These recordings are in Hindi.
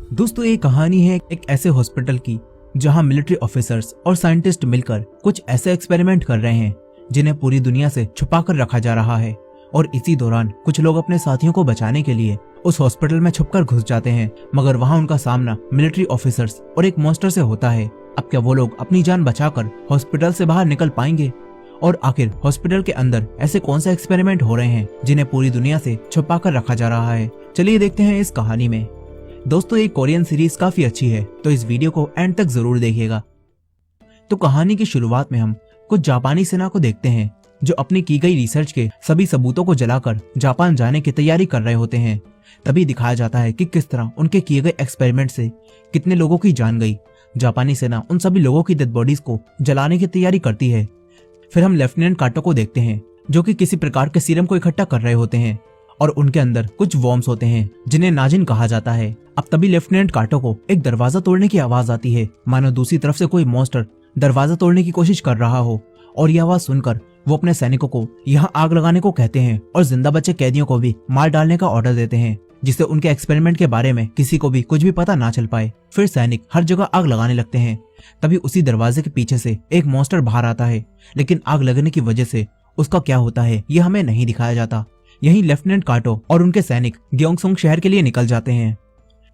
दोस्तों ये कहानी है एक ऐसे हॉस्पिटल की जहां मिलिट्री ऑफिसर्स और साइंटिस्ट मिलकर कुछ ऐसे एक्सपेरिमेंट कर रहे हैं जिन्हें पूरी दुनिया से छुपा कर रखा जा रहा है। और इसी दौरान कुछ लोग अपने साथियों को बचाने के लिए उस हॉस्पिटल में छुपकर घुस जाते हैं, मगर वहां उनका सामना मिलिट्री ऑफिसर्स और एक मॉन्स्टर से होता है। अब क्या वो लोग अपनी जान बचाकर हॉस्पिटल से बाहर निकल पाएंगे? और आखिर हॉस्पिटल के अंदर ऐसे कौन से एक्सपेरिमेंट हो रहे हैं जिन्हें पूरी दुनिया से छुपा कर रखा जा रहा है? चलिए देखते हैं इस कहानी में। दोस्तों ये कोरियन सीरीज काफी अच्छी है, तो इस वीडियो को एंड तक जरूर देखिएगा। तो कहानी की शुरुआत में हम कुछ जापानी सेना को देखते हैं जो अपनी की गई रिसर्च के सभी सबूतों को जलाकर जापान जाने की तैयारी कर रहे होते हैं। तभी दिखाया जाता है कि किस तरह उनके किए गए एक्सपेरिमेंट से कितने लोगों की जान गई। जापानी सेना उन सभी लोगों की डेड बॉडीज को जलाने की तैयारी करती है। फिर हम लेफ्टिनेंट काटो को देखते हैं जो कि किसी प्रकार के सीरम को इकट्ठा कर रहे होते हैं और उनके अंदर कुछ वॉर्म्स होते हैं जिन्हें नाजिन कहा जाता है। अब तभी लेफ्टिनेंट काटो को एक दरवाजा तोड़ने की आवाज आती है, मानो दूसरी तरफ से कोई मॉन्स्टर दरवाजा तोड़ने की कोशिश कर रहा हो। और यह आवाज सुनकर वो अपने सैनिकों को यहाँ आग लगाने को कहते हैं और जिंदा बचे कैदियों को भी मार डालने का ऑर्डर देते हैं, जिससे उनके एक्सपेरिमेंट के बारे में किसी को भी कुछ भी पता ना चल पाए। फिर सैनिक हर जगह आग लगाने लगते हैं। तभी उसी दरवाजे के पीछे से एक मॉन्स्टर बाहर आता है, लेकिन आग लगने की वजह से उसका क्या होता है यह हमें नहीं दिखाया जाता। यही लेफ्टिनेंट काटो और उनके सैनिक ग्योंगसोंग शहर के लिए निकल जाते हैं।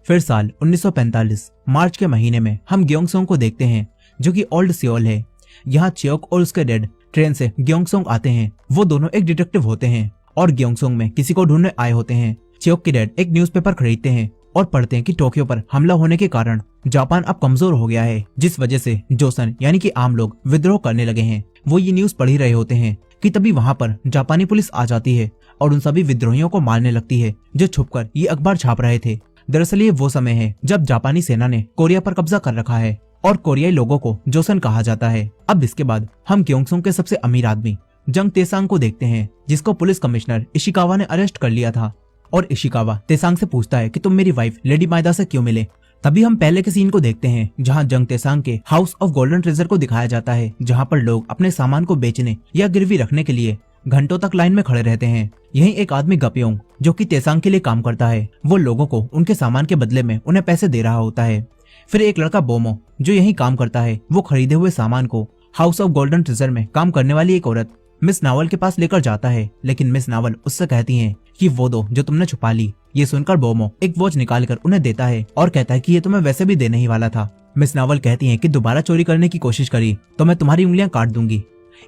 फिर साल 1945 मार्च के महीने में हम ग्योंगसोंग को देखते हैं जो कि ओल्ड सियोल है। यहाँ चियोक और उसके डैड ट्रेन से ग्योंगसोंग आते हैं। वो दोनों एक डिटेक्टिव होते हैं और ग्योंगसोंग में किसी को ढूंढने आए होते हैं। चियोक के डैड एक न्यूज़पेपर खरीदते हैं और पढ़ते हैं कि टोक्यो पर हमला होने के कारण जापान अब कमजोर हो गया है, जिस वजह से जोसन यानी कि आम लोग विद्रोह करने लगे हैं। वो ये न्यूज पढ़ ही रहे होते हैं कि तभी वहां पर जापानी पुलिस आ जाती है और उन सभी विद्रोहियों को मारने लगती है जो छुपकर ये अखबार छाप रहे थे। दरअसल ये वो समय है जब जापानी सेना ने कोरिया पर कब्जा कर रखा है और कोरियाई लोगों को जोसन कहा जाता है। अब इसके बाद हम ग्योंगसोंग के सबसे अमीर आदमी जंग तेसांग को देखते हैं, जिसको पुलिस कमिश्नर इशिकावा ने अरेस्ट कर लिया था। और इशिकावा तेसांग से पूछता है कि तुम मेरी वाइफ लेडी माइदा से क्यों मिले। तभी हम पहले के सीन को देखते हैं जहां जंग तेसांग के हाउस ऑफ गोल्डन ट्रेजर को दिखाया जाता है, जहां पर लोग अपने सामान को बेचने या गिरवी रखने के लिए घंटों तक लाइन में खड़े रहते हैं। यही एक आदमी गपियोंग जो कि तेसांग के लिए काम करता है, वो लोगों को उनके सामान के बदले में उन्हें पैसे दे रहा होता है। फिर एक लड़का बोमो जो यही काम करता है, वो खरीदे हुए सामान को हाउस ऑफ गोल्डन ट्रेजर में काम करने वाली एक औरत मिस नावल के पास लेकर जाता है, लेकिन मिस नावल उससे कहती हैं कि वो दो जो तुमने छुपा ली। ये सुनकर बोमो एक वॉच निकालकर उन्हें देता है और कहता है कि ये तुम्हें वैसे भी देने ही वाला था। मिस नावल कहती हैं कि दोबारा चोरी करने की कोशिश करी तो मैं तुम्हारी उंगलियां काट दूंगी।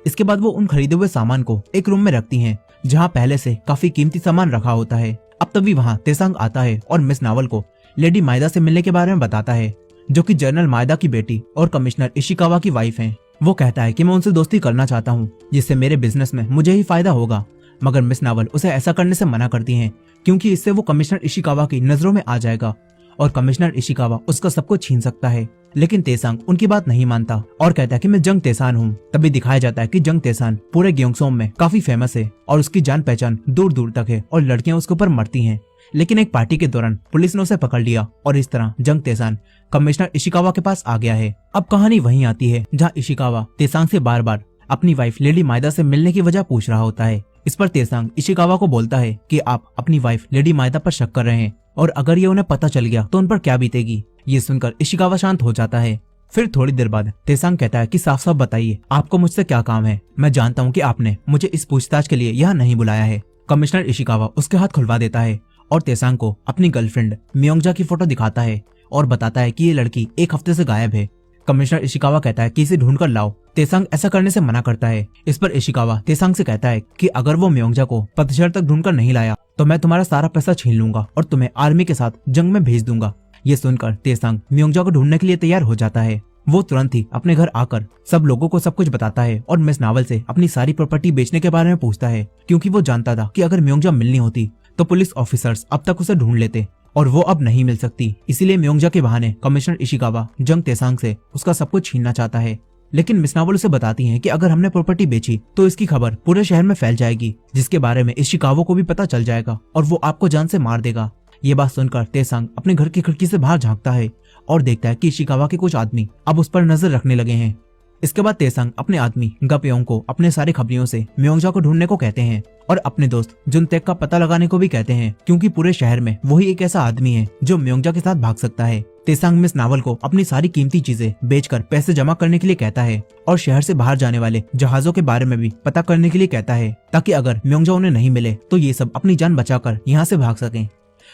इसके बाद वो उन खरीदे हुए सामान को एक रूम में रखती हैं जहां पहले से काफी कीमती सामान रखा होता है। अब तभी वहां तेसांग आता है और मिस नावल को लेडी माइदा से मिलने के बारे में बताता है, जो कि जनरल माइदा की बेटी और कमिश्नर इशिकावा की वाइफ हैं। वो कहता है कि मैं उनसे दोस्ती करना चाहता हूँ जिससे मेरे बिजनेस में मुझे ही फायदा होगा, मगर मिस नावल उसे ऐसा करने से मना करती हैं क्योंकि इससे वो कमिश्नर इशिकावा की नजरों में आ जाएगा और कमिश्नर इशिकावा उसका सब कुछ छीन सकता है। लेकिन तेसांग उनकी बात नहीं मानता और कहता है कि मैं जंग तेसान हूँ। तभी दिखाया जाता है कि जंग तेसान पूरे ग्योंगसोंग में काफी फेमस है और उसकी जान पहचान दूर दूर तक है और लड़कियां उसके ऊपर मरती हैं। लेकिन एक पार्टी के दौरान पुलिस ने उसे पकड़ लिया और इस तरह जंग तेसान कमिश्नर इशिकावा के पास आ गया है। अब कहानी वहीं आती है जहाँ इशिकावा तेसांग से बार बार अपनी वाइफ लेडी माइदा से मिलने की वजह पूछ रहा होता है। इस पर तेसांग इशिकावा को बोलता है कि आप अपनी वाइफ लेडी माइदा पर शक कर रहे हैं और अगर ये उन्हें पता चल गया तो उन पर क्या बीतेगी। ये सुनकर इशिकावा शांत हो जाता है। फिर थोड़ी देर बाद तेसांग कहता है कि साफ साफ बताइए आपको मुझसे क्या काम है। मैं जानता हूँ कि आपने मुझे इस पूछताछ के लिए यहाँ नहीं बुलाया है। कमिश्नर इशिकावा उसके हाथ खुलवा देता है और तेसांग को अपनी गर्लफ्रेंड मियोंगजा की फोटो दिखाता है और बताता है कि ये लड़की एक हफ्ते से गायब है। कमिश्नर इशिकावा कहता है कि इसे ढूंढ कर लाओ। तेसांग ऐसा करने से मना करता है। इस पर इशिकावा तेसांग से कहता है कि अगर वो मियोंगजा को पतझड़ तक ढूंढकर नहीं लाया तो मैं तुम्हारा सारा पैसा छीन लूंगा और तुम्हें आर्मी के साथ जंग में भेज दूंगा। ये सुनकर तेसांग मियोंगजा को ढूंढने के लिए तैयार हो जाता है। वो तुरंत ही अपने घर आकर सब लोगों को सब कुछ बताता है और मिस नावल से अपनी सारी प्रॉपर्टी बेचने के बारे में पूछता है, क्योंकि वो जानता था कि अगर मियोंगजा मिलनी होती तो पुलिस ऑफिसर्स अब तक उसे ढूंढ लेते और वो अब नहीं मिल सकती। इसीलिए मियोंगजा के बहाने कमिश्नर इशिकावा जंग तेसांग से उसका सब कुछ छीनना चाहता है। लेकिन मिस नावल उसे बताती हैं कि अगर हमने प्रॉपर्टी बेची तो इसकी खबर पूरे शहर में फैल जाएगी, जिसके बारे में इशिकावा को भी पता चल जाएगा और वो आपको जान से मार देगा। ये बात सुनकर तेसांग अपने घर की खिड़की से बाहर झांकता है और देखता है कि इशिकावा के कुछ आदमी अब उस पर नजर रखने लगे हैं। इसके बाद तेसांग अपने आदमी गपयोंग को अपने सारी खबरियों से म्योंगजा को ढूंढने को कहते हैं और अपने दोस्त जुनतेक का पता लगाने को भी कहते हैं, क्योंकि पूरे शहर में वही एक ऐसा आदमी है जो म्योंगजा के साथ भाग सकता है। तेसांग मिस नावल को अपनी सारी कीमती चीजें बेचकर पैसे जमा करने के लिए कहता है और शहर से बाहर जाने वाले जहाजों के बारे में भी पता करने के लिए कहता है, ताकि अगर म्योंगजा उन्हें नहीं मिले तो ये सब अपनी जान बचाकर यहाँ से भाग सकें।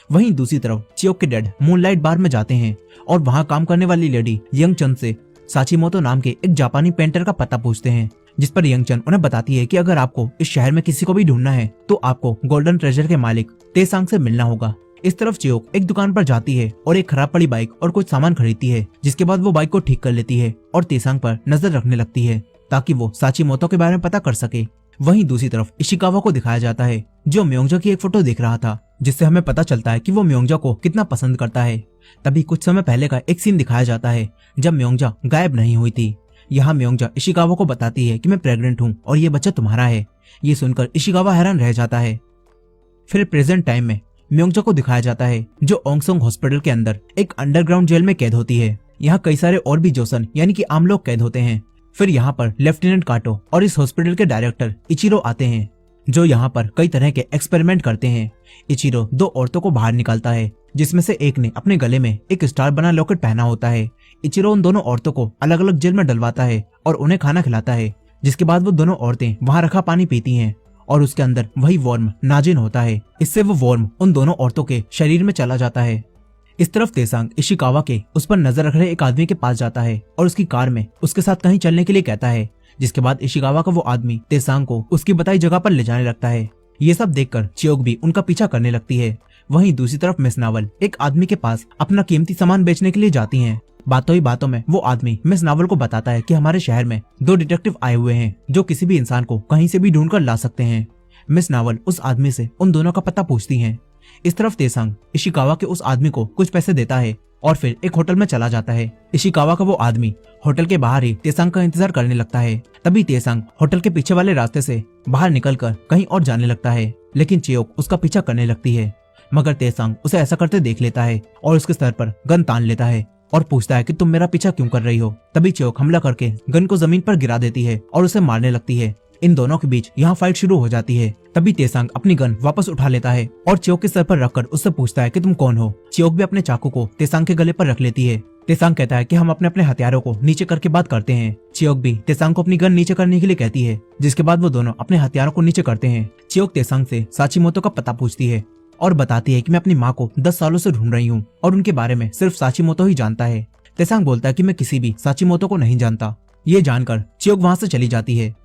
वहीं दूसरी तरफ चियोक के डैड मूनलाइट बार में जाते हैं और वहाँ काम करने वाली लेडी यंगचन से साचिमोतो नाम के एक जापानी पेंटर का पता पूछते हैं, जिस पर यंगचन उन्हें बताती है कि अगर आपको इस शहर में किसी को भी ढूंढना है तो आपको गोल्डन ट्रेजर के मालिक तेसांग से मिलना होगा। इस तरफ चियोक एक दुकान पर जाती है और एक खराब पड़ी बाइक और कुछ सामान खरीदती है, जिसके बाद वो बाइक को ठीक कर लेती है और तेसांग पर नजर रखने लगती है ताकि वो साचिमोतो के बारे में पता कर सके। वहीं दूसरी तरफ इशिकावा को दिखाया जाता है जो म्योंगजा की एक फोटो देख रहा था, जिससे हमें पता चलता है कि वो म्योंगजा को कितना पसंद करता है। तभी कुछ समय पहले का एक सीन दिखाया जाता है जब म्योंगजा गायब नहीं हुई थी। यहाँ म्योंगजा इशिकावा को बताती है कि मैं प्रेग्नेंट हूँ और ये बच्चा तुम्हारा है। ये सुनकर इशिकावा हैरान रह जाता है। फिर प्रेजेंट टाइम में म्योंगजा को दिखाया जाता है जो ओंगसोंग हॉस्पिटल के अंदर एक अंडरग्राउंड जेल में कैद होती है। यहाँ कई सारे और भी जोसन यानी कि आम लोग कैद होते हैं। फिर यहाँ पर लेफ्टिनेंट काटो और इस हॉस्पिटल के डायरेक्टर इचिरो आते हैं जो यहाँ पर कई तरह के एक्सपेरिमेंट करते हैं। इचिरो दो औरतों को बाहर निकालता है, जिसमें से एक ने अपने गले में एक स्टार बना लॉकेट पहना होता है। इचिरो उन दोनों औरतों को अलग अलग जेल में डलवाता है और उन्हें खाना खिलाता है, जिसके बाद वो दोनों औरतें वहाँ रखा पानी पीती हैं और उसके अंदर वही वर्म नाजिन होता है। इससे वो वर्म उन दोनों औरतों के शरीर में चला जाता है। इस तरफ तेसांग इशिकावा के उस पर नजर रख रहे एक आदमी के पास जाता है और उसकी कार में उसके साथ कहीं चलने के लिए कहता है, जिसके बाद इशिकावा का वो आदमी तेसांग को उसकी बताई जगह पर ले जाने लगता है। ये सब देखकर चियोक भी उनका पीछा करने लगती है। वहीं दूसरी तरफ मिस नावल एक आदमी के पास अपना कीमती सामान बेचने के लिए जाती हैं। बातों ही बातों में वो आदमी मिस नावल को बताता है कि हमारे शहर में दो डिटेक्टिव आए हुए हैं जो किसी भी इंसान को कहीं से भी ढूंढ कर ला सकते हैं। मिस नावल उस आदमी से उन दोनों का पता पूछती हैं। इस तरफ तेसांग इशिकावा के उस आदमी को कुछ पैसे देता है और फिर एक होटल में चला जाता है। इशिकावा का वो आदमी होटल के बाहर ही तेसांग का इंतजार करने लगता है। तभी तेसांग होटल के पीछे वाले रास्ते से बाहर निकलकर कहीं और जाने लगता है, लेकिन चियोक उसका पीछा करने लगती है। मगर तेसांग उसे ऐसा करते देख लेता है और उसके सर पर गन तान लेता है और पूछता है कि तुम मेरा पीछा क्यों कर रही हो। तभी चियोक हमला करके गन को जमीन पर गिरा देती है और उसे मारने लगती है। इन दोनों के बीच यहाँ फाइट शुरू हो जाती है। तभी तेसांग अपनी गन वापस उठा लेता है और चियोक के सर पर रखकर उससे पूछता है कि तुम कौन हो। चियोक भी अपने चाकू को तेसांग के गले पर रख लेती है। तेसांग कहता है कि हम अपने अपने हथियारों को नीचे करके बात करते हैं। चियोक भी तेसांग को अपनी गन नीचे करने के लिए कहती है, जिसके बाद वो दोनों अपने हथियारों को नीचे करते हैं। चियोक तेसांग से साचिमोतो का पता पूछती है और बताती है कि मैं अपनी माँ को 10 सालों से ढूंढ रही हूँ और उनके बारे में सिर्फ साचिमोतो ही जानता है। तेसांग बोलता है कि मैं किसी भी साचिमोतो को नहीं जानता। ये जानकर चियोक वहाँ से चली जाती है।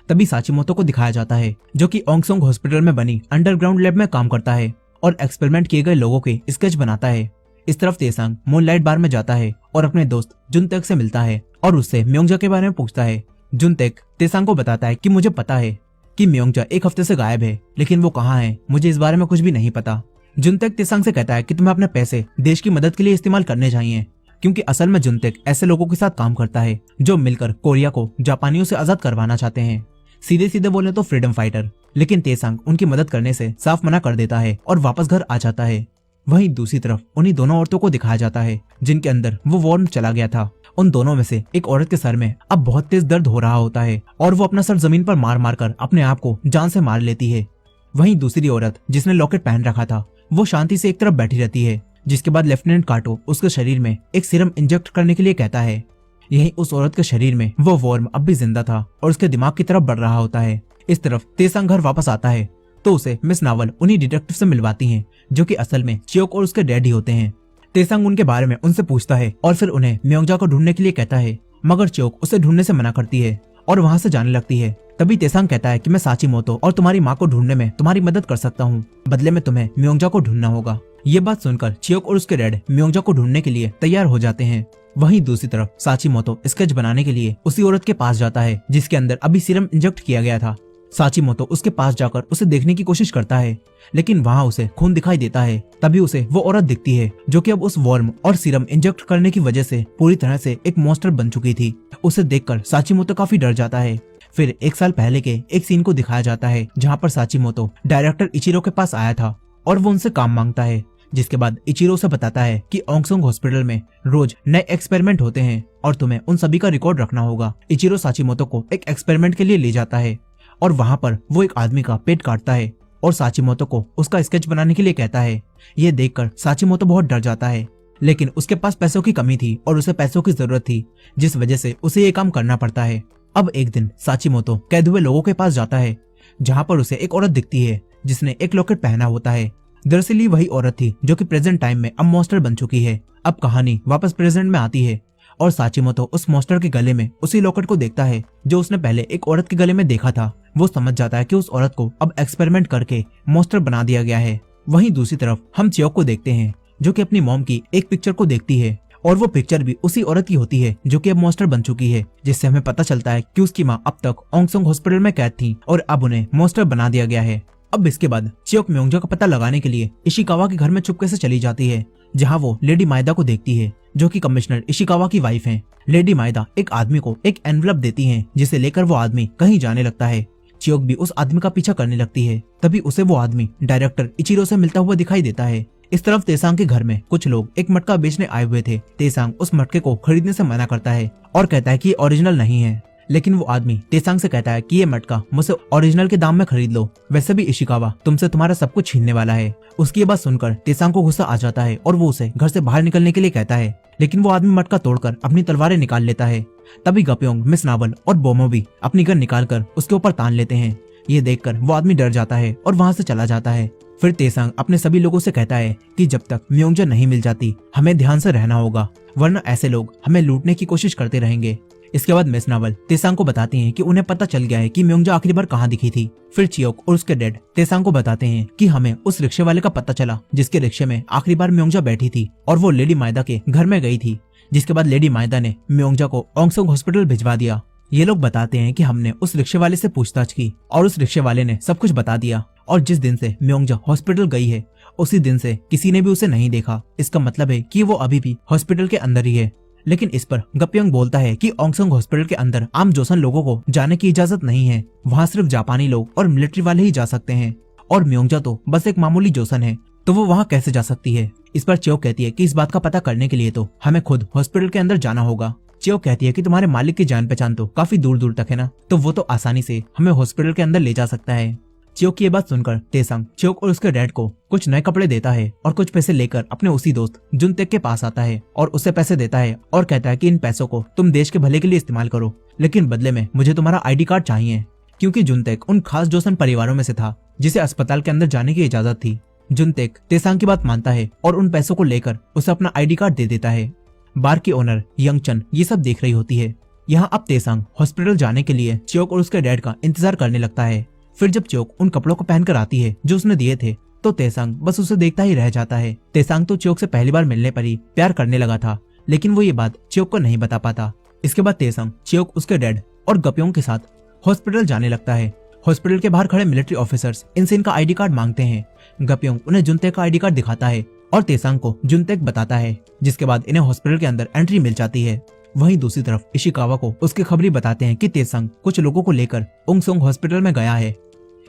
तभी साचिमोतो को दिखाया जाता है जो कि ओंगसोंग हॉस्पिटल में बनी अंडरग्राउंड लैब में काम करता है और एक्सपेरिमेंट किए गए लोगों के स्केच बनाता है। इस तरफ तेसांग मूनलाइट बार में जाता है और अपने दोस्त जुनतेक से मिलता है और उससे म्योंगजा के बारे में पूछता है। जुनतेक तेसांग को बताता है कि मुझे पता है कि म्योंगजा एक हफ्ते से गायब है, लेकिन वो कहाँ है मुझे इस बारे में कुछ भी नहीं पता। जुनतेक तेसांग से कहता है कि तुम्हें अपने पैसे देश की मदद के लिए इस्तेमाल करने चाहिए, क्योंकि असल में जुनतेक ऐसे लोगों के साथ काम करता है जो मिलकर कोरिया को जापानियों से आजाद करवाना चाहते हैं। सीधे सीधे बोले तो फ्रीडम फाइटर, लेकिन तेसांग उनकी मदद करने से साफ मना कर देता है और वापस घर आ जाता है। वहीं दूसरी तरफ उन्हीं दोनों औरतों को दिखाया जाता है जिनके अंदर वो वॉर्म चला गया था। उन दोनों में से एक औरत के सर में अब बहुत तेज दर्द हो रहा होता है और वो अपना सर जमीन पर मार मार कर अपने आप को जान से मार लेती है। वहीं दूसरी औरत जिसने लॉकेट पहन रखा था वो शांति से एक तरफ बैठी रहती है, जिसके बाद लेफ्टिनेंट काटो उसके शरीर में एक सीरम इंजेक्ट करने के लिए कहता है। यही उस औरत के शरीर में वो वॉर्म अब भी जिंदा था और उसके दिमाग की तरफ बढ़ रहा होता है। इस तरफ तेसांग घर वापस आता है तो उसे मिस नावल उन्हीं डिटेक्टिव से मिलवाती हैं जो कि असल में चियोक और उसके डैडी होते हैं। तेसांग उनके बारे में उनसे पूछता है और फिर उन्हें म्योंगजा को ढूंढने के लिए कहता है, मगर चियोक उसे ढूंढने से मना करती है और वहाँ से जाने लगती है। तभी तेसांग कहता है कि मैं साचिमोतो और तुम्हारी माँ को ढूंढने में तुम्हारी मदद कर सकता हूँ, बदले में तुम्हें म्योंगजा को ढूंढना होगा। ये बात सुनकर चियोक और उसके डैड म्योंगजा को ढूंढने के लिए तैयार हो जाते हैं। वहीं दूसरी तरफ साचिमोतो स्केच बनाने के लिए उसी औरत के पास जाता है जिसके अंदर अभी सीरम इंजेक्ट किया गया था। साचिमोतो उसके पास जाकर उसे देखने की कोशिश करता है, लेकिन वहाँ उसे खून दिखाई देता है। तभी उसे वो औरत दिखती है जो कि अब उस वॉर्म और सीरम इंजेक्ट करने की वजह से पूरी तरह से एक मॉन्स्टर बन चुकी थी। उसे देखकर साचिमोतो काफी डर जाता है। फिर 1 साल पहले के एक सीन को दिखाया जाता है जहाँ पर साचिमोतो डायरेक्टर इचिरो के पास आया था और वो उनसे काम मांगता है जिसके बाद इचिरो से बताता है कि ओंगसोंग हॉस्पिटल में रोज नए एक्सपेरिमेंट होते हैं और तुम्हें उन सभी का रिकॉर्ड रखना होगा। इचिरो साचिमोतो को एक एक्सपेरिमेंट के लिए ले जाता है और वहां पर वो एक आदमी का पेट काटता है और साचिमोतो को उसका स्केच बनाने के लिए कहता है। ये देखकर साचिमोतो बहुत डर जाता है, लेकिन उसके पास पैसों की कमी थी और उसे पैसों की जरूरत थी, जिस वजह से उसे ये काम करना पड़ता है। अब एक दिन साचिमोतो कैद हुए लोगों के पास जाता है, जहाँ पर उसे एक औरत दिखती है जिसने एक लॉकेट पहना होता है। दरअसल ये वही औरत थी जो कि प्रेजेंट टाइम में अब मॉन्स्टर बन चुकी है। अब कहानी वापस प्रेजेंट में आती है और साचिमोतो उस मॉन्स्टर के गले में उसी लॉकेट को देखता है जो उसने पहले एक औरत के गले में देखा था। वो समझ जाता है कि उस औरत को अब एक्सपेरिमेंट करके मॉन्स्टर बना दिया गया है। वहीं दूसरी तरफ हम चियोक को देखते हैं जो कि अपनी मॉम की एक पिक्चर को देखती है और वो पिक्चर भी उसी औरत की होती है जो कि अब मॉन्स्टर बन चुकी है, जिससे हमें पता चलता है कि उसकी माँ अब तक ओंगसोंग हॉस्पिटल में कैद थी और अब उन्हें मॉन्स्टर बना दिया गया है। अब इसके बाद चियोक म्योंगजा का पता लगाने के लिए इशिकावा के घर में चुपके से चली जाती है, जहाँ वो लेडी मायदा को देखती है जो कि कमिश्नर इशिकावा की वाइफ है। लेडी मायदा एक आदमी को एक एनवलप देती है जिसे लेकर वो आदमी कहीं जाने लगता है। चियोक भी उस आदमी का पीछा करने लगती है। तभी उसे वो आदमी डायरेक्टर इचिरो से मिलता हुआ दिखाई देता है। इस तरफ तेसांग के घर में कुछ लोग एक मटका बेचने आए हुए थे। तेसांग उस मटके को खरीदने से मना करता है और कहता है कि ये ओरिजिनल नहीं है, लेकिन वो आदमी तेसांग से कहता है कि ये मटका मुझसे ओरिजिनल के दाम में खरीद लो, वैसे भी इशिकावा तुमसे तुम्हारा सब कुछ छीनने वाला है। उसकी ये बात सुनकर तेसांग को गुस्सा आ जाता है और वो उसे घर से बाहर निकलने के लिए कहता है, लेकिन वो आदमी मटका तोड़कर अपनी तलवारें निकाल लेता है। तभी गप्योंग, मिस नावल और बोमो भी अपनी गन निकालकर उसके ऊपर तान लेते हैं। ये देखकर वो आदमी डर जाता है और वहां से चला जाता है। फिर तेसांग अपने सभी लोगों से कहता है कि जब तक म्योंगजा नहीं मिल जाती हमें ध्यान से रहना होगा, वरना ऐसे लोग हमें लूटने की कोशिश करते रहेंगे। इसके बाद मिस नावल तेसांग को बताती हैं कि उन्हें पता चल गया है कि म्योंगजा आखिरी बार कहाँ दिखी थी। फिर चियोक और उसके डैड तेसांग को बताते हैं कि हमें उस रिक्शे वाले का पता चला जिसके रिक्शे में आखिरी बार म्योंगजा बैठी थी और वो लेडी मायदा के घर में गई थी। जिसके बाद लेडी मायदा ने म्योंगजा को ओंगसोंग हॉस्पिटल भिजवा दिया। ये लोग बताते हैं कि हमने उस रिक्शे वाले से पूछताछ की और उस रिक्शे वाले ने सब कुछ बता दिया और जिस दिन से म्योंगजा हॉस्पिटल गई है उसी दिन से किसी ने भी उसे नहीं देखा। इसका मतलब है कि वो अभी भी हॉस्पिटल के अंदर ही है। लेकिन इस पर गप्योंग बोलता है कि ओंगसोंग हॉस्पिटल के अंदर आम जोसन लोगों को जाने की इजाजत नहीं है, वहाँ सिर्फ जापानी लोग और मिलिट्री वाले ही जा सकते हैं और म्योंगजा तो बस एक मामूली जोसन है, तो वो वहाँ कैसे जा सकती है। इस पर चियोक कहती है कि इस बात का पता करने के लिए तो हमें खुद हॉस्पिटल के अंदर जाना होगा। चियोक कहती है कि तुम्हारे मालिक की जान पहचान तो काफी दूर दूर तक है ना, तो वो तो आसानी से हमें हॉस्पिटल के अंदर ले जा सकता है। चियोक की ये बात सुनकर तेसांग चियोक और उसके डैड को कुछ नए कपड़े देता है और कुछ पैसे लेकर अपने उसी दोस्त जुनतेक के पास आता है और उसे पैसे देता है और कहता है कि इन पैसों को तुम देश के भले के लिए इस्तेमाल करो, लेकिन बदले में मुझे तुम्हारा आईडी कार्ड चाहिए, क्योंकि जुनतेक उन खास जोसन परिवारों में से था जिसे अस्पताल के अंदर जाने की इजाजत थी। जुनतेक तेसांग की बात मानता है और उन पैसों को लेकर उसे अपना आईडी कार्ड दे देता है। बार की ओनर यंगचन ये सब देख रही होती है। यहाँ अब तेसांग हॉस्पिटल जाने के लिए चियोक और उसके डैड का इंतजार करने लगता है। फिर जब चियोक उन कपड़ों को पहनकर आती है जो उसने दिए थे, तो तेसांग बस उसे देखता ही रह जाता है। तेसांग तो चियोक से पहली बार मिलने पर ही प्यार करने लगा था, लेकिन वो ये बात चियोक को नहीं बता पाता। इसके बाद तेसांग चियोक, उसके डैड और गप्योंग के साथ हॉस्पिटल जाने लगता है। हॉस्पिटल के बाहर खड़े मिलिट्री ऑफिसर्स इनसे इनका आईडी कार्ड मांगते हैं। गप्योंग उन्हें जुनतेक का आईडी कार्ड दिखाता है और तेसांग को जुनतेक बताता है, जिसके बाद इन्हें हॉस्पिटल के अंदर एंट्री मिल जाती है। वहीं दूसरी तरफ इशिकावा को उसके खबरी बताते हैं कि तेसांग कुछ लोगों को लेकर ओंगसोंग हॉस्पिटल में गया है।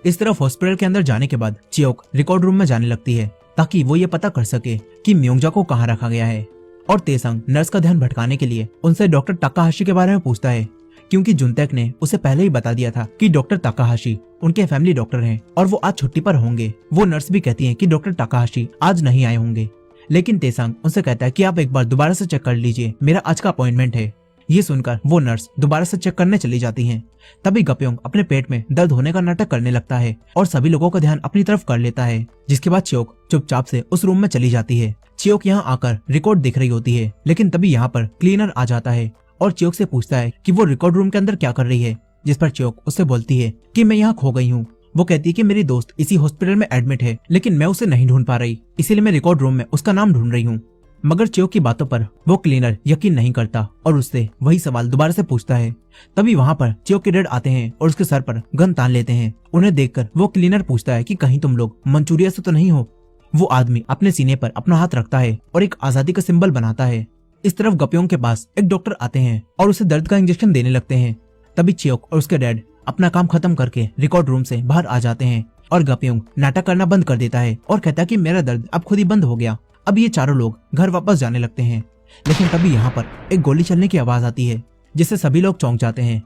इस तरफ हॉस्पिटल के अंदर जाने के बाद चियोक रिकॉर्ड रूम में जाने लगती है ताकि वो ये पता कर सके कि म्योंगजा को कहाँ रखा गया है। और तेसांग नर्स का ध्यान भटकाने के लिए उनसे डॉक्टर ताकाहाशी के बारे में पूछता है, क्योंकि जुनतेक ने उसे पहले ही बता दिया था कि डॉक्टर ताकाहाशी उनके फैमिली डॉक्टर हैं और वो आज छुट्टी पर होंगे। वो नर्स भी कहती है कि डॉक्टर ताकाहाशी आज नहीं आए होंगे, लेकिन तेसांग उनसे कहता है कि आप एक बार दोबारा से चेक कर लीजिए, मेरा आज का अपॉइंटमेंट है। ये सुनकर वो नर्स दोबारा से चेक करने चली जाती हैं। तभी गप्योंग अपने पेट में दर्द होने का नाटक करने लगता है और सभी लोगों का ध्यान अपनी तरफ कर लेता है, जिसके बाद चियोक चुपचाप से उस रूम में चली जाती है। चियोक यहाँ आकर रिकॉर्ड दिख रही होती है, लेकिन तभी यहाँ पर क्लीनर आ जाता है और चियोक से पूछता है कि वो रिकॉर्ड रूम के अंदर क्या कर रही है, जिस पर चियोक उससे बोलती है कि मैं यहाँ खो गई हूँ। वो कहती है कि मेरी दोस्त इसी हॉस्पिटल में एडमिट है, लेकिन मैं उसे नहीं ढूंढ पा रही, इसीलिए मैं रिकॉर्ड रूम में उसका नाम ढूंढ रही हूँ। मगर चियोक की बातों पर वो क्लीनर यकीन नहीं करता और उससे वही सवाल दोबारा से पूछता है। तभी वहाँ पर चियोक के डैड आते हैं और उसके सर पर गन तान लेते हैं। उन्हें देखकर वो क्लीनर पूछता है कि कहीं तुम लोग मंचूरिया से तो नहीं हो। वो आदमी अपने सीने पर अपना हाथ रखता है और एक आजादी का सिंबल बनाता है। इस तरफ गप्योंग के पास एक डॉक्टर आते हैं और उसे दर्द का इंजेक्शन देने लगते हैं। तभी चियोक और उसके डैड अपना काम खत्म करके रिकॉर्ड रूम से बाहर आ जाते हैं और गपियोंग नाटक करना बंद कर देता है और कहता है कि मेरा दर्द अब खुद ही बंद हो गया। अब ये चारों लोग घर वापस जाने लगते हैं, लेकिन तभी यहाँ पर एक गोली चलने की आवाज आती है, जिससे सभी लोग चौंक जाते हैं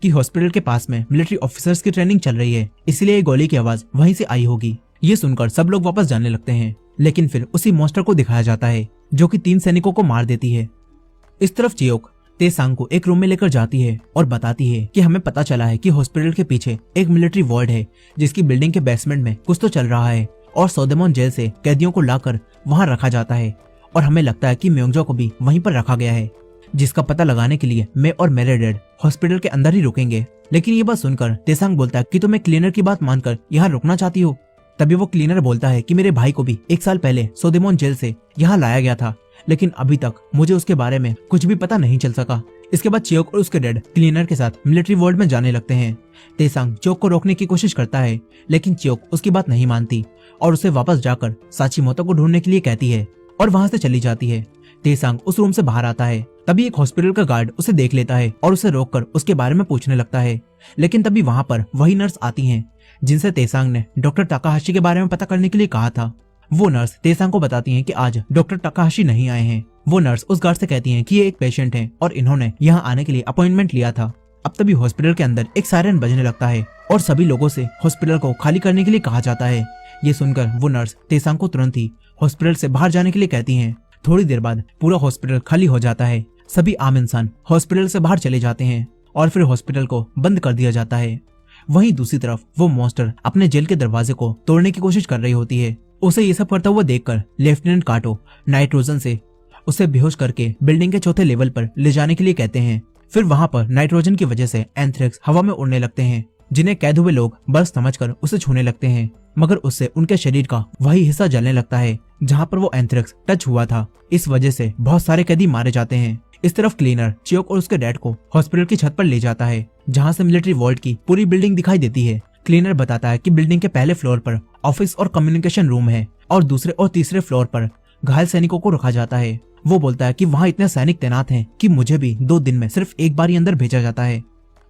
कि हॉस्पिटल के पास में मिलिट्री ऑफिसर्स की ट्रेनिंग चल रही है, इसलिए ये गोली की आवाज वहीं से आई होगी। ये सुनकर सब लोग वापस जाने लगते हैं, लेकिन फिर उसी मॉन्स्टर को दिखाया जाता है जो कि 3 सैनिकों को मार देती है। इस तरफ चियोक तेसांग को एक रूम में लेकर जाती है और बताती है कि हमें पता चला है कि हॉस्पिटल के पीछे एक मिलिट्री वार्ड है, जिसकी बिल्डिंग के बेसमेंट में कुछ तो चल रहा है और सोदेमोन जेल से कैदियों को लाकर वहां रखा जाता है और हमें लगता है कि म्योंगजो को भी वहीं पर रखा गया है, जिसका पता लगाने के लिए मैं और मेरे डैड हॉस्पिटल के अंदर ही रुकेंगे। लेकिन ये बात सुनकर तेसांग बोलता है कि तुम एक क्लीनर की बात मानकर यहाँ रुकना चाहती हो। तभी वो क्लीनर बोलता है कि मेरे भाई को भी 1 साल पहले सोदेमोन जेल से यहाँ लाया गया था, लेकिन अभी तक मुझे उसके बारे में कुछ भी पता नहीं चल सका। इसके बाद चियोक और उसके डैड क्लीनर के साथ मिलिट्री वार्ड में जाने लगते हैं। तेसांग चियोक को रोकने की कोशिश करता है, लेकिन चियोक उसकी बात नहीं मानती और उसे वापस जाकर साचीमोतो को ढूंढने के लिए कहती है और वहां से चली जाती है। तेसांग उस रूम से बाहर आता है, तभी एक हॉस्पिटल का गार्ड उसे देख लेता है और उसे रोककर उसके बारे में पूछने लगता है। लेकिन तभी वहां पर वही नर्स आती हैं जिनसे तेसांग ने डॉक्टर ताकाहाशी के बारे में पता करने के लिए कहा था। वो नर्स तेसांग को बताती हैं कि आज डॉक्टर ताकाहाशी नहीं आए हैं। वो नर्स उस गार्ड से कहती हैं कि ये एक पेशेंट है और इन्होंने यहाँ आने के लिए अपॉइंटमेंट लिया था। अब तभी हॉस्पिटल के अंदर एक सायरन बजने लगता है और सभी लोगों से हॉस्पिटल को खाली करने के लिए कहा जाता है। ये सुनकर वो नर्स तेसांग को तुरंत ही हॉस्पिटल से बाहर जाने के लिए कहती हैं। थोड़ी देर बाद पूरा हॉस्पिटल खाली हो जाता है। सभी आम इंसान हॉस्पिटल से बाहर चले जाते हैं और फिर हॉस्पिटल को बंद कर दिया जाता है। वहीं दूसरी तरफ वो मॉन्स्टर अपने जेल के दरवाजे को तोड़ने की कोशिश कर रही होती है। उसे ये सब करता हुआ देखकर लेफ्टिनेंट काटो नाइट्रोजन से उसे बेहोश करके बिल्डिंग के 4थे लेवल पर ले जाने के लिए कहते हैं। फिर वहां पर नाइट्रोजन की वजह से एंथ्रेक्स हवा में उड़ने लगते हैं, जिन्हें कैद हुए लोग बर्फ समझकर उसे छूने लगते हैं, मगर उससे उनके शरीर का वही हिस्सा जलने लगता है जहां पर वो एंथ्रेक्स टच हुआ था। इस वजह से बहुत सारे कैदी मारे जाते हैं। इस तरफ क्लीनर चियोक और उसके डैड को हॉस्पिटल की छत पर ले जाता है, जहां से मिलिट्री वॉर्ड की पूरी बिल्डिंग दिखाई देती है। क्लीनर बताता है कि बिल्डिंग के पहले फ्लोर पर ऑफिस और कम्युनिकेशन रूम है और दूसरे और तीसरे फ्लोर पर घायल सैनिकों को रखा जाता है। वो बोलता है कि वहाँ इतने सैनिक तैनात हैं कि मुझे भी 2 दिन में सिर्फ एक बार ही अंदर भेजा जाता है।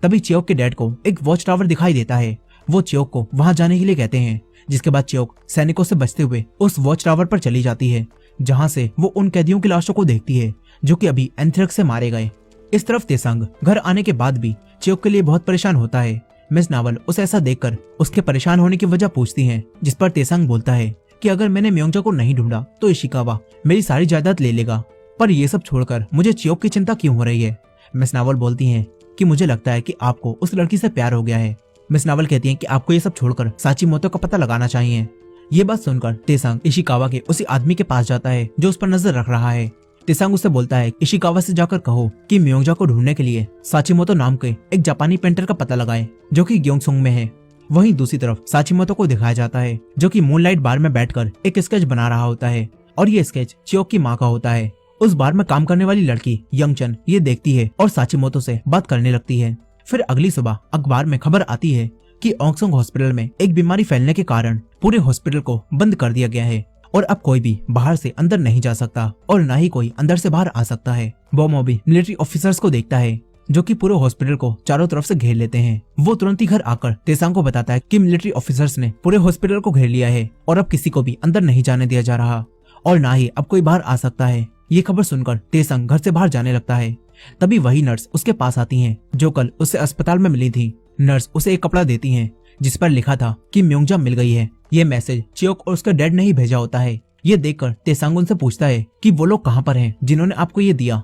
तभी चियोक के डैड को एक वॉच टावर दिखाई देता है। वो चियोक को वहां जाने के लिए कहते हैं, जिसके बाद चियोक सैनिकों से बचते हुए उस वॉच टावर पर चली जाती है, जहां से वो उन कैदियों की लाशों को देखती है जो कि अभी एंथ्रेक्स से मारे गए। इस तरफ तेसांग घर आने के बाद भी चियोक के लिए बहुत परेशान होता है। मिस नावल उसे ऐसा देखकर उसके परेशान होने की वजह पूछती है, जिस पर तेसांग बोलता है कि अगर मैंने म्योंगजो को नहीं ढूंढा तो इशिकावा मेरी सारी जायदाद ले लेगा, पर ये सब छोड़कर मुझे चियोक की चिंता क्यों हो रही है। मिस नावल बोलती हैं कि मुझे लगता है कि आपको उस लड़की से प्यार हो गया है। मिस नावल कहती हैं कि आपको ये सब छोड़कर साचीमोतो का पता लगाना चाहिए। ये बात सुनकर तेसांग इशिकावा के उसी आदमी के पास जाता है जो उस पर नजर रख रहा है। तेसांग उससे बोलता है इशिकावा से जाकर कहो कि म्योंगजो को ढूंढने के लिए साचीमोतो नाम के एक जापानी पेंटर का पता लगाए जो कि ग्योंगसुंग में है। वहीं दूसरी तरफ साचीमोतो को दिखाया जाता है जो कि मूनलाइट बार में बैठकर एक स्केच बना रहा होता है और ये स्केच चियोक की माँ का होता है। उस बार में काम करने वाली लड़की यंगचन ये देखती है और साचीमोतो से बात करने लगती है। फिर अगली सुबह अखबार में खबर आती है कि ओंगसोंग हॉस्पिटल में एक बीमारी फैलने के कारण पूरे हॉस्पिटल को बंद कर दिया गया है और अब कोई भी बाहर से अंदर नहीं जा सकता और न ही कोई अंदर से बाहर आ सकता है। बोमो भी मिलिट्री ऑफिसर्स को देखता है जो कि पूरे हॉस्पिटल को चारों तरफ से घेर लेते हैं। वो तुरंत ही घर आकर तेसांग को बताता है कि मिलिट्री ऑफिसर्स ने पूरे हॉस्पिटल को घेर लिया है और अब किसी को भी अंदर नहीं जाने दिया जा रहा और ना ही अब कोई बाहर आ सकता है। ये खबर सुनकर तेसांग घर से बाहर जाने लगता है। तभी वही नर्स उसके पास आती हैं जो कल उससे अस्पताल में मिली थी। नर्स उसे एक कपड़ा देती हैं जिस पर लिखा था कि म्योंगजा मिल गई है। ये मैसेज चियोक और उसका डैड ने ही भेजा होता है। ये देखकर तेसांग उनसे पूछता है कि वो लोग कहाँ पर हैं जिन्होंने आपको ये दिया।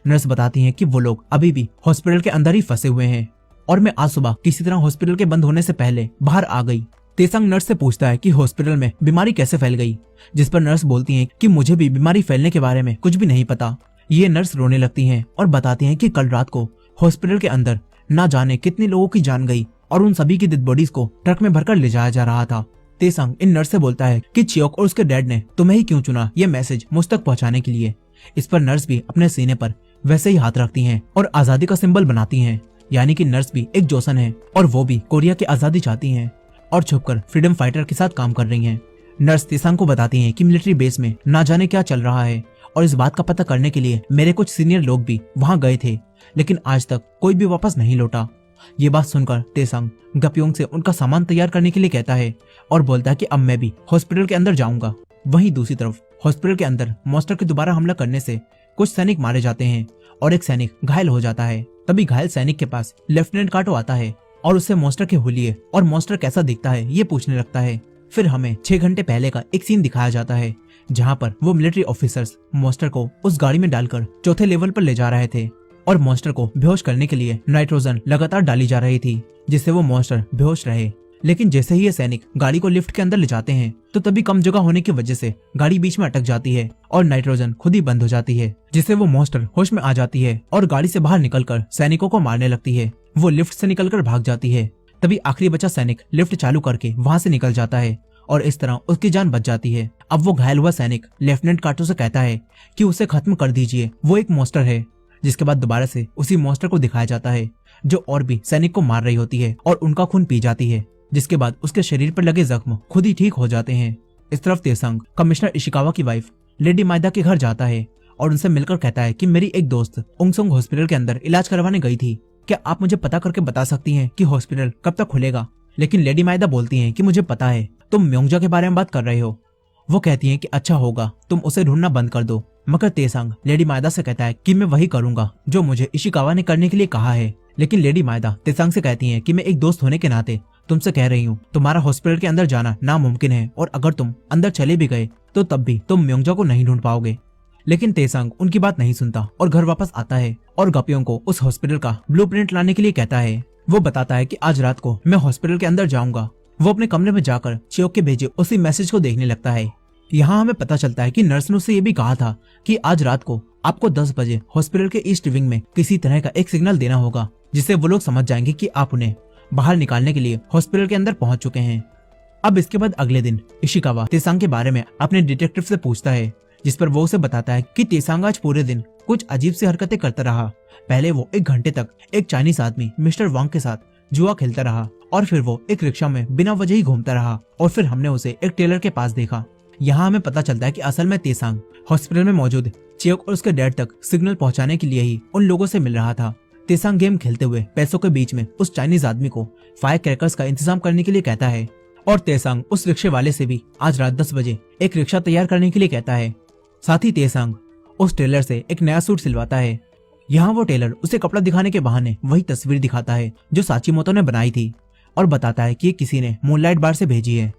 नर्स बताती हैं कि वो लोग अभी भी हॉस्पिटल के अंदर ही फंसे हुए हैं और मैं आज सुबह किसी तरह हॉस्पिटल के बंद होने से पहले बाहर आ गई। तेसांग नर्स से पूछता है कि हॉस्पिटल में बीमारी कैसे फैल गई, जिस पर नर्स बोलती हैं कि मुझे भी बीमारी फैलने के बारे में कुछ भी नहीं पता। ये नर्स रोने लगती हैं और बताती हैं कि कल रात को हॉस्पिटल के अंदर ना जाने कितने लोगों की जान गई और उन सभी की डेड बॉडीज को ट्रक में भरकर ले जाया जा रहा था। तेसांग इन नर्स से बोलता है कि चियोक और उसके डैड ने तुम्हें ही क्यों चुना ये मैसेज मुझ तक पहुंचाने के लिए। इस पर नर्स भी अपने सीने पर वैसे ही हाथ रखती हैं और आजादी का सिंबल बनाती हैं, यानी कि नर्स भी एक जोसन है और वो भी कोरिया की आजादी चाहती हैं और छुपकर फ्रीडम फाइटर के साथ काम कर रही हैं। नर्स तेसांग को बताती हैं कि मिलिट्री बेस में ना जाने क्या चल रहा है और इस बात का पता करने के लिए मेरे कुछ सीनियर लोग भी वहां गए थे, लेकिन आज तक कोई भी वापस नहीं लौटा। ये बात सुनकर तेसंग गप्योंग से उनका सामान तैयार करने के लिए कहता है और बोलता है कि अब मैं भी हॉस्पिटल के अंदर जाऊंगा। वहीं दूसरी तरफ हॉस्पिटल के अंदर मॉन्स्टर के दोबारा हमला करने से कुछ सैनिक मारे जाते हैं और एक सैनिक घायल हो जाता है। तभी घायल सैनिक के पास लेफ्टिनेंट काटो आता है और उससे मॉन्स्टर के हुलिये और मॉन्स्टर कैसा दिखता है ये पूछने लगता है। फिर हमें 6 घंटे पहले का एक सीन दिखाया जाता है जहाँ पर वो मिलिट्री ऑफिसर्स मॉन्स्टर को उस गाड़ी में डालकर चौथे लेवल पर ले जा रहे थे और मॉन्स्टर को बेहोश करने के लिए नाइट्रोजन लगातार डाली जा रही थी जिससे वो मॉन्स्टर बेहोश रहे। लेकिन जैसे ही ये सैनिक गाड़ी को लिफ्ट के अंदर ले जाते हैं तो तभी कम जगह होने की वजह से गाड़ी बीच में अटक जाती है और नाइट्रोजन खुद ही बंद हो जाती है जिससे वो मॉन्स्टर होश में आ जाती है और गाड़ी से बाहर निकलकर सैनिकों को मारने लगती है। वो लिफ्ट से निकलकर भाग जाती है। तभी आखिरी बचा सैनिक लिफ्ट चालू करके वहां से निकल जाता है और इस तरह उसकी जान बच जाती है। अब वो घायल हुआ सैनिक लेफ्टिनेंट काटो से कहता है कि उसे खत्म कर दीजिए, वो एक मॉन्स्टर है। जिसके बाद दोबारा से उसी मॉन्स्टर को दिखाया जाता है जो और भी सैनिक को मार रही होती है और उनका खून पी जाती है, जिसके बाद उसके शरीर पर लगे जख्म खुद ही ठीक हो जाते हैं। इस तरफ तेसंग कमिश्नर इशिकावा की वाइफ लेडी माइदा के घर जाता है और उनसे मिलकर कहता है कि मेरी एक दोस्त उंगसोंग हॉस्पिटल के अंदर इलाज करवाने गई थी, क्या आप मुझे पता करके बता सकती हैं कि हॉस्पिटल कब तक खुलेगा। लेकिन लेडी माइदा बोलती हैं कि मुझे पता है, तुम म्योंगजा के बारे में बात कर रहे हो। वो कहती हैं कि अच्छा होगा तुम उसे ढूंढना बंद कर दो। मगर तेसंग लेडी माइदा से कहता है कि मैं वही करूंगा जो मुझे इशिकावा ने करने के लिए कहा है। लेकिन लेडी माइदा तेसंग से कहती हैं कि मैं एक दोस्त होने के नाते तुमसे कह रही हूँ, तुम्हारा हॉस्पिटल के अंदर जाना नामुमकिन है और अगर तुम अंदर चले भी गए तो तब भी तुम म्योंगजा को नहीं ढूंढ पाओगे। लेकिन तेसंग उनकी बात नहीं सुनता और घर वापस आता है और गप्यों को उस हॉस्पिटल का ब्लूप्रिंट लाने के लिए कहता है। वो बताता है कि आज रात को मैं हॉस्पिटल के अंदर जाऊंगा। वो अपने कमरे में जाकर चियोक के भेजे उसी मैसेज को देखने लगता है। यहाँ हमें पता चलता है कि नर्स ने उससे ये भी कहा था कि आज रात को आपको 10 बजे हॉस्पिटल के ईस्ट विंग में किसी तरह का एक सिग्नल देना होगा जिससे वो लोग समझ जाएंगे कि आप उन्हें बाहर निकालने के लिए हॉस्पिटल के अंदर पहुंच चुके हैं। अब इसके बाद अगले दिन इशिकावा तेसंग के बारे में अपने डिटेक्टिव से पूछता है, जिस पर वो उसे बताता है कि तेसंग आज पूरे दिन कुछ अजीब सी हरकतें करता रहा। पहले वो 1 घंटे तक एक चाइनीज आदमी मिस्टर वांग के साथ जुआ खेलता रहा और फिर वो एक रिक्शा में बिना वजह ही घूमता रहा और फिर हमने उसे एक टेलर के पास देखा। यहाँ हमें पता चलता है कि असल में तेसंग हॉस्पिटल में मौजूद चियोक और उसके डैड तक सिग्नल पहुंचाने के लिए ही उन लोगों से मिल रहा था। तेसंग गेम खेलते हुए पैसों के बीच में उस चाइनीज आदमी को फायर क्रैकर्स का इंतजाम करने के लिए कहता है और तेसंग उस रिक्शे वाले से भी आज रात 10 बजे एक रिक्शा तैयार करने के लिए कहता है। साथ ही तेसंग उस टेलर से एक नया सूट सिलवाता है। यहाँ वो टेलर उसे कपड़ा दिखाने के बहाने वही तस्वीर दिखाता है जो साचीमोतो ने बनाई थी और बताता है कि किसी ने मूनलाइट बार से भेजी है।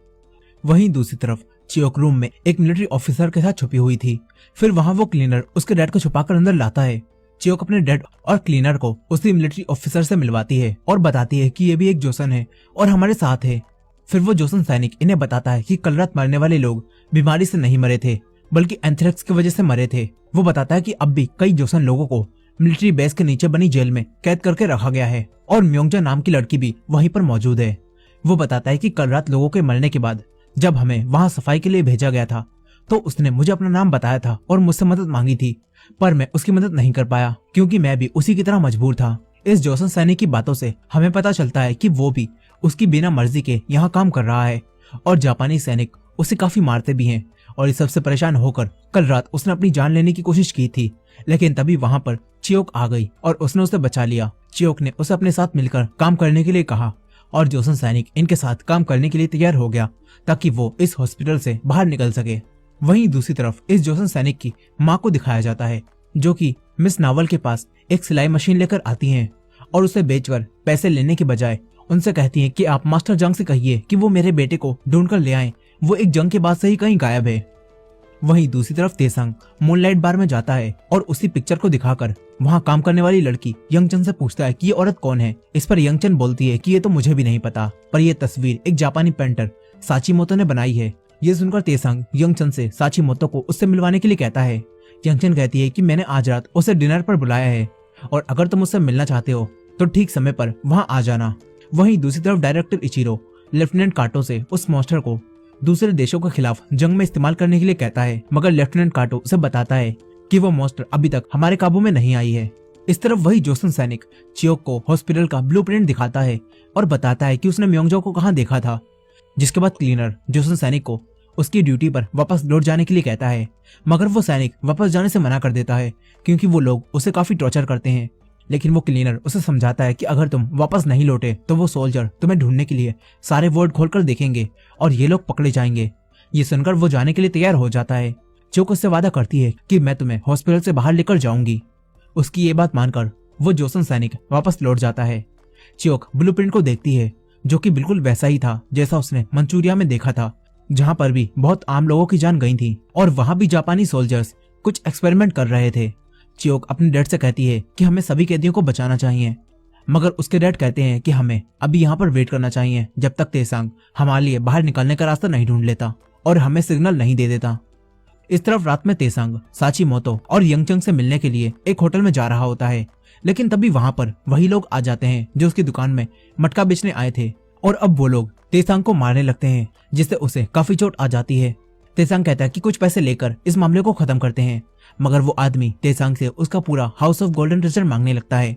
वहीं दूसरी तरफ चियोक रूम में एक मिलिट्री ऑफिसर के साथ छुपी हुई थी। फिर वहाँ वो क्लीनर उसके डैड को छुपाकर अंदर लाता है। चियोक अपने डैड और क्लीनर को उसी मिलिट्री ऑफिसर से मिलवाती है और बताती है कि ये भी एक जोसन है और हमारे साथ है। फिर वो जोसन सैनिक इन्हें बताता है कि कल रात मरने वाले लोग बीमारी से नहीं मरे थे बल्कि एंथ्रेक्स की वजह से मरे थे। वो बताता है कि अब भी कई जोसन लोगों को मिलिट्री बेस के नीचे बनी जेल में कैद करके रखा गया है और म्योंगजा नाम की लड़की भी वहीं पर मौजूद है। वो बताता है कि कल रात लोगों के मरने के बाद जब हमें वहां सफाई के लिए भेजा गया था तो उसने मुझे अपना नाम बताया था और मुझसे मदद मांगी थी, पर मैं उसकी मदद नहीं कर पाया क्योंकि मैं भी उसी की तरह मजबूर था। इस जोसन सैनिक की बातों से हमें पता चलता है कि वो भी उसकी बिना मर्जी के यहाँ काम कर रहा है और जापानी सैनिक उसे काफी मारते भी हैं और इस सबसे परेशान होकर कल रात उसने अपनी जान लेने की कोशिश की थी। लेकिन तभी वहां पर चियोक आ गई और उसने उसे बचा लिया। चियोक ने उसे अपने साथ मिलकर काम करने के लिए कहा और जोसन सैनिक इनके साथ काम करने के लिए तैयार हो गया ताकि वो इस हॉस्पिटल से बाहर निकल सके। वहीं दूसरी तरफ इस जोसन सैनिक की माँ को दिखाया जाता है जो कि मिस नावल के पास एक सिलाई मशीन लेकर आती हैं और उसे बेचकर पैसे लेने के बजाय उनसे कहती हैं कि आप मास्टर जंग से कहिए कि वो मेरे बेटे को ढूंढ कर ले आए, वो एक जंग के बाद से ही कहीं गायब है। वहीं दूसरी तरफ तेसंग मूनलाइट बार में जाता है और उसी पिक्चर को दिखाकर वहां काम करने वाली लड़की यंगचन से पूछता है कि ये औरत कौन है। इस पर यंगचन बोलती है कि ये तो मुझे भी नहीं पता, पर यह तस्वीर एक जापानी पेंटर साचीमोतो ने बनाई है। ये सुनकर तेसंग यंगचन से साचीमोतो को उससे मिलवाने के लिए कहता है। यंगचन कहती है कि मैंने आज रात उसे डिनर पर बुलाया है और अगर तुम उससे मिलना चाहते हो तो ठीक समय पर वहां आ जाना। वहीं दूसरी तरफ डायरेक्टर इचिरो लेफ्टिनेंट काटो से उस मॉन्स्टर को दूसरे देशों के खिलाफ जंग में इस्तेमाल करने के लिए कहता है, मगर लेफ्टिनेंट काटो उसे बताता है कि वो मॉन्स्टर अभी तक हमारे काबू में नहीं आई है। इस तरफ वही जोसन सैनिक चियोक को हॉस्पिटल का ब्लूप्रिंट दिखाता है और बताता है कि उसने म्योंगजो को कहाँ देखा था। जिसके बाद क्लीनर जोसन सैनिक को उसकी ड्यूटी पर वापस लौट जाने के लिए कहता है, मगर वो सैनिक वापस जाने से मना कर देता है क्योंकि वो लोग उसे काफी टॉर्चर करते हैं लेकिन वो क्लीनर उसे समझाता है कि अगर तुम वापस नहीं लौटे तो वो सोल्जर तुम्हें ढूंढने के लिए सारे वार्ड खोलकर देखेंगे और ये लोग पकड़े जाएंगे। ये सुनकर वो जाने के लिए तैयार हो जाता है। चियोक उससे वादा करती है कि मैं तुम्हें हॉस्पिटल से बाहर लेकर जाऊंगी। उसकी ये बात मानकर वो जोसन सैनिक वापस लौट जाता है। चियोक ब्लूप्रिंट को देखती है जो कि बिल्कुल वैसा ही था जैसा उसने मंचूरिया में देखा था, जहां पर भी बहुत आम लोगों की जान गई थी और वहां भी जापानी सोल्जर्स कुछ एक्सपेरिमेंट कर रहे थे। चियोक अपने डैड से कहती है कि हमें सभी कैदियों को बचाना चाहिए, मगर उसके डैड कहते हैं कि हमें अभी यहाँ पर वेट करना चाहिए जब तक तेसांग हमारे लिए बाहर निकलने का रास्ता नहीं ढूंढ लेता और हमें सिग्नल नहीं दे देता। इस तरफ रात में तेसांग साचीमोतो और यंगचंग से मिलने के लिए एक होटल में जा रहा होता है, लेकिन तभी वहां पर वही लोग आ जाते हैं जो उसकी दुकान में मटका बेचने आए थे और अब वो लोग तेसांग को मारने लगते हैं, जिससे उसे काफी चोट आ जाती है। तेसांग कहता है कि कुछ पैसे लेकर इस मामले को खत्म करते हैं, मगर वो आदमी तेसांग से उसका पूरा हाउस ऑफ गोल्डन ट्रेजर मांगने लगता है।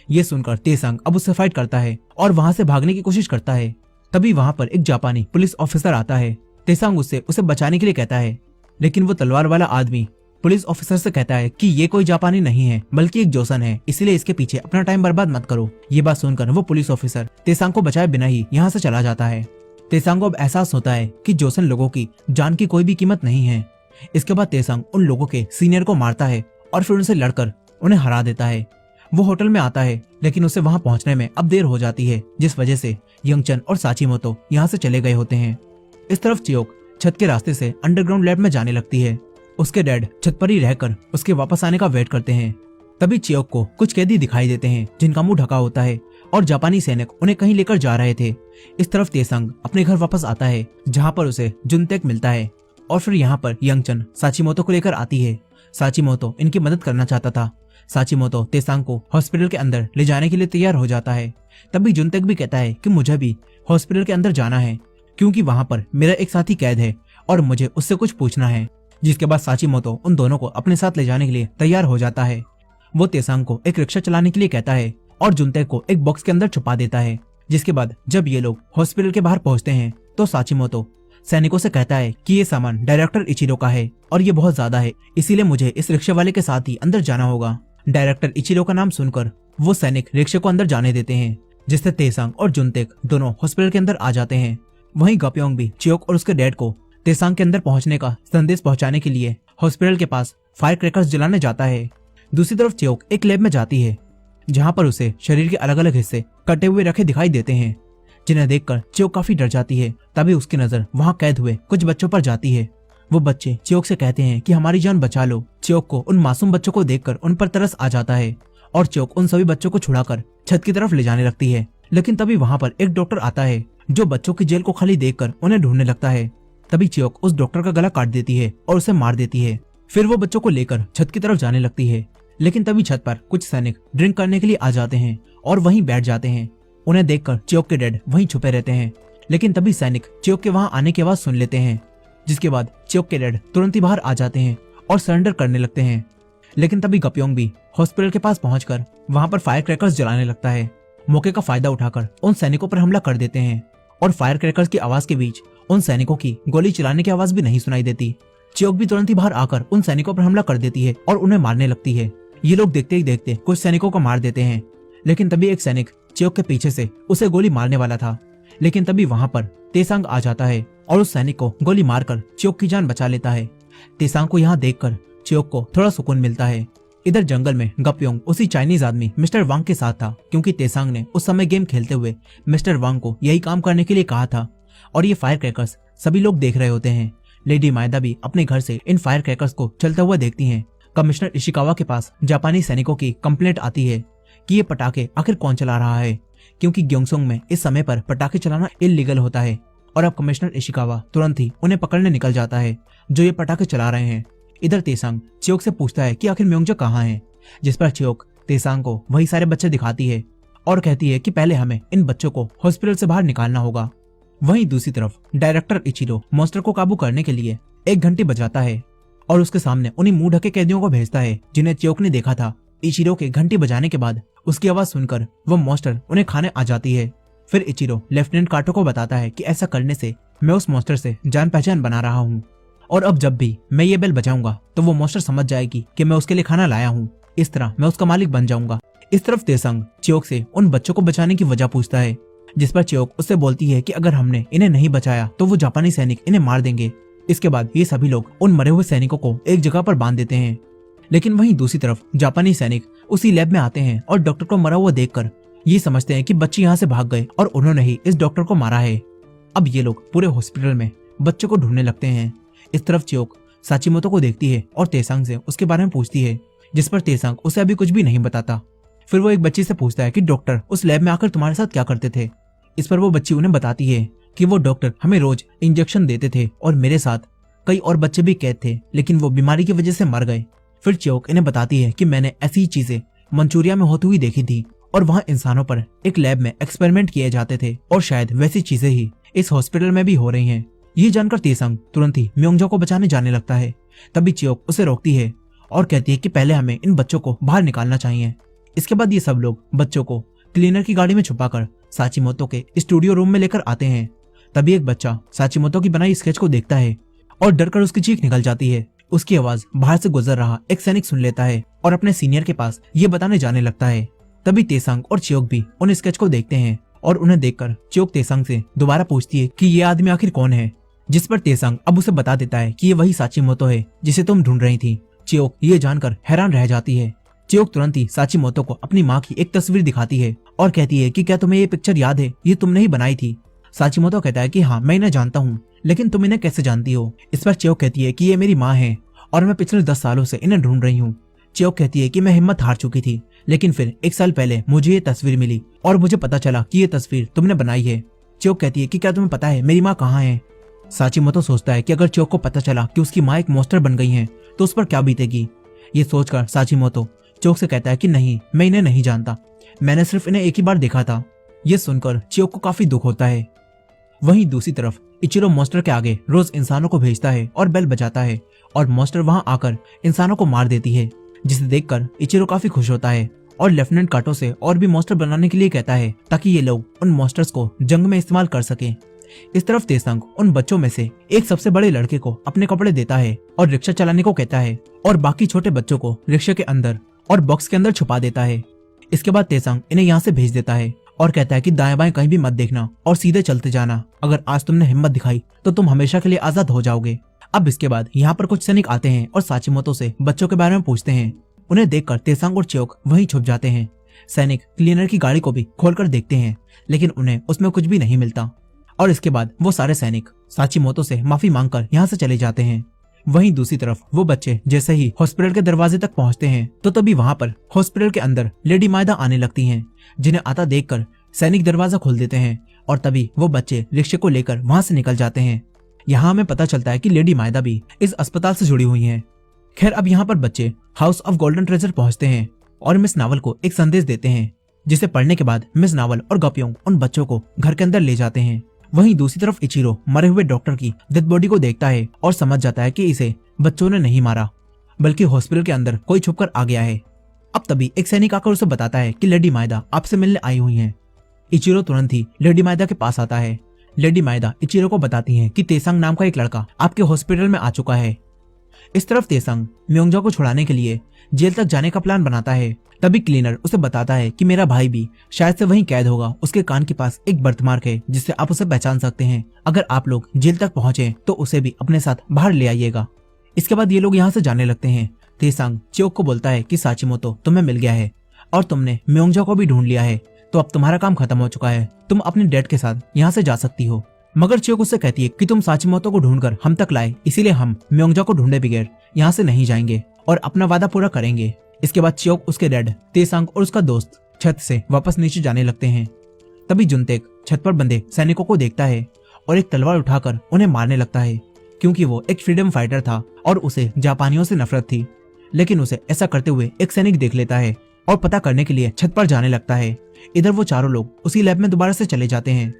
ये सुनकर तेसांग अब उससे फाइट करता है और वहां से भागने की कोशिश करता है। तभी वहां पर एक जापानी पुलिस ऑफिसर आता है। तेसांग उससे उसे बचाने के लिए कहता है, लेकिन वो तलवार वाला आदमी पुलिस ऑफिसर से कहता है कि ये कोई जापानी नहीं है बल्कि एक जोसन है, इसलिए इसके पीछे अपना टाइम बर्बाद मत करो। ये बात सुनकर वो पुलिस ऑफिसर तेसांग को बचाए बिना ही यहाँ से चला जाता है। तेसांग को अब एहसास होता है कि जोसन लोगों की जान की कोई भी कीमत नहीं है। इसके बाद तेसांग उन लोगों के सीनियर को मारता है और फिर उनसे लड़कर उन्हें हरा देता है। वो होटल में आता है, लेकिन उसे वहां पहुंचने में अब देर हो जाती है, जिस वजह से यंगचन और साचीमोतो यहाँ से चले गए होते हैं। इस तरफ चियोक छत के रास्ते से अंडरग्राउंड लैब में जाने लगती है। उसके डैड छत पर ही रहकर उसके वापस आने का वेट करते हैं। तभी चियोक को कुछ कैदी दिखाई देते हैं जिनका मुंह ढका होता है और जापानी सैनिक उन्हें कहीं लेकर जा रहे थे। इस तरफ तेसांग अपने घर वापस आता है, जहाँ पर उसे जुनतेक मिलता है और फिर यहाँ पर यंगचन साचीमोतो को लेकर आती है। साचीमोतो इनकी मदद करना चाहता था। साचीमोतो तेसांग को हॉस्पिटल के अंदर ले जाने के लिए तैयार हो जाता है। तभी जुनतेक भी कहता है कि मुझे भी हॉस्पिटल के अंदर जाना है, क्योंकि वहां पर मेरा एक साथी कैद है और मुझे उससे कुछ पूछना है। जिसके बाद साचीमोतो उन दोनों को अपने साथ ले जाने के लिए तैयार हो जाता है। वो तेसांग को एक रिक्शा चलाने के लिए कहता है और जुनतेक को एक बॉक्स के अंदर छुपा देता है। जिसके बाद जब ये लोग हॉस्पिटल के बाहर पहुंचते हैं तो साचीमोतो सैनिकों से कहता है कि ये सामान डायरेक्टर इचिरो का है और ये बहुत ज्यादा है, इसीलिए मुझे इस रिक्शे वाले के साथ ही अंदर जाना होगा। डायरेक्टर इचिरो का नाम सुनकर वो सैनिक रिक्शे को अंदर जाने देते हैं, जिससे तेसांग और जुनतेक दोनों हॉस्पिटल के अंदर आ जाते हैं। वहीं गप्योंग भी चियोक और उसके डैड को तेसांग के अंदर पहुंचने का संदेश पहुंचाने के लिए हॉस्पिटल के पास फायर क्रैकर्स जलाने जाता है। दूसरी तरफ चियोक एक लैब में जाती है, जहां पर उसे शरीर के अलग अलग हिस्से कटे हुए रखे दिखाई देते हैं, जिन्हें देखकर चियोक काफी डर जाती है। तभी उसकी नजर वहां कैद हुए कुछ बच्चों पर जाती है। वो बच्चे चियोक से कहते हैं कि हमारी जान बचा लो। चियोक को उन मासूम बच्चों को देखकर उन पर तरस आ जाता है और चियोक उन सभी बच्चों को छुड़ाकर छत की तरफ ले जाने लगती है। लेकिन तभी वहां पर एक डॉक्टर आता है जो बच्चों की जेल को खाली देखकर उन्हें ढूंढने लगता है। तभी चियोक उस डॉक्टर का गला काट देती है और उसे मार देती है। फिर वो बच्चों को लेकर छत की तरफ जाने लगती है, लेकिन तभी छत पर कुछ सैनिक ड्रिंक करने के लिए आ जाते हैं और वहीं बैठ जाते हैं। उन्हें देखकर चियोक के डैड वहीं छुपे रहते हैं, लेकिन तभी सैनिक चियोक के वहां आने की आवाज सुन लेते हैं, जिसके बाद चियोक के डैड तुरंत ही बाहर आ जाते हैं और सरेंडर करने लगते हैं। लेकिन तभी गप्योंग भी हॉस्पिटल के पास पहुंचकर वहां पर फायर क्रैकर्स जलाने लगता है। मौके का फायदा उठाकर उन सैनिकों पर हमला कर देते हैं और फायर क्रैकर्स की आवाज के बीच उन सैनिकों की गोली चलाने की आवाज भी नहीं सुनाई देती। चियोक भी तुरंत ही बाहर आकर उन सैनिकों पर हमला कर देती है और उन्हें मारने लगती है। ये लोग देखते ही देखते कुछ सैनिकों को मार देते हैं, लेकिन तभी एक सैनिक चियोक के पीछे से उसे गोली मारने वाला था। लेकिन तभी वहां पर तेसांग आ जाता है और उस सैनिक को गोली मारकर चियोक की जान बचा लेता है। तेसांग को यहाँ देखकर चियोक को थोड़ा सुकून मिलता है। इधर जंगल में गप्योंग उसी चाइनीज आदमी मिस्टर वांग के साथ था, क्योंकि तेसांग ने उस समय गेम खेलते हुए मिस्टर वांग को यही काम करने के लिए कहा था। और ये फायर क्रैकर्स सभी लोग देख रहे होते हैं। लेडी मायदा भी अपने घर से इन फायर क्रैकर्स को चलता हुआ देखती हैं। कमिश्नर इशिकावा के पास जापानी सैनिकों की कंप्लेंट आती है कि ये पटाखे आखिर कौन चला रहा है, क्योंकि ग्योंगसोंग में इस समय पर पटाखे चलाना इल्लीगल होता है। और अब कमिश्नर इशिकावा तुरंत ही उन्हें पकड़ने निकल जाता है जो ये पटाखे चला रहे हैं। इधर तेसांग चियोक से पूछता है कि आखिर म्योंगजो कहाँ है, जिस पर चियोक तेसांग को वही सारे बच्चे दिखाती है और कहती है कि पहले हमें इन बच्चों को हॉस्पिटल से बाहर निकालना होगा। वहीं दूसरी तरफ डायरेक्टर इचिरो मॉन्स्टर को काबू करने के लिए एक घंटी बजाता है और उसके सामने उन्हीं मुंह ढके कैदियों को भेजता है जिन्हें चियोक ने देखा था। इचिरो के घंटी बजाने के बाद उसकी आवाज सुनकर वो मॉन्स्टर उन्हें खाने आ जाती है। फिर इचिरो लेफ्टिनेंट काटो को बताता है कि ऐसा करने से मैं उस मॉन्स्टर से जान पहचान बना रहा हूँ और अब जब भी मैं ये बेल बजाऊंगा तो वो मॉन्स्टर समझ जाएगी कि मैं उसके लिए खाना लाया हूँ। इस तरह मैं उसका मालिक बन जाऊंगा। इस तरफ तेसंग चियोक से उन बच्चों को बचाने की वजह पूछता है, जिस पर चियोक उससे बोलती है कि अगर हमने इन्हें नहीं बचाया तो वो जापानी सैनिक इन्हें मार देंगे। इसके बाद ये सभी लोग उन मरे हुए सैनिकों को एक जगह पर बांध देते हैं। लेकिन वहीं दूसरी तरफ जापानी सैनिक उसी लैब में आते हैं और डॉक्टर को मरा हुआ देखकर ये समझते हैं कि बच्चे यहाँ से भाग गए और उन्होंने ही इस डॉक्टर को मारा है। अब ये लोग पूरे हॉस्पिटल में बच्चों को ढूंढने लगते हैं। इस तरफ चियोक साचिमोतो को देखती है और तेसंग से उसके बारे में पूछती है, जिस पर तेसंग उसे अभी कुछ भी नहीं बताता। फिर वो एक बच्ची से पूछता है कि डॉक्टर उस लैब में आकर तुम्हारे साथ क्या करते थे। इस पर वो बच्ची उन्हें बताती है कि वो डॉक्टर हमें रोज इंजेक्शन देते थे और मेरे साथ कई और बच्चे भी कैद थे, लेकिन वो बीमारी की वजह से मर गए। फिर चियोक इन्हें बताती है कि मैंने ऐसी ही चीजें मंचूरिया में होती हुई देखी थी और वहाँ इंसानों पर एक लैब में एक्सपेरिमेंट किए जाते थे और शायद वैसी चीजें ही इस हॉस्पिटल में भी हो रही हैं। ये जानकर तेसंग तुरंत ही म्योंगजो को बचाने जाने लगता है। तभी चियोक उसे रोकती है और कहती है कि पहले हमें इन बच्चों को बाहर निकालना चाहिए। इसके बाद ये सब लोग बच्चों को क्लीनर की गाड़ी में छुपाकर साचिमोतो के स्टूडियो रूम में लेकर आते हैं। तभी एक बच्चा साचिमोतो की बनाई स्केच को देखता है और डरकर उसकी चीख निकल जाती है। उसकी आवाज बाहर से गुजर रहा एक सैनिक सुन लेता है और अपने सीनियर के पास ये बताने जाने लगता है। तभी तेसंग और चियोक भी उन स्केच को देखते हैं और उन्हें देखकर चियोक तेसंग से दोबारा पूछती है कि ये आदमी आखिर कौन है, जिस पर तेसंग अब उसे बता देता है कि ये वही साचिमोतो है जिसे तुम ढूंढ रही थी। चियोक ये जानकर हैरान रह जाती है। चियोक तुरंत ही साचिमोतो को अपनी माँ की एक तस्वीर दिखाती है और कहती है कि क्या तुम्हें ये पिक्चर याद है, ये तुमने ही बनाई थी। साचिमोतो कहता है कि हाँ मैं इन्हें जानता हूँ, लेकिन तुम इन्हें कैसे जानती हो। इस पर चियोक कहती है कि ये मेरी माँ है और मैं पिछले 10 सालों से इन्हें ढूंढ रही हूँ। चियोक कहती है कि मैं हिम्मत हार चुकी थी, लेकिन फिर 1 साल पहले मुझे ये तस्वीर मिली और मुझे पता चला कि ये तस्वीर तुमने बनाई है। चियोक कहती है कि क्या तुम्हें पता है मेरी माँ कहाँ है। साचिमोतो सोचता है कि अगर चियोक को पता चला कि उसकी माँ एक मॉन्स्टर बन गई है तो उस पर क्या बीतेगी। ये सोचकर साचिमोतो चियोक से कहता है कि नहीं, मैं इन्हें नहीं जानता, मैंने सिर्फ इन्हें एक ही बार देखा था। ये सुनकर चियोक को काफी दुख होता है। वहीं दूसरी तरफ इचिरो मॉन्स्टर के आगे रोज इंसानों को भेजता है और बेल बजाता है और मॉन्स्टर वहां आकर इंसानों को मार देती है, जिसे देखकर इचिरो काफी खुश होता है और लेफ्टिनेंट काटो से और भी मॉन्स्टर बनाने के लिए कहता है ताकि ये लोग उन मॉन्स्टर्स को जंग में इस्तेमाल कर सके। इस तरफ तेसंग उन बच्चों में से एक सबसे बड़े लड़के को अपने कपड़े देता है और रिक्शा चलाने को कहता है और बाकी छोटे बच्चों को रिक्शे के अंदर और बॉक्स के अंदर छुपा देता है। इसके बाद तेसंग इन्हें यहाँ से भेज देता है और कहता है कि दाएं बाएं कहीं भी मत देखना और सीधे चलते जाना। अगर आज तुमने हिम्मत दिखाई तो तुम हमेशा के लिए आजाद हो जाओगे। अब इसके बाद यहाँ पर कुछ सैनिक आते हैं और साचिमोतो से बच्चों के बारे में पूछते हैं। उन्हें देखकर तेसंग और चियोक वहीं छुप जाते हैं। सैनिक क्लीनर की गाड़ी को भी खोलकर देखते हैं, लेकिन उन्हें उसमें कुछ भी नहीं मिलता और इसके बाद वो सारे सैनिक साचिमोतो से माफी मांगकर यहाँ से चले जाते हैं। वहीं दूसरी तरफ वो बच्चे जैसे ही हॉस्पिटल के दरवाजे तक पहुंचते हैं तो तभी वहां पर हॉस्पिटल के अंदर लेडी मायदा आने लगती हैं, जिन्हें आता देखकर सैनिक दरवाजा खोल देते हैं और तभी वो बच्चे रिक्शे को लेकर वहां से निकल जाते हैं। यहाँ हमें पता चलता है कि लेडी मायदा भी इस अस्पताल से जुड़ी हुई हैं। खैर अब यहाँ पर बच्चे हाउस ऑफ गोल्डन ट्रेजर पहुंचते हैं और मिस नावल को एक संदेश देते हैं, जिसे पढ़ने के बाद मिस नावल और गप्योंग उन बच्चों को घर के अंदर ले जाते हैं। वहीं दूसरी तरफ इचिरो मरे हुए डॉक्टर की डेड बॉडी को देखता है और समझ जाता है कि इसे बच्चों ने नहीं मारा, बल्कि हॉस्पिटल के अंदर कोई छुपकर आ गया है। अब तभी एक सैनिक आकर उसे बताता है कि लेडी मायदा आपसे मिलने आई हुई हैं। इचिरो तुरंत ही लेडी मायदा के पास आता है। लेडी मायदा इचिरो को बताती हैं कि तेसंग नाम का एक लड़का आपके हॉस्पिटल में आ चुका है। इस तरफ तेसंग म्योंगजो को छुड़ाने के लिए जेल तक जाने का प्लान बनाता है। तभी क्लीनर उसे बताता है कि मेरा भाई भी शायद से वहीं कैद होगा, उसके कान के पास एक बर्थमार्क है जिससे आप उसे पहचान सकते हैं। अगर आप लोग जेल तक पहुंचे तो उसे भी अपने साथ बाहर ले आइएगा। इसके बाद ये लोग यहाँ से जाने लगते हैं। तेसंग चियोक को बोलता है कि साचिमोतो तुम्हें मिल गया है और तुमने म्योंगजो को भी ढूंढ लिया है, तो अब तुम्हारा काम खत्म हो चुका है, तुम अपने डैड के साथ यहाँ से जा सकती हो। मगर चियोक उससे कहती है कि तुम साचिमोतो को ढूंढकर हम तक लाए, इसीलिए हम म्योंगजो को ढूंढे बगैर यहाँ से नहीं जाएंगे और अपना वादा पूरा करेंगे। इसके बाद चियोक, उसके डैड, तेसंग और उसका दोस्त छत से वापस नीचे जाने लगते हैं। तभी जुनतेक छत पर बंधे सैनिकों को देखता है और एक तलवार उठाकर उन्हें मारने लगता है, क्योंकि वो एक फ्रीडम फाइटर था और उसे जापानियों से नफरत थी। लेकिन उसे ऐसा करते हुए एक सैनिक देख लेता है और पता करने के लिए छत पर जाने लगता है। इधर वो चारों लोग उसी लैब में दोबारा से चले जाते हैं।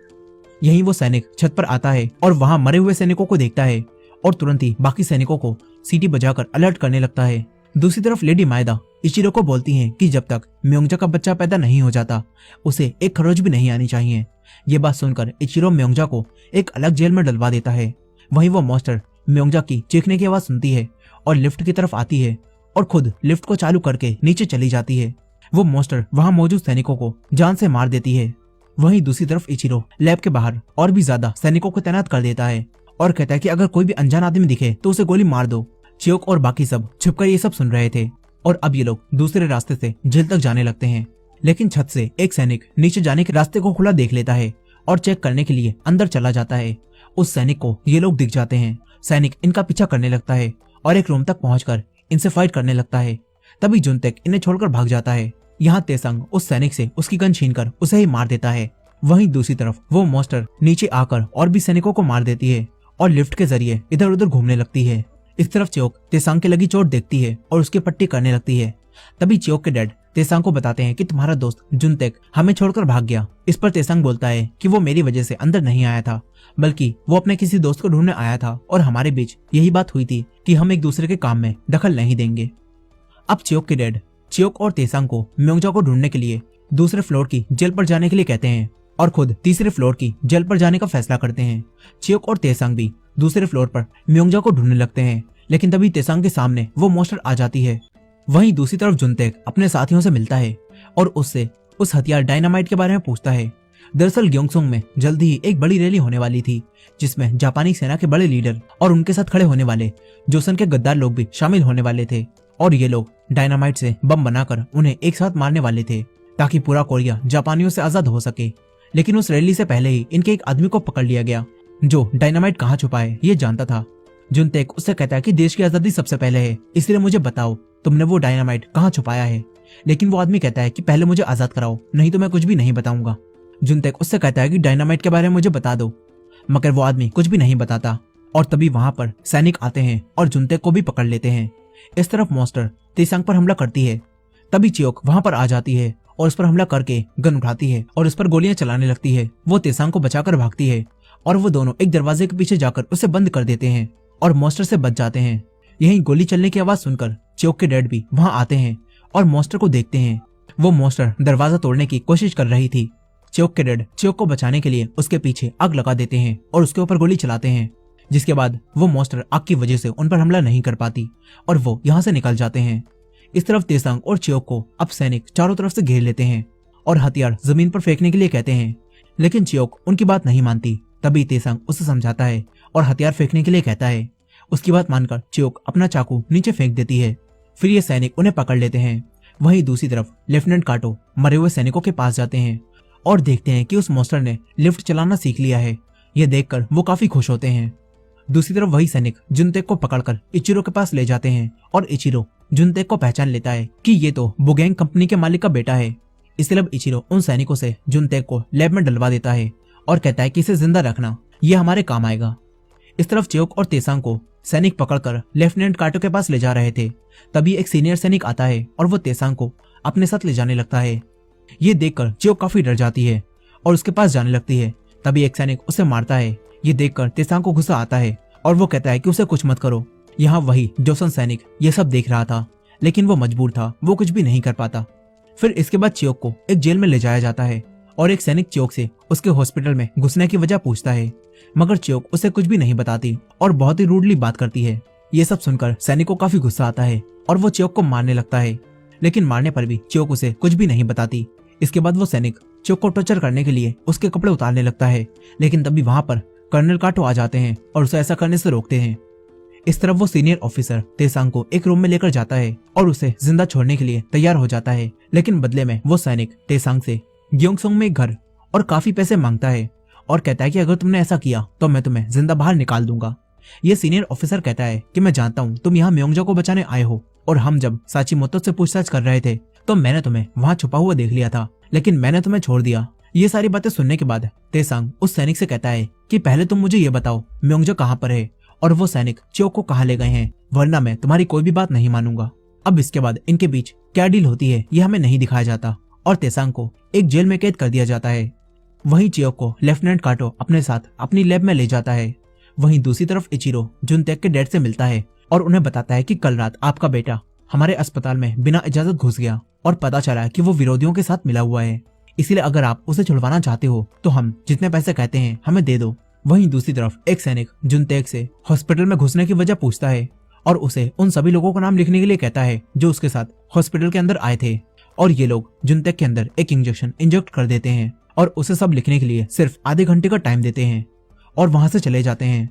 यहीं वो सैनिक छत पर आता है और वहां मरे हुए सैनिकों को देखता है और तुरंत ही बाकी सैनिकों को सीटी बजाकर अलर्ट करने लगता है। दूसरी तरफ लेडी मायदा इचिरो को बोलती हैं कि जब तक म्योंगजो का बच्चा पैदा नहीं हो जाता उसे एक खरोच भी नहीं आनी चाहिए। ये बात सुनकर इचिरो म्योंगजो को एक अलग जेल में डलवा देता है। वहीं वो मॉन्स्टर म्योंगजो की चीखने की आवाज सुनती है और लिफ्ट की तरफ आती है और खुद लिफ्ट को चालू करके नीचे चली जाती है। वो मॉन्स्टर वहां मौजूद सैनिकों को जान से मार देती है। वहीं दूसरी तरफ इचिरो लैब के बाहर और भी ज्यादा सैनिकों को तैनात कर देता है और कहता है कि अगर कोई भी अनजान आदमी दिखे तो उसे गोली मार दो। चियोक और बाकी सब छुपकर ये सब सुन रहे थे और अब ये लोग दूसरे रास्ते से जेल तक जाने लगते हैं। लेकिन छत से एक सैनिक नीचे जाने के रास्ते को खुला देख लेता है और चेक करने के लिए अंदर चला जाता है। उस सैनिक को ये लोग दिख जाते हैं। सैनिक इनका पीछा करने लगता है और एक रूम तक पहुंचकर इनसे फाइट करने लगता है। तभी जुनतेक इन्हें छोड़कर भाग जाता है। यहाँ तेसंग उस सैनिक से उसकी गन छीनकर उसे ही मार देता है। वहीं दूसरी तरफ वो मॉन्स्टर नीचे आकर और भी सैनिकों को मार देती है और लिफ्ट के जरिए इधर उधर घूमने लगती है। इस तरफ चियोक तेसांग के लगी चोट देखती है और उसकी पट्टी करने लगती है। तभी चियोक के डैड तेसांग को बताते हैं कि तुम्हारा दोस्त जुनतेक हमें छोड़कर भाग गया। इस पर तेसांग बोलता है कि वो मेरी वजह से अंदर नहीं आया था, बल्कि वो अपने किसी दोस्त को ढूंढने आया था और हमारे बीच यही बात हुई थी कि हम एक दूसरे के काम में दखल नहीं देंगे। अब चियोक के डैड चियोक और तेसांग को म्योंगजा को ढूंढने के लिए दूसरे फ्लोर की जेल पर जाने के लिए कहते हैं और खुद तीसरे फ्लोर की जेल पर जाने का फैसला करते हैं। चियोक और तेसांग भी दूसरे फ्लोर पर म्योंगजा को ढूंढने लगते हैं, लेकिन तभी तेसांग के सामने वो मॉन्स्टर आ जाती है। वहीं दूसरी तरफ जुनतेक अपने साथियों से मिलता है और उससे उस हथियार डायनामाइट के बारे में पूछता है। दरअसल ग्योंगसोंग में जल्दी ही एक बड़ी रैली होने वाली थी जिसमें जापानी सेना के बड़े लीडर और उनके साथ खड़े होने वाले जोसन के गद्दार लोग भी शामिल होने वाले थे और ये लोग डायनामाइट से बम बनाकर उन्हें एक साथ मारने वाले थे ताकि पूरा कोरिया जापानियों से आजाद हो सके। लेकिन उस रैली से पहले ही इनके एक आदमी को पकड़ लिया गया जो डायनामाइट कहाँ छुपा है ये जानता था। जुनतेक उससे कहता है कि देश की आजादी सबसे पहले है, इसलिए मुझे बताओ तुमने वो डायनामाइट कहाँ छुपाया है। लेकिन वो आदमी कहता है कि पहले मुझे आजाद कराओ, नहीं तो मैं कुछ भी नहीं बताऊंगा। जुनतेक उससे कहता है कि डायनामाइट के बारे में मुझे बता दो, मगर वो आदमी कुछ भी नहीं बताता और तभी वहां पर सैनिक आते हैं और जुनतेक को भी पकड़ लेते हैं। इस तरफ मॉन्स्टर तेसांग पर हमला करती है। तभी चियोक वहां पर आ जाती है और उस पर हमला करके गन उठाती है और उस पर गोलियां चलाने लगती है। वो तेसांग को बचाकर भागती है और वो दोनों एक दरवाजे के पीछे जाकर उसे बंद कर देते हैं और मॉन्स्टर से बच जाते हैं। यहीं गोली चलने की आवाज सुनकर चियोक के डैड भी वहां आते हैं और मॉन्स्टर को देखते हैं। वो मॉन्स्टर दरवाजा तोड़ने की कोशिश कर रही थी। चियोक के डैड चियोक को बचाने के लिए उसके पीछे आग लगा देते हैं और उसके ऊपर गोली चलाते हैं, जिसके बाद वो मॉन्स्टर आग की वजह से उन पर हमला नहीं कर पाती और वो यहाँ से निकल जाते हैं। इस तरफ तेसांग और चियोक को अब सैनिक चारों तरफ से घेर लेते हैं और हथियार जमीन पर फेंकने के लिए कहते हैं, लेकिन चियोक उनकी बात नहीं मानती। तभी तेसांग उसे समझाता है और हथियार फेंकने के लिए कहता है। उसकी बात मानकर चियोक अपना चाकू नीचे फेंक देती है। फिर ये सैनिक उन्हें पकड़ लेते हैं। वहीं दूसरी तरफ लेफ्टिनेंट काटो मरे हुए सैनिकों के पास जाते हैं और देखते हैं कि उस मॉन्स्टर ने लिफ्ट चलाना सीख लिया है। ये देखकर वो काफी खुश होते हैं। दूसरी तरफ वही सैनिक जुनतेक को पकड़कर इचिरो के पास ले जाते हैं और इचिरो जुनतेक को पहचान लेता है कि ये तो बुगैंग कंपनी के मालिक का बेटा है। इसलिए अब इचिरो उन सैनिकों से जुनतेक को लैब में डलवा देता है और कहता है कि इसे जिंदा रखना, ये हमारे काम आएगा। इस तरफ चियोक और तेसांग को सैनिक पकड़कर लेफ्टिनेंट काटो के पास ले जा रहे थे। तभी एक सीनियर सैनिक आता है और वो तेसांग को अपने साथ ले जाने लगता है। ये देखकर चियोक काफी डर जाती है और उसके पास जाने लगती है। तभी एक सैनिक उसे मारता है। ये देखकर तेसांग को गुस्सा आता है और वो कहता है कि उसे कुछ मत करो। यहाँ वही जोसन सैनिक ये सब देख रहा था, लेकिन वो मजबूर था, वो कुछ भी नहीं कर पाता। फिर इसके बाद चियोक को एक जेल में ले जाया जाता है और एक सैनिक चियोक से उसके हॉस्पिटल में घुसने की वजह पूछता है, मगर चियोक उसे कुछ भी नहीं बताती और बहुत ही रूडली बात करती है। ये सब सुनकर सैनिक को काफी गुस्सा आता है और वो चियोक को मारने लगता है, लेकिन मारने पर भी चियोक उसे कुछ भी नहीं बताती। इसके बाद वो सैनिक चियोक को टॉर्चर करने के लिए उसके कपड़े उतारने लगता है, लेकिन तभी वहां पर कर्नल काटो आ जाते हैं और उसे ऐसा करने से रोकते हैं। इस तरफ वो सीनियर ऑफिसर तेसांग को एक रूम में लेकर जाता है और उसे जिंदा छोड़ने के लिए तैयार हो जाता है, लेकिन बदले में वो सैनिक तेसांग से ग्योंगसोंग में एक घर और काफी पैसे मांगता है और कहता है कि अगर तुमने ऐसा किया तो मैं तुम्हें जिंदा बाहर निकाल दूंगा। ये सीनियर ऑफिसर कहता है कि मैं जानता हूँ तुम यहाँ म्योंगजा को बचाने आए हो और हम जब साचिमोतो से पूछताछ कर रहे थे तो मैंने तुम्हें वहाँ छुपा हुआ देख लिया था, लेकिन मैंने तुम्हें छोड़ दिया। ये सारी बातें सुनने के बाद तेसांग उस सैनिक से कहता है कि पहले तुम मुझे ये बताओ म्योंगजा कहाँ पर है और वो सैनिक चियोक को कहाँ ले गए हैं, वरना मैं तुम्हारी कोई भी बात नहीं मानूंगा। अब इसके बाद इनके बीच क्या डील होती है ये हमें नहीं दिखाया जाता और तेसांग को एक जेल में कैद कर दिया जाता है। वहीं चियोक को लेफ्टिनेंट काटो अपने साथ अपनी लैब में ले जाता है। वहीं दूसरी तरफ इचिरो जुनतेक के डैड से मिलता है और उन्हें बताता है कि कल रात आपका बेटा हमारे अस्पताल में बिना इजाजत घुस गया और पता चला कि वो विरोधियों के साथ मिला हुआ है, इसलिए अगर आप उसे छुड़वाना चाहते हो तो हम जितने पैसे कहते हैं हमें दे दो। वहीं दूसरी तरफ एक सैनिक जुनतेक से हॉस्पिटल में घुसने की वजह पूछता है और उसे उन सभी लोगों का नाम लिखने के लिए कहता है जो उसके साथ हॉस्पिटल के अंदर आए थे और ये लोग जुनतेक के अंदर एक इंजेक्शन इंजेक्ट कर देते हैं और उसे सब लिखने के लिए सिर्फ आधे घंटे का टाइम देते हैं और वहां से चले जाते हैं।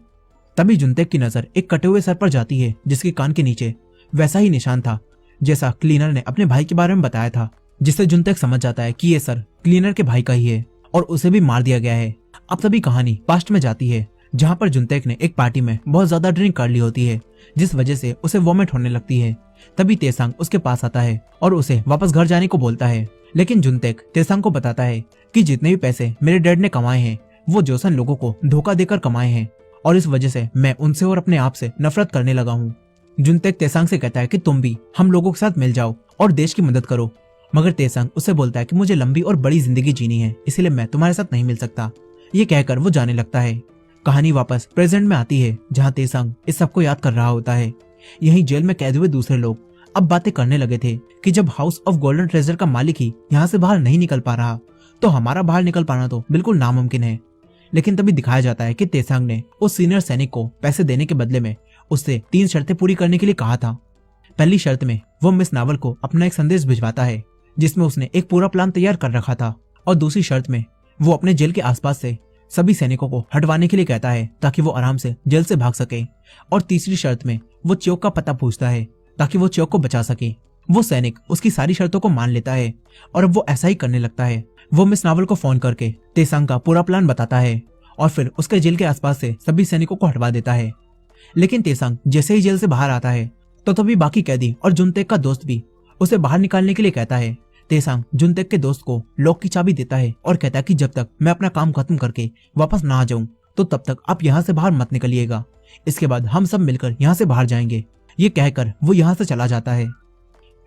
तभी जुनतेक की नजर एक कटे हुए सर पर जाती है जिसके कान के नीचे वैसा ही निशान था जैसा क्लीनर ने अपने भाई के बारे में बताया था, जिससे जुनतेक समझ जाता है कि ये सर क्लीनर के भाई का ही है और उसे भी मार दिया गया है। अब तभी कहानी पास्ट में जाती है जहाँ पर जुनतेक ने एक पार्टी में बहुत ज्यादा ड्रिंक कर ली होती है जिस वजह से उसे वॉमिट होने लगती है। तभी तेसांग उसके पास आता है और उसे वापस घर जाने को बोलता है, लेकिन जुनतेक तेसांग को बताता है कि जितने भी पैसे मेरे डैड ने कमाए हैं वो जोसन लोगों को धोखा देकर कमाए हैं और इस वजह से मैं उनसे और अपने आप से नफरत करने लगा हूँ। जुनतेक तेसांग से कहता है कि तुम भी हम लोगों के साथ मिल जाओ और देश की मदद करो, मगर तेसांग उससे बोलता है कि मुझे लंबी और बड़ी जिंदगी जीनी है, इसलिए मैं तुम्हारे साथ नहीं मिल सकता। ये कहकर वो जाने लगता है। कहानी वापस प्रेजेंट में आती है जहाँ तेसांग इस सबको याद कर रहा होता है। यहीं जेल में कैद हुए दूसरे लोग अब बातें करने लगे थे कि जब हाउस ऑफ गोल्डन ट्रेजर का मालिक ही यहाँ से बाहर नहीं निकल पा रहा तो हमारा बाहर निकल पाना तो बिल्कुल नामुमकिन है। लेकिन तभी दिखाया जाता है कि तेसांग ने उस सीनियर सैनिक को पैसे देने के बदले में उससे 3 शर्तें पूरी करने के लिए कहा था। पहली शर्त में वो मिस नावल को अपना एक संदेश भिजवाता है जिसमें उसने एक पूरा प्लान तैयार कर रखा था, और दूसरी शर्त में वो अपने जेल के आसपास से सभी सैनिकों को हटवाने के लिए कहता है ताकि वो आराम से जेल से भाग सके, और तीसरी शर्त में वो च्योक का पता पूछता है ताकि वो च्योक को बचा सके। वो सैनिक उसकी सारी शर्तों को मान लेता है और अब वो ऐसा ही करने लगता है। वो मिस नावल को फोन करके तेसांग का पूरा प्लान बताता है और फिर उसके जेल के आसपास से सभी सैनिकों को हटवा देता है। लेकिन तेसांग जैसे ही जेल से बाहर आता है तो तभी बाकी कैदी और जुनतेक का दोस्त भी उसे बाहर निकालने के लिए कहता है। तेसांग जुनतेक के दोस्त को लॉक की चाबी देता है और कहता है कि जब तक मैं अपना काम खत्म करके वापस ना आ जाऊं तो तब तक आप यहाँ से बाहर मत निकलिएगा, इसके बाद हम सब मिलकर यहाँ से बाहर जाएंगे। ये कहकर वो यहाँ से चला जाता है।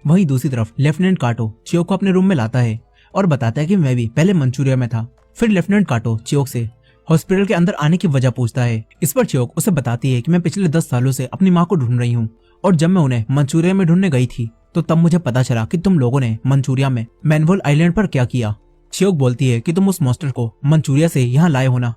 वहीं दूसरी तरफ लेफ्टिनेंट काटो च्योक को अपने रूम में लाता है और बताता है कि मैं भी पहले मंचूरिया में था। फिर लेफ्टिनेंट काटो च्योक से हॉस्पिटल के अंदर आने की वजह पूछता है। इस पर च्योक उसे बताती है कि मैं पिछले 10 सालों से अपनी माँ को ढूंढ रही हूँ और जब मैं उन्हें मंचूरिया में ढूंढने गई थी तो तब मुझे पता चला कि तुम लोगों ने मंचूरिया में मैनवोल आइलैंड पर क्या किया। च्योक बोलती है कि तुम उस मॉन्स्टर को मंचूरिया से यहाँ लाए हो ना।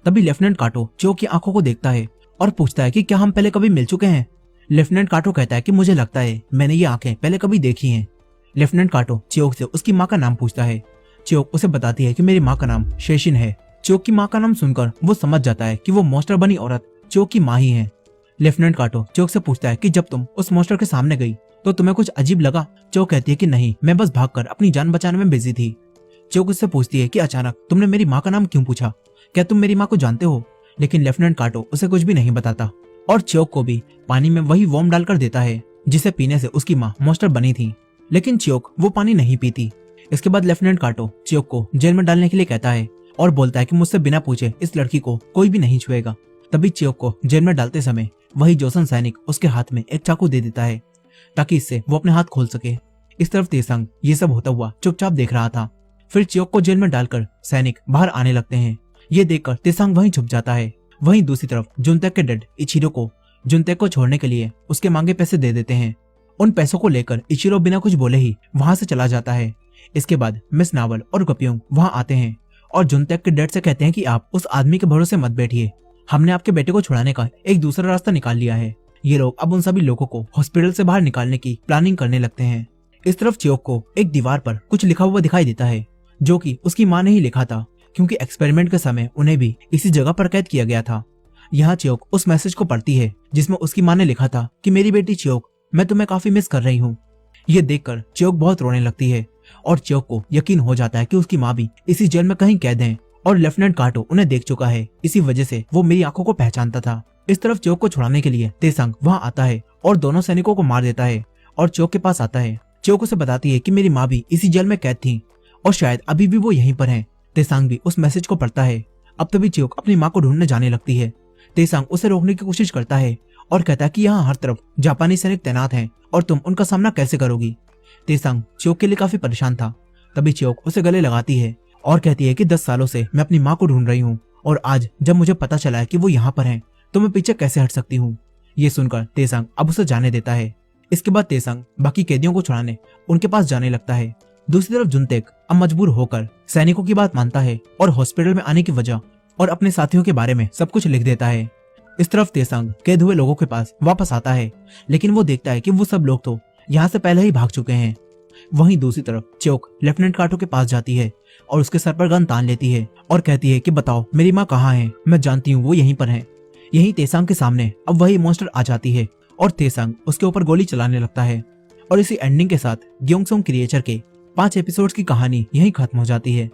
तभी लेफ्टिनेंट काटो च्योक की आंखों को देखता है और पूछता है कि क्या हम पहले कभी मिल चुके हैं। लेफ्टिनेंट काटो कहता है कि मुझे लगता है मैंने ये आंखें पहले कभी देखी हैं। लेफ्टिनेंट काटो च्योक से उसकी माँ का नाम पूछता है। च्योक उसे बताती है कि मेरी माँ का नाम शेशिन है। च्योक की माँ का नाम सुनकर वो समझ जाता है कि वो मॉन्स्टर बनी औरत च्योक की माँ ही है। लेफ्टिनेंट काटो च्योक से पूछता है कि जब तुम उस मॉन्स्टर के सामने गई तो तुम्हें कुछ अजीब लगा। च्योक कहती है कि नहीं, मैं बस भागकर अपनी जान बचाने में बिजी थी। च्योक उससे पूछती है कि अचानक तुमने मेरी माँ का नाम क्यों पूछा, क्या तुम मेरी माँ को जानते हो। लेकिन लेफ्टिनेंट काटो उसे कुछ भी नहीं बताता और च्योक को भी पानी में वही वॉर्म डालकर देता है जिसे पीने से उसकी माँ मॉन्स्टर बनी थी। लेकिन च्योक वो पानी नहीं पीती। इसके बाद लेफ्टिनेंट काटो च्योक को जेल में डालने के लिए कहता है और बोलता है कि मुझसे बिना पूछे इस लड़की को कोई भी नहीं छुएगा। तभी च्योक को जेल में डालते समय वही जोसन सैनिक उसके हाथ में एक चाकू दे देता है ताकि इससे वो अपने हाथ खोल सके। इस तरफ तेसांग ये सब होता हुआ चुपचाप देख रहा था। फिर च्योक को जेल में डालकर सैनिक बाहर आने लगते हैं। ये देखकर तेसांग वहीं छुप जाता है। वहीं दूसरी तरफ जुनतेक के डैड इचिरो को जुनतेक को छोड़ने के लिए उसके मांगे पैसे दे देते हैं। उन पैसों को लेकर इचिरो बिना कुछ बोले ही वहां से चला जाता है। इसके बाद मिस नावल और गप्योंग वहां आते हैं और जुनतेक के डैड से कहते हैं कि आप उस आदमी के भरोसे मत बैठिए, हमने आपके बेटे को छुड़ाने का एक दूसरा रास्ता निकाल लिया है। ये लोग अब उन सभी लोगों को हॉस्पिटल से बाहर निकालने की प्लानिंग करने लगते हैं। इस तरफ च्योक को एक दीवार पर कुछ लिखा हुआ दिखाई देता है जो कि उसकी माँ ने ही लिखा था, क्योंकि एक्सपेरिमेंट के समय उन्हें भी इसी जगह पर कैद किया गया था। यहाँ च्योक उस मैसेज को पढ़ती है जिसमें उसकी माँ ने लिखा था कि मेरी बेटी च्योक, मैं तुम्हें काफी मिस कर रही हूँ। ये देखकर च्योक बहुत रोने लगती है और च्योक को यकीन हो जाता है कि उसकी माँ भी इसी जेल में कहीं कैद है और लेफ्टिनेंट काटो उन्हें देख चुका है, इसी वजह से वो मेरी आंखों को पहचानता था। इस तरफ च्योक को छुड़ाने के लिए तेसांग वहां आता है और दोनों सैनिकों को मार देता है और च्योक के पास आता है। च्योक उसे बताती है कि मेरी माँ भी इसी जेल में कैद थी और शायद अभी भी वो यहीं पर है। तेसांग भी उस मैसेज को पढ़ता है। अब तभी च्योक अपनी माँ को ढूंढने जाने लगती है। तेसांग उसे रोकने की कोशिश करता है और कहता है कि यहाँ हर तरफ जापानी सैनिक तैनात हैं और तुम उनका सामना कैसे करोगी। तेसांग च्योक के लिए काफी परेशान था। तभी च्योक उसे गले लगाती है और कहती है कि 10 सालों से मैं अपनी माँ को ढूंढ रही हूँ और आज जब मुझे पता चला है कि वो यहाँ पर हैं, तो मैं पीछे कैसे हट सकती हूँ। ये सुनकर तेसांग अब उसे जाने देता है। इसके बाद तेसांग बाकी कैदियों को छुड़ाने उनके पास जाने लगता है। दूसरी तरफ जुनतेक अब मजबूर होकर सैनिकों की बात मानता है और हॉस्पिटल में आने की वजह और अपने साथियों के बारे में सब कुछ लिख देता है। इस तरफ तेसांग कैद हुए लोगों के पास वापस आता है, लेकिन वो देखता है कि वो सब लोग तो यहाँ से पहले ही भाग चुके हैं। वहीं दूसरी तरफ च्योक लेफ्टिनेंट काटो के पास जाती है और उसके सर पर गन तान लेती है और कहती है कि बताओ मेरी माँ कहाँ है, मैं जानती हूँ वो यहीं पर है। यहीं तेसांग के सामने अब वही मॉन्स्टर आ जाती है और तेसांग उसके ऊपर गोली चलाने लगता है। और इसी एंडिंग के साथ ग्योंगसोंग क्रिएचर के 5 एपिसोड्स की कहानी यहीं खत्म हो जाती है।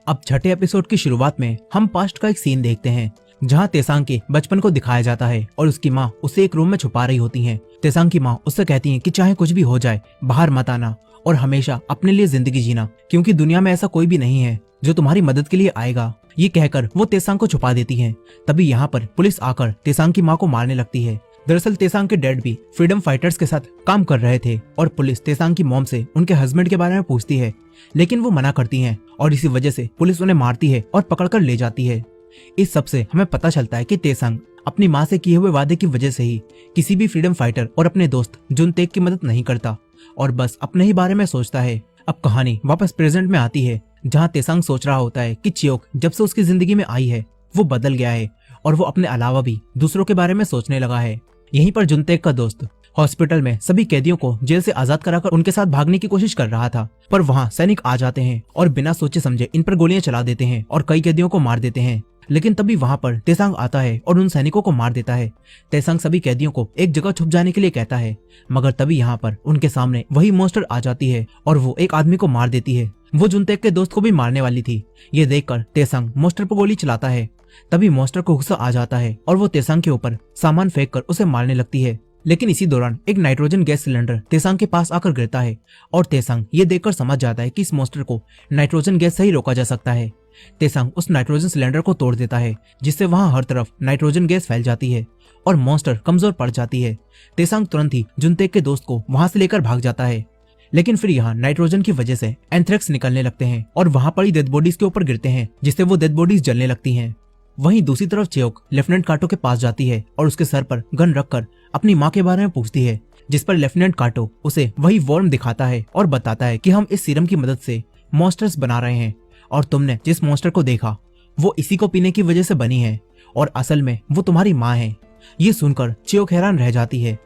अब छठे एपिसोड की शुरुआत में हम पास्ट का एक सीन देखते हैं जहां तेसांग के बचपन को दिखाया जाता है और उसकी माँ उसे एक रूम में छुपा रही होती है। तेसांग की माँ उससे कहती है कि चाहे कुछ भी हो जाए बाहर मत आना और हमेशा अपने लिए जिंदगी जीना, क्योंकि दुनिया में ऐसा कोई भी नहीं है जो तुम्हारी मदद के लिए आएगा। ये कहकर वो तेसांग को छुपा देती है। तभी यहाँ पर पुलिस आकर तेसांग की माँ को मारने लगती है। दरअसल तेसांग के डैड भी फ्रीडम फाइटर्स के साथ काम कर रहे थे और पुलिस तेसांग की मॉम से उनके हस्बैंड के बारे में पूछती है, लेकिन वो मना करती हैं और इसी वजह से पुलिस उन्हें मारती है और पकड़कर ले जाती है। इस सब से हमें पता चलता है कि तेसांग अपनी माँ से किए हुए वादे की वजह से ही किसी भी फ्रीडम फाइटर और अपने दोस्त जुनतेक की मदद नहीं करता और बस अपने ही बारे में सोचता है। अब कहानी वापस प्रेजेंट में आती है जहाँ तेसांग सोच रहा होता है कि च्योक जब से उसकी जिंदगी में आई है वो बदल गया है और वो अपने अलावा भी दूसरों के बारे में सोचने लगा है। यहीं पर जुनतेक का दोस्त हॉस्पिटल में सभी कैदियों को जेल से आजाद कराकर उनके साथ भागने की कोशिश कर रहा था, पर वहाँ सैनिक आ जाते हैं और बिना सोचे समझे इन पर गोलियां चला देते हैं और कई कैदियों को मार देते हैं। लेकिन तभी वहाँ पर तेसांग आता है और उन सैनिकों को मार देता है। तेसांग सभी कैदियों को एक जगह छुप जाने के लिए कहता है, मगर तभी यहाँ पर उनके सामने वही मॉन्स्टर आ जाती है और वो एक आदमी को मार देती है। वो जुनतेक के दोस्त को भी मारने वाली थी। ये देखकर तेसांग मॉन्स्टर पर गोली चलाता है। तभी मॉन्स्टर को गुस्सा आ जाता है और वो तेसांग के ऊपर सामान फेंक कर उसे मारने लगती है। लेकिन इसी दौरान एक नाइट्रोजन गैस सिलेंडर तेसांग के पास आकर गिरता है और तेसांग ये देखकर समझ जाता है कि इस मॉन्स्टर को नाइट्रोजन गैस से ही रोका जा सकता है। तेसांग उस नाइट्रोजन सिलेंडर को तोड़ देता है जिससे वहां हर तरफ नाइट्रोजन गैस फैल जाती है और मॉन्स्टर कमजोर पड़ जाती है। तेसांग तुरंत ही जुनतेक के दोस्त को वहां से लेकर भाग जाता है। लेकिन फिर यहाँ नाइट्रोजन की वजह से एंथ्रेक्स निकलने लगते हैं और वहां पड़ी डेड बॉडीज के ऊपर गिरते हैं जिससे वो डेड बॉडीज जलने लगती हैं। वहीं दूसरी तरफ च्योक लेफ्टिनेंट काटो के पास जाती है और उसके सर पर गन रखकर अपनी माँ के बारे में पूछती है, जिस पर लेफ्टिनेंट काटो उसे वही वर्म दिखाता है और बताता है कि हम इस सीरम की मदद से मॉन्स्टर्स बना रहे हैं और तुमने जिस मॉन्स्टर को देखा वो इसी को पीने की वजह से बनी है और असल में वो तुम्हारी माँ है। ये सुनकर च्योक हैरान रह जाती है।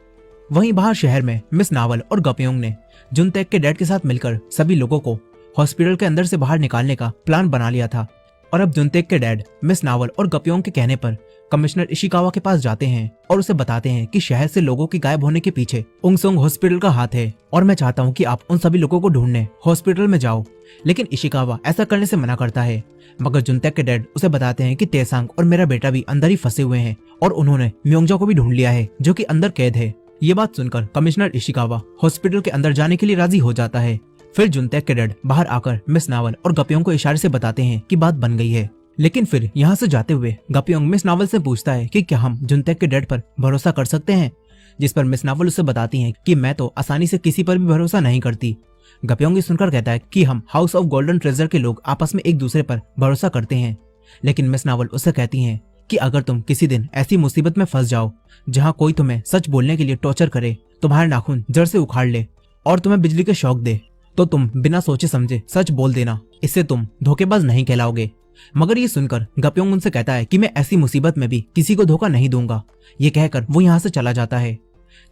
वहीं बाहर शहर में मिस नावल और गपयोंग ने जुनतेक के डैड के साथ मिलकर सभी लोगों को हॉस्पिटल के अंदर से बाहर निकालने का प्लान बना लिया था और अब जुनतेक के डैड मिस नावल और गपयोंग के कहने पर कमिश्नर इशिकावा के पास जाते हैं और उसे बताते हैं कि शहर से लोगों के गायब होने के पीछे उंगसोंग हॉस्पिटल का हाथ है और मैं चाहता हूँ कि आप उन सभी लोगों को ढूंढने हॉस्पिटल में जाओ। लेकिन इशिकावा ऐसा करने से मना करता है, मगर जुनतेक के डैड उसे बताते हैं कि तेसांग और मेरा बेटा भी अंदर ही फंसे हुए हैं और उन्होंने म्योंगजा को भी ढूंढ लिया है जो कि अंदर कैद है। ये बात सुनकर कमिश्नर इशिकावा हॉस्पिटल के अंदर जाने के लिए राजी हो जाता है। फिर जुनतेक के डैड बाहर आकर मिस नावल और गपयोंग को इशारे से बताते हैं कि बात बन गई है। लेकिन फिर यहाँ से जाते हुए गपयोंग मिस नावल से पूछता है कि क्या हम जुनतेक के डैड पर भरोसा कर सकते हैं, जिस पर मिस नावल उसे बताती हैं कि मैं तो आसानी से किसी पर भी भरोसा नहीं करती। गपयोंग सुनकर कहता है कि हम हाउस ऑफ गोल्डन ट्रेजर के लोग आपस में एक दूसरे पर भरोसा करते हैं। लेकिन मिस नावल उससे कहती हैं कि अगर तुम किसी दिन ऐसी मुसीबत में फंस जाओ जहाँ कोई तुम्हें सच बोलने के लिए टॉर्चर करे, तुम्हारे नाखून जड़ से उखाड़ ले और तुम्हें बिजली के शॉक दे, तो तुम बिना सोचे समझे सच बोल देना, इससे तुम धोखेबाज नहीं कहलाओगे। मगर ये सुनकर गपयोंग उनसे कहता है कि मैं ऐसी मुसीबत में भी किसी को धोखा नहीं दूंगा। ये कहकर वो यहाँ से चला जाता है।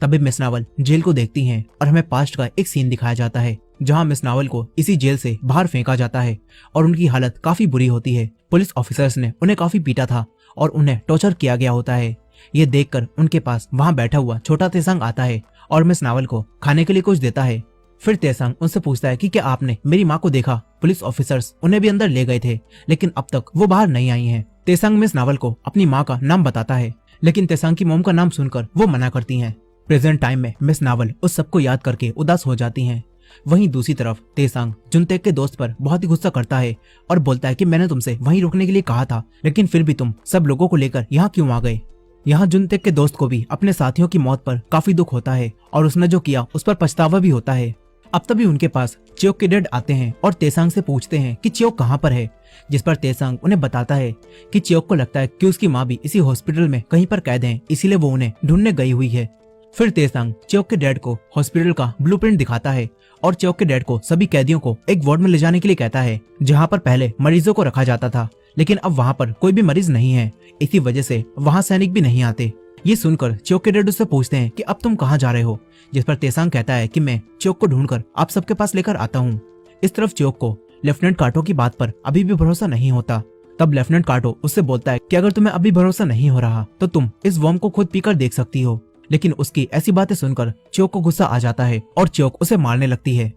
तभी मिस नावल जेल को देखती हैं और हमें पास्ट का एक सीन दिखाया जाता है जहाँ मिस नावल को इसी जेल से बाहर फेंका जाता है और उनकी हालत काफी बुरी होती है। पुलिस ऑफिसर्स ने उन्हें काफी पीटा था और उन्हें टॉर्चर किया गया होता है। ये देखकर उनके पास वहाँ बैठा हुआ छोटा तेसांग आता है और मिस नावल को खाने के लिए कुछ देता है। फिर तेसांग उनसे पूछता है कि क्या आपने मेरी माँ को देखा? पुलिस ऑफिसर्स उन्हें भी अंदर ले गए थे लेकिन अब तक वो बाहर नहीं आई हैं। तेसांग मिस नावल को अपनी माँ का नाम बताता है लेकिन तेसांग की मोम का नाम सुनकर वो मना करती हैं। प्रेजेंट टाइम में मिस नावल उस सबको याद करके उदास हो जाती हैं। वहीं दूसरी तरफ तेसांग जुनतेक के दोस्त पर बहुत ही गुस्सा करता है और बोलता है कि मैंने तुमसे वहीं रुकने के लिए कहा था, लेकिन फिर भी तुम सब लोगों को लेकर यहाँ क्यों आ गए? यहाँ जुनतेक के दोस्त को भी अपने साथियों की मौत पर काफी दुख होता है और उसने जो किया उस पर पछतावा भी होता है। अब तभी उनके पास च्योक के डैड आते हैं और तेसांग से पूछते हैं कि च्योक कहाँ पर है, जिस पर तेसांग उन्हें बताता है कि च्योक को लगता है कि उसकी माँ भी इसी हॉस्पिटल में कहीं पर कैद है, इसीलिए वो उन्हें ढूंढने गई हुई है। फिर तेसांग च्योक के डैड को हॉस्पिटल का ब्लूप्रिंट दिखाता है और च्योक के डैड को सभी कैदियों को एक वार्ड में ले जाने के लिए कहता है जहाँ पर पहले मरीजों को रखा जाता था, लेकिन अब वहाँ पर कोई भी मरीज नहीं है। इसी वजह से वहाँ सैनिक भी नहीं आते। ये सुनकर चियोक के डैड उससे पूछते हैं कि अब तुम कहाँ जा रहे हो, जिस पर तेसांग कहता है कि मैं चियोक को ढूंढकर आप सबके पास लेकर आता हूँ। इस तरफ चियोक को लेफ्टिनेंट काटो की बात पर अभी भी भरोसा नहीं होता। तब लेफ्टिनेंट काटो उससे बोलता है कि अगर तुम्हें अभी भरोसा नहीं हो रहा तो तुम इस वर्म को खुद पीकर देख सकती हो। लेकिन उसकी ऐसी बातें सुनकर चियोक को गुस्सा आ जाता है और चियोक उसे मारने लगती है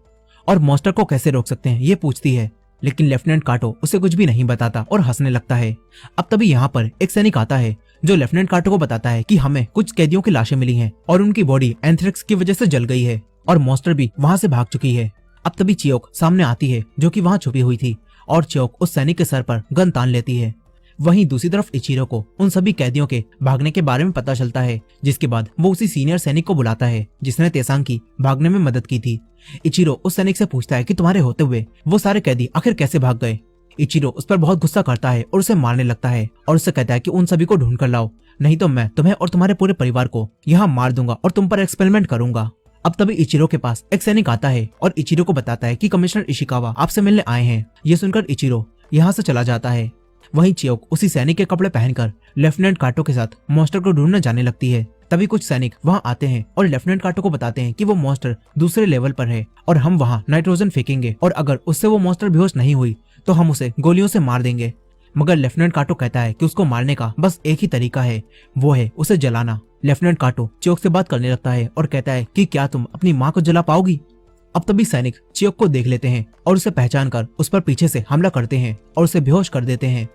और मॉन्स्टर को कैसे रोक सकते हैं ये पूछती है। लेकिन लेफ्टिनेंट काटो उसे कुछ भी नहीं बताता और हंसने लगता है। अब तभी यहाँ पर एक सैनिक आता है जो लेफ्टिनेंट काटो को बताता है कि हमें कुछ कैदियों की लाशें मिली हैं और उनकी बॉडी एंथ्रेक्स की वजह से जल गई है और मॉन्स्टर भी वहां से भाग चुकी है। अब तभी चियोक सामने आती है जो कि वहां छुपी हुई थी और चियोक उस सैनिक के सर पर गन तान लेती है। वहीं दूसरी तरफ इचिरो को उन सभी कैदियों के भागने के बारे में पता चलता है, जिसके बाद वो उसी सीनियर सैनिक को बुलाता है जिसने तेसांग की भागने में मदद की थी। इचिरो उस सैनिक से पूछता है कि तुम्हारे होते हुए वो सारे कैदी आखिर कैसे भाग गए। इचिरो उस पर बहुत गुस्सा करता है और उसे मारने लगता है और उससे कहता है कि उन सभी को ढूंढ कर लाओ, नहीं तो मैं तुम्हें और तुम्हारे पूरे परिवार को यहाँ मार दूंगा और तुम पर एक्सपेरिमेंट करूंगा। अब तभी इचिरो के पास एक सैनिक आता है और इचिरो को बताता है कि कमिश्नर इशिकावा आपसे मिलने आए हैं। ये सुनकर इचिरो यहाँ से चला जाता है। वहीं चियोक उसी सैनिक के कपड़े पहनकर लेफ्टिनेंट काटो के साथ मॉन्स्टर को ढूंढने जाने लगती है। तभी कुछ सैनिक वहां आते हैं और लेफ्टिनेंट काटो को बताते हैं कि वो मॉन्स्टर दूसरे लेवल पर है और हम वहां नाइट्रोजन फेंकेंगे और अगर उससे वो मॉन्स्टर बेहोश नहीं हुई तो हम उसे गोलियों से मार देंगे। मगर लेफ्टिनेंट काटो कहता है कि उसको मारने का बस एक ही तरीका है, वो है उसे जलाना। लेफ्टिनेंट काटो चियोक से बात करने लगता है और कहता है कि क्या तुम अपनी माँ को जला पाओगी। अब तभी सैनिक चियोक को देख लेते हैं और उसे पहचान कर उस पर पीछे से हमला करते हैं और उसे बेहोश कर देते हैं।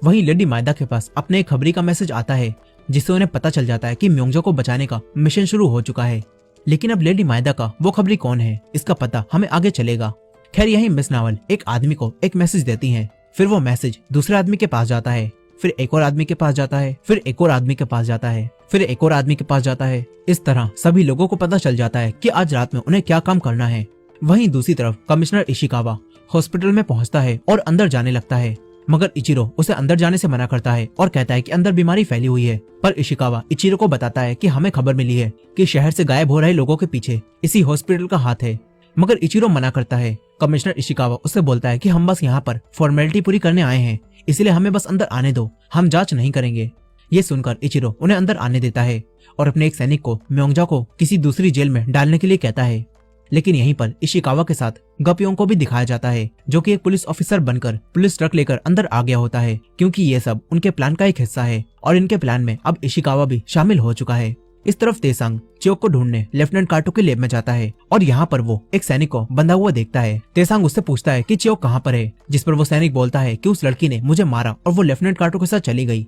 वहीं लेडी मायदा के पास अपने एक खबरी का मैसेज आता है जिससे उन्हें पता चल जाता है कि म्योंगजो को बचाने का मिशन शुरू हो चुका है। लेकिन अब लेडी मायदा का वो खबरी कौन है इसका पता हमें आगे चलेगा। खैर यही मिस नावल एक आदमी को एक मैसेज देती है, फिर वो मैसेज दूसरे आदमी के पास जाता है, फिर एक और आदमी के पास जाता है, फिर एक और आदमी के पास जाता है, फिर एक और आदमी के पास जाता है। इस तरह सभी लोगों को पता चल जाता है कि आज रात में उन्हें क्या काम करना है। वहीं दूसरी तरफ कमिश्नर इशिकावा हॉस्पिटल में पहुंचता है और अंदर जाने लगता है, मगर इचिरो उसे अंदर जाने से मना करता है और कहता है कि अंदर बीमारी फैली हुई है। पर इशिकावा इचिरो को बताता है कि हमें खबर मिली है कि शहर से गायब हो रहे लोगों के पीछे इसी हॉस्पिटल का हाथ है। मगर इचिरो मना करता है। कमिश्नर इशिकावा उससे बोलता है कि हम बस यहाँ पर फॉर्मेलिटी पूरी करने आए हैं, इसलिए हमें बस अंदर आने दो, हम जांच नहीं करेंगे। ये सुनकर इचिरो उन्हें अंदर आने देता है और अपने एक सैनिक को म्योंगजा को किसी दूसरी जेल में डालने के लिए कहता है। लेकिन यहीं पर इशिकावा के साथ गपियों को भी दिखाया जाता है जो कि एक पुलिस ऑफिसर बनकर पुलिस ट्रक लेकर अंदर आ गया होता है, क्योंकि ये सब उनके प्लान का एक हिस्सा है और इनके प्लान में अब इशिकावा भी शामिल हो चुका है। इस तरफ तेसांग चियोक को ढूंढने लेफ्टिनेंट काटो के लैब में जाता है और यहाँ पर वो एक सैनिक को बंधा हुआ देखता है। तेसांग उससे पूछता है कि चियोक कहाँ पर है, जिस पर वो सैनिक बोलता है कि उस लड़की ने मुझे मारा और वो लेफ्टिनेंट काटो के साथ चली गई।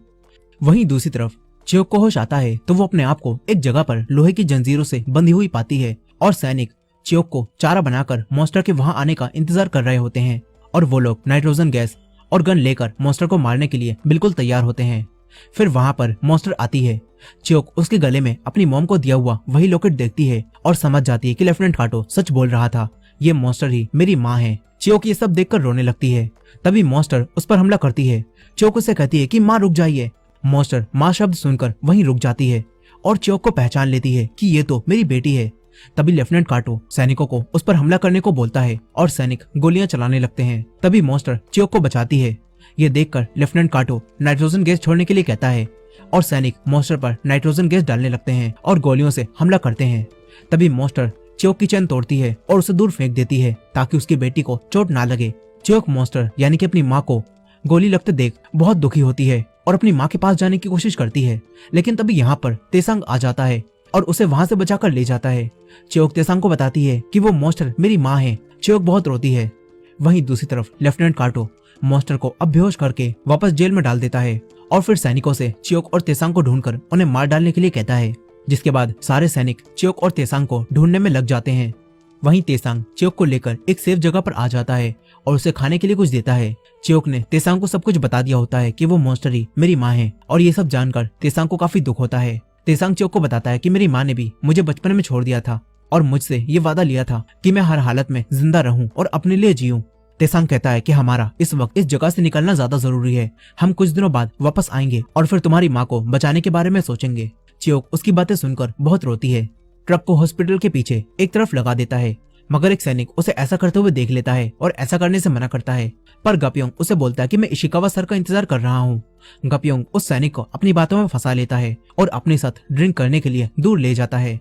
वहीं दूसरी तरफ चियोक को होश आता है तो वो अपने आप को एक जगह पर लोहे की जंजीरों से बंधी हुई पाती है और सैनिक चियोक को चारा बनाकर मॉन्स्टर के वहां आने का इंतजार कर रहे होते हैं और वो लोग नाइट्रोजन गैस और गन लेकर मॉन्स्टर को मारने के लिए बिल्कुल तैयार होते हैं। फिर वहां पर मॉन्स्टर आती है। चियोक उसके गले में अपनी मॉम को दिया हुआ वही लॉकेट देखती है और समझ जाती है कि लेफ्टिनेंट काटो सच बोल रहा था, ये मॉन्स्टर ही मेरी माँ है। चियोक ये सब देखकर रोने लगती है। तभी मॉन्स्टर उस पर हमला करती है। चियोक उसे कहती है कि माँ रुक जाइए। मॉन्स्टर माँ शब्द सुनकर वहीं रुक जाती है और चियोक को पहचान लेती है कि ये तो मेरी बेटी है। तभी लेफ्टिनेंट काटो सैनिकों को उस पर हमला करने को बोलता है और सैनिक गोलियां चलाने लगते हैं। तभी मॉन्स्टर चियोक को बचाती है। ये देखकर लेफ्टिनेंट काटो नाइट्रोजन गैस छोड़ने के लिए कहता है और सैनिक मॉन्स्टर पर नाइट्रोजन गैस डालने लगते हैं और गोलियों से हमला करते हैं। तभी मॉन्स्टर चियोक की चैन तोड़ती है और उसे दूर फेंक देती है ताकि उसकी बेटी को चोट ना लगे। चियोक मॉन्स्टर यानी कि अपनी माँ को गोली लगते देख बहुत दुखी होती है और अपनी माँ के पास जाने की कोशिश करती है। लेकिन तभी यहाँ पर तेसांग आ जाता है और उसे वहां से बचाकर ले जाता है। चियोक तेसांग को बताती है कि वो मॉन्स्टर मेरी माँ है। चियोक बहुत रोती है। वहीं दूसरी तरफ लेफ्टिनेंट काटो मॉन्स्टर को अब बेहोश करके वापस जेल में डाल देता है और फिर सैनिकों से चियोक और तेसांग को ढूंढकर उन्हें मार डालने के लिए कहता है, जिसके बाद सारे सैनिक चियोक और तेसांग को ढूंढने में लग जाते हैं। वहीं तेसांग चियोक को लेकर एक सेफ जगह पर आ जाता है और उसे खाने के लिए कुछ देता है। चियोक ने तेसांग को सब कुछ बता दिया होता है कि वो मॉन्स्टर ही मेरी माँ है और ये सब जानकर तेसांग को काफी दुख होता है। तेसांग चियोक को बताता है कि मेरी माँ ने भी मुझे बचपन में छोड़ दिया था और मुझसे ये वादा लिया था कि मैं हर हालत में जिंदा रहूं और अपने लिए जीऊं। तेसांग कहता है कि हमारा इस वक्त इस जगह से निकलना ज्यादा जरूरी है, हम कुछ दिनों बाद वापस आएंगे और फिर तुम्हारी माँ को बचाने के बारे में सोचेंगे। चियोक उसकी बातें सुनकर बहुत रोती है। ट्रक को हॉस्पिटल के पीछे एक तरफ लगा देता है मगर एक सैनिक उसे ऐसा करते हुए देख लेता है और ऐसा करने से मना करता है। पर गप्योंग उसे बोलता है कि मैं इशिकावा सर का इंतजार कर रहा हूँ। गप्योंग उस सैनिक को अपनी बातों में फंसा लेता है और अपने साथ ड्रिंक करने के लिए दूर ले जाता है।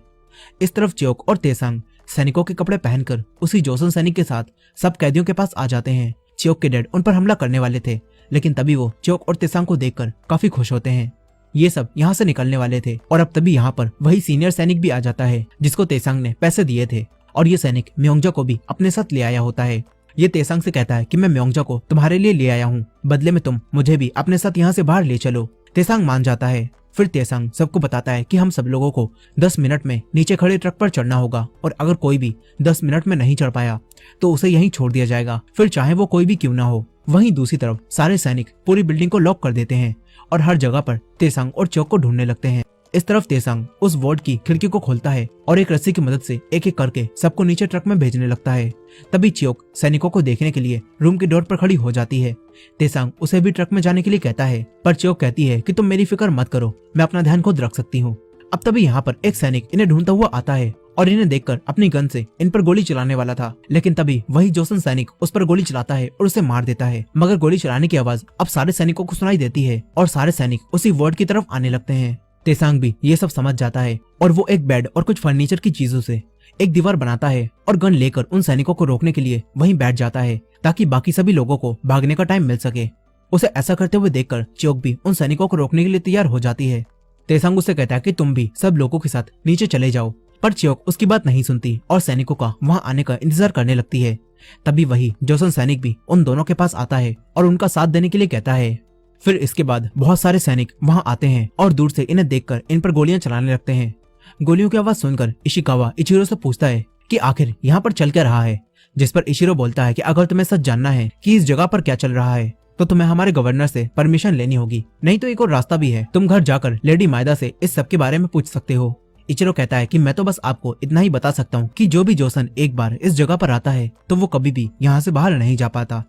इस तरफ च्योक और तेसांग सैनिकों के कपड़े पहनकर उसी जोसन सैनिक के साथ सब कैदियों के पास आ जाते हैं। च्योक के डैड उन पर हमला करने वाले थे, लेकिन तभी वो च्योक और तेसांग को देखकर काफी खुश होते हैं। ये सब यहाँ से निकलने वाले थे और अब तभी यहाँ पर वही सीनियर सैनिक भी आ जाता है जिसको तेसांग ने पैसे दिए थे, और ये सैनिक म्योंगजा को भी अपने साथ ले आया होता है। ये तेसांग से कहता है कि मैं म्योंगजा को तुम्हारे लिए ले आया हूँ, बदले में तुम मुझे भी अपने साथ यहाँ से बाहर ले चलो। तेसांग मान जाता है। फिर तेसांग सबको बताता है कि हम सब लोगों को 10 मिनट में नीचे खड़े ट्रक पर चढ़ना होगा, और अगर कोई भी 10 मिनट में नहीं चढ़ पाया तो उसे यहीं छोड़ दिया जाएगा, फिर चाहे वो कोई भी क्यों ना हो। वहीं दूसरी तरफ सारे सैनिक पूरी बिल्डिंग को लॉक कर देते हैं और हर जगह पर तेसांग और च्योक को ढूंढने लगते हैं। इस तरफ तेसांग उस वार्ड की खिड़की को खोलता है और एक रस्सी की मदद से एक एक करके सबको नीचे ट्रक में भेजने लगता है। तभी च्योक सैनिकों को देखने के लिए रूम की डोर पर खड़ी हो जाती है। तेसांग उसे भी ट्रक में जाने के लिए कहता है, पर च्योक कहती है कि तुम मेरी फिक्र मत करो, मैं अपना ध्यान खुद रख सकती हूँ। अब तभी यहाँ पर एक सैनिक इन्हें ढूंढता हुआ आता है और इन्हें देखकर अपनी गन से इन पर गोली चलाने वाला था, लेकिन तभी वही जोसन सैनिक उस पर गोली चलाता है और उसे मार देता है। मगर गोली चलाने की आवाज अब सारे सैनिकों को सुनाई देती है और सारे सैनिक उसी वार्ड की तरफ आने लगते हैं। तेसांग भी ये सब समझ जाता है और वो एक बेड और कुछ फर्नीचर की चीजों से एक दीवार बनाता है और गन लेकर उन सैनिकों को रोकने के लिए वहीं बैठ जाता है ताकि बाकी सभी लोगों को भागने का टाइम मिल सके। उसे ऐसा करते हुए देखकर च्योक भी उन सैनिकों को रोकने के लिए तैयार हो जाती है। तेसांग उसे कहता है कि तुम भी सब लोगों के साथ नीचे चले जाओ, पर च्योक उसकी बात नहीं सुनती और सैनिकों का वहां आने का इंतजार करने लगती है। तभी वही जोसन सैनिक भी उन दोनों के पास आता है और उनका साथ देने के लिए कहता है। फिर इसके बाद बहुत सारे सैनिक वहां आते हैं और दूर से इन्हें देखकर इन पर गोलियां चलाने लगते हैं। गोलियों की आवाज सुनकर इशिकावा इचिरो से पूछता है कि आखिर यहाँ पर चल क्या रहा है, जिस पर इशिरो बोलता है कि अगर तुम्हें सच जानना है कि इस जगह पर क्या चल रहा है तो तुम्हें हमारे गवर्नर से परमिशन लेनी होगी, नहीं तो एक और रास्ता भी है, तुम घर जाकर लेडी मायदा से इस सब के बारे में पूछ सकते हो। इचिरो कहता है कि मैं तो बस आपको इतना ही बता सकता हूँ कि जो भी जोसन एक बार इस जगह पर आता है तो वो कभी भी यहाँ से बाहर नहीं जा पाता।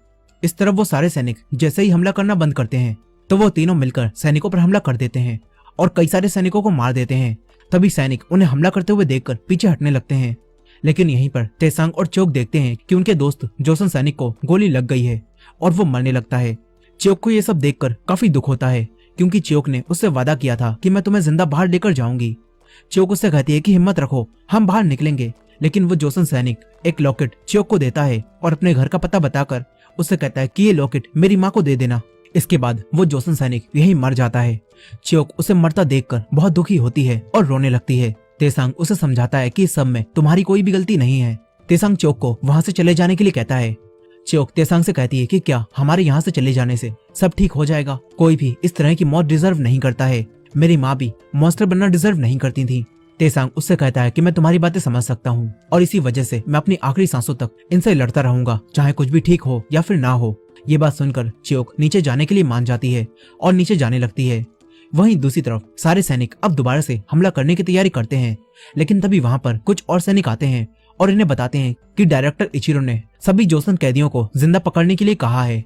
इस तरफ वो सारे सैनिक जैसे ही हमला करना बंद करते हैं तो वो तीनों मिलकर सैनिकों पर हमला कर देते हैं और कई सारे सैनिकों को मार देते हैं। तभी सैनिक उन्हें हमला करते हुए देखकर पीछे हटने लगते हैं, लेकिन यहीं पर तेसांग और च्योक देखते हैं कि उनके दोस्त जोसन सैनिक को गोली लग गई है और वो मरने लगता है। च्योक को ये सब देखकर काफी दुख होता है क्योंकि च्योक ने उससे वादा किया था कि मैं तुम्हें जिंदा बाहर लेकर जाऊंगी। च्योक उससे कहती है कि हिम्मत रखो, हम बाहर निकलेंगे, लेकिन वो जोसन सैनिक एक लॉकेट च्योक को देता है और अपने घर का पता बताकर उससे कहता है कि ये लॉकेट मेरी माँ को दे देना। इसके बाद वो जोसन सैनिक यहीं मर जाता है। च्योक उसे मरता देखकर बहुत दुखी होती है और रोने लगती है। तेसांग उसे समझाता है कि इस सब में तुम्हारी कोई भी गलती नहीं है। तेसांग च्योक को वहां से चले जाने के लिए कहता है। च्योक तेसांग से कहती है कि क्या हमारे यहाँ से चले जाने से सब ठीक हो जाएगा, कोई भी इस तरह की मौत डिजर्व नहीं करता है, मेरी माँ भी मॉन्स्टर बनना डिजर्व नहीं करती थी। तेसांग उससे कहता है कि मैं तुम्हारी बातें समझ सकता हूँ और इसी वजह से मैं अपनी आखिरी सांसों तक इनसे लड़ता रहूंगा, चाहे कुछ भी ठीक हो या फिर ना हो। ये बात सुनकर च्योक नीचे जाने के लिए मान जाती है और नीचे जाने लगती है। वहीं दूसरी तरफ सारे सैनिक अब दोबारा से हमला करने की तैयारी करते हैं, लेकिन तभी वहां पर कुछ और सैनिक आते हैं और इन्हें बताते हैं कि डायरेक्टर इचिरो ने सभी जोसन कैदियों को जिंदा पकड़ने के लिए कहा है।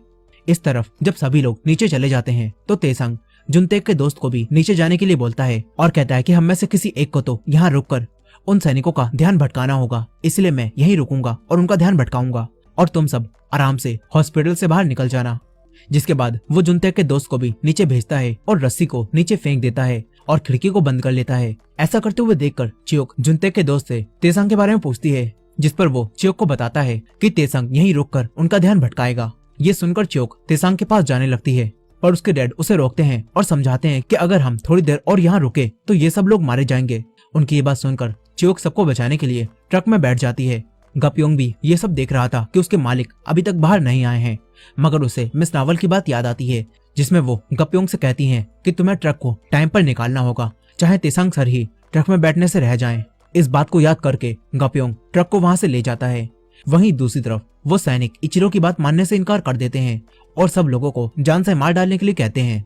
इस तरफ जब सभी लोग नीचे चले जाते हैं तो तेसांग जुनतेक के दोस्त को भी नीचे जाने के लिए बोलता है और कहता है कि हम में से किसी एक को तो यहाँ रुककर उन सैनिकों का ध्यान भटकाना होगा, इसलिए मैं यहीं रुकूंगा और उनका ध्यान भटकाऊंगा और तुम सब आराम से हॉस्पिटल से बाहर निकल जाना। जिसके बाद वो जुनतेक के दोस्त को भी नीचे भेजता है और रस्सी को नीचे फेंक देता है और खिड़की को बंद कर लेता है। ऐसा करते हुए देखकर च्योक जुनतेक के दोस्त से तेसांग के बारे में पूछती है, जिस पर वो च्योक को बताता है कि तेसांग यहीं रुककर उनका ध्यान भटकाएगा। ये सुनकर च्योक तेसांग के पास जाने लगती है, पर उसके डैड उसे रोकते हैं और समझाते हैं कि अगर हम थोड़ी देर और यहाँ रुके तो ये सब लोग मारे जाएंगे। उनकी ये बात सुनकर च्योक सबको बचाने के लिए ट्रक में बैठ जाती है। गप्योंग भी ये सब देख रहा था कि उसके मालिक अभी तक बाहर नहीं आए हैं, मगर उसे मिस नावल की बात याद आती है जिसमें वो गप्योंग से कहती हैं कि तुम्हें ट्रक को टाइम पर निकालना होगा, चाहे तेसांग सर ही ट्रक में बैठने से रह जाएं। इस बात को याद करके गप्योंग ट्रक को वहां से ले जाता है। वहीं दूसरी तरफ वो सैनिक इचिरो की बात मानने से इनकार कर देते हैं और सब लोगों को जान से मार डालने के लिए कहते हैं।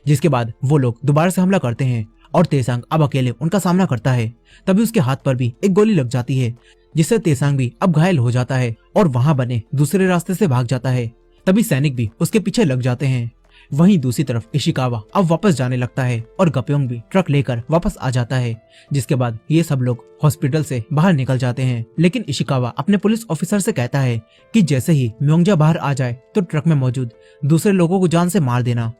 जिसके बाद वो लोग दोबारा से हमला करते हैं और तेसांग अब अकेले उनका सामना करता है। तभी उसके हाथ पर भी एक गोली लग जाती है, जिससे तेसांग भी अब घायल हो जाता है और वहां बने दूसरे रास्ते से भाग जाता है। तभी सैनिक भी उसके पीछे लग जाते हैं। वहीं दूसरी तरफ इशिकावा अब वापस जाने लगता है और गप्योंग भी ट्रक लेकर वापस आ जाता है, जिसके बाद ये सब लोग हॉस्पिटल से बाहर निकल जाते हैं। लेकिन इशिकावा अपने पुलिस ऑफिसर से कहता है कि जैसे ही म्योंगजा बाहर आ जाए तो ट्रक में मौजूद दूसरे लोगों को जान से मार देना।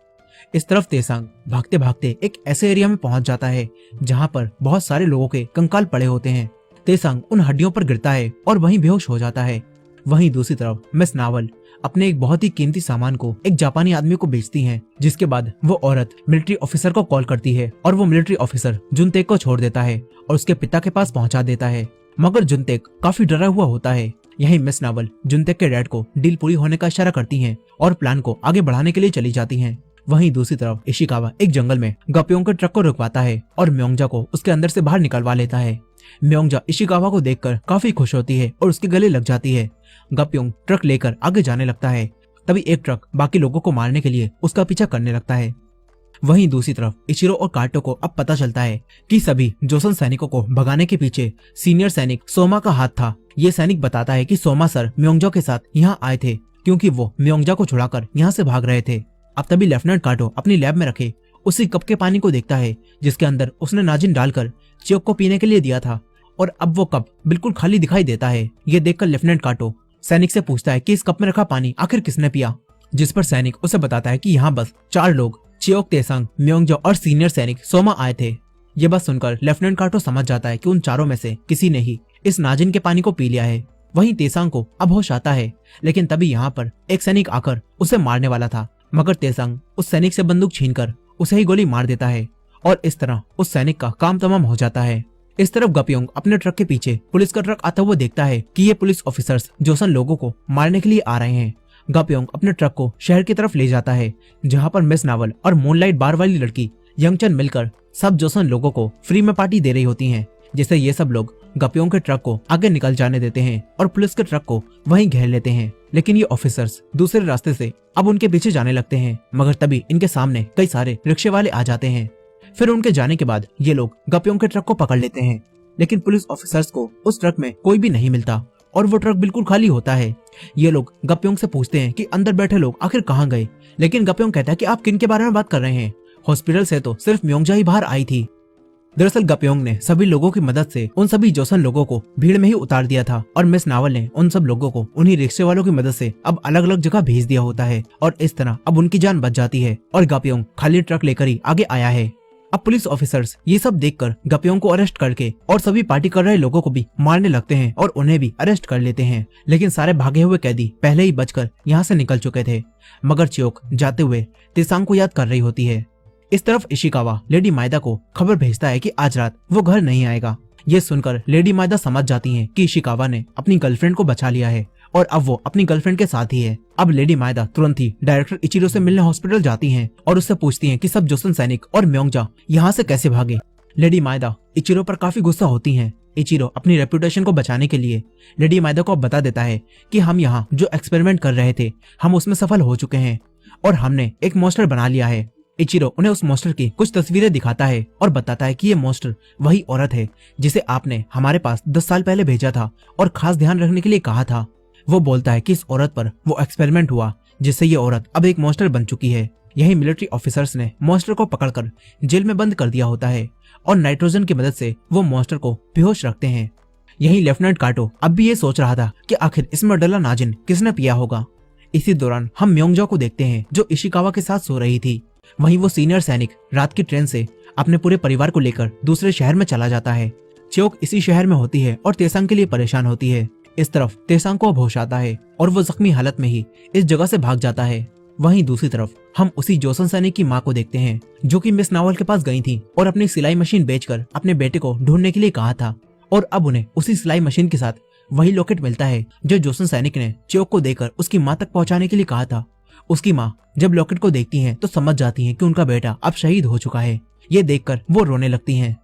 इस तरफ तेसांग भागते भागते एक ऐसे एरिया में पहुंच जाता है जहाँ पर बहुत सारे लोगों के कंकाल पड़े होते हैं। तेसांग उन हड्डियों पर गिरता है और वहीं बेहोश हो जाता है। वहीं दूसरी तरफ मिस नावल अपने एक बहुत ही कीमती सामान को एक जापानी आदमी को बेचती हैं, जिसके बाद वो औरत मिलिट्री ऑफिसर को कॉल करती है और वो मिलिट्री ऑफिसर जुनतेक को छोड़ देता है और उसके पिता के पास पहुंचा देता है। मगर जुनतेक काफी डरा हुआ होता है। यही मिस नावल जुनतेक के डैड को डील पूरी होने का इशारा करती हैं और प्लान को आगे बढ़ाने के लिए चली जाती हैं। वहीं दूसरी तरफ इशिकावा एक जंगल में गप्योंग के ट्रक को रुकवाता है और म्योंगजा को उसके अंदर से बाहर निकलवा लेता है। म्योंगजा इशिकावा को देखकर काफी खुश होती है और उसके गले लग जाती है। गप्योंग ट्रक लेकर आगे जाने लगता है। तभी एक ट्रक बाकी लोगों को मारने के लिए उसका पीछा करने लगता है। वहीं दूसरी तरफ इचिरो और काटो को अब पता चलता है कि सभी जोसन सैनिकों को भगाने के पीछे सीनियर सैनिक सोमा का हाथ था। ये सैनिक बताता है कि सोमा सर म्योंगजा के साथ यहाँ आए थे क्योंकि वो म्योंगजा को छुड़ाकर यहाँ से भाग रहे थे। अब तभी लेफ्टिनेंट काटो अपनी लैब में रखे उसी कप के पानी को देखता है जिसके अंदर उसने नाजिन डालकर चियोक को पीने के लिए दिया था और अब वो कप बिल्कुल खाली दिखाई देता है। ये देखकर लेफ्टिनेंट काटो सैनिक से पूछता है कि इस कप में रखा पानी आखिर किसने पिया, जिस पर सैनिक उसे बताता है कि यहाँ बस 4 लोग चियोक, तेसांग, म्योंगजा और सीनियर सैनिक सोमा आए थे। ये बात सुनकर लेफ्टिनेंट काटो समझ जाता है कि उन चारों में से किसी ने ही इस नाजिन के पानी को पी लिया है। वहीं तेसांग को अब होश आता है, लेकिन तभी यहाँ पर एक सैनिक आकर उसे मारने वाला था, मगर तेसांग उस सैनिक से बंदूक छीनकर उसे ही गोली मार देता है और इस तरह उस सैनिक का काम तमाम हो जाता है। इस तरफ गप्योंग अपने ट्रक के पीछे पुलिस का ट्रक आता हुआ देखता है कि ये पुलिस ऑफिसर्स जोसन लोगों को मारने के लिए आ रहे हैं। गप्योंग अपने ट्रक को शहर की तरफ ले जाता है जहाँ पर मिस नावल और मूनलाइट बार वाली लड़की यंगचन मिलकर सब जोसन लोगों को फ्री में पार्टी दे रही होती हैं, जिससे ये सब लोग गप्योंग के ट्रक को आगे निकल जाने देते हैं और पुलिस के ट्रक को वहीं घेर लेते हैं। लेकिन ये ऑफिसर्स दूसरे रास्ते से अब उनके पीछे जाने लगते हैं, मगर तभी इनके सामने कई सारे रिक्शे वाले आ जाते हैं। फिर उनके जाने के बाद ये लोग गप्योंग के ट्रक को पकड़ लेते हैं, लेकिन पुलिस ऑफिसर्स को उस ट्रक में कोई भी नहीं मिलता और वो ट्रक बिल्कुल खाली होता है। ये लोग गप्योंग से पूछते हैं कि अंदर बैठे लोग आखिर कहाँ गए, लेकिन गप्योंग कहता है कि आप किन के बारे में बात कर रहे हैं, हॉस्पिटल से तो सिर्फ म्योंगजा ही बाहर आई थी। दरअसल गप्योंग ने सभी लोगों की मदद से उन सभी जोसन लोगों को भीड़ में ही उतार दिया था और मिस नावल ने उन सब लोगों को उन्हीं रिक्शे वालों की मदद से अब अलग अलग जगह भेज दिया होता है और इस तरह अब उनकी जान बच जाती है और गप्योंग खाली ट्रक लेकर ही आगे आया है। अब पुलिस ऑफिसर्स ये सब देखकर गप्योंग को अरेस्ट करके और सभी पार्टी कर रहे लोगों को भी मारने लगते हैं और उन्हें भी अरेस्ट कर लेते हैं। लेकिन सारे भागे हुए कैदी पहले ही बचकर यहाँ से निकल चुके थे, मगर चियोक जाते हुए तेसांग को याद कर रही होती है। इस तरफ इशिकावा लेडी मायदा को खबर भेजता है कि आज रात वो घर नहीं आएगा। ये सुनकर लेडी मायदा समझ जाती हैं कि इशिकावा ने अपनी गर्लफ्रेंड को बचा लिया है और अब वो अपनी गर्लफ्रेंड के साथ ही है। अब लेडी मायदा तुरंत ही डायरेक्टर इचिरो से मिलने हॉस्पिटल जाती हैं और उससे पूछती हैं कि सब जोसन सैनिक और म्योंगजा यहाँ से कैसे भागे। लेडी मायदा इचिरो पर काफी गुस्सा होती हैं। इचिरो अपनी रेपुटेशन को बचाने के लिए लेडी मायदा को बता देता है कि हम यहाँ जो एक्सपेरिमेंट कर रहे थे हम उसमें सफल हो चुके हैं और हमने एक मॉन्स्टर बना लिया है। इचिरो उन्हें उस मॉन्स्टर की कुछ तस्वीरें दिखाता है और बताता है कि ये मॉन्स्टर वही औरत है जिसे आपने हमारे पास 10 साल पहले भेजा था और खास ध्यान रखने के लिए कहा था। वो बोलता है कि इस औरत पर वो एक्सपेरिमेंट हुआ जिससे ये औरत अब एक मॉन्स्टर बन चुकी है। यही मिलिट्री ऑफिसर्स ने मॉन्स्टर को पकड़कर जेल में बंद कर दिया होता है और नाइट्रोजन की मदद से वो मॉन्स्टर को बेहोश रखते हैं। यही लेफ्टिनेंट काटो अब भी ये सोच रहा था कि आखिर इसमें डला नाजिन किसने पिया होगा। इसी दौरान हम म्योंगजा को देखते हैं जो इशिकावा के साथ सो रही थी। वहीं वो सीनियर सैनिक रात की ट्रेन से अपने पूरे परिवार को लेकर दूसरे शहर में चला जाता है। चियोक इसी शहर में होती है और तेसांग के लिए परेशान होती है। इस तरफ तेसांग को अब होश आता है और वो जख्मी हालत में ही इस जगह से भाग जाता है। वहीं दूसरी तरफ हम उसी जोसन सैनिक की माँ को देखते हैं जो कि मिस नावल के पास गई थी और अपनी सिलाई मशीन बेचकर अपने बेटे को ढूंढने के लिए कहा था और अब उन्हें उसी सिलाई मशीन के साथ वही लॉकेट मिलता है जो जोसन सैनिक ने चियोक को देकर उसकी माँ तक पहुँचाने के लिए कहा था। उसकी माँ जब लॉकेट को देखती हैं तो समझ जाती हैं कि उनका बेटा अब शहीद हो चुका है। ये देखकर वो रोने लगती हैं।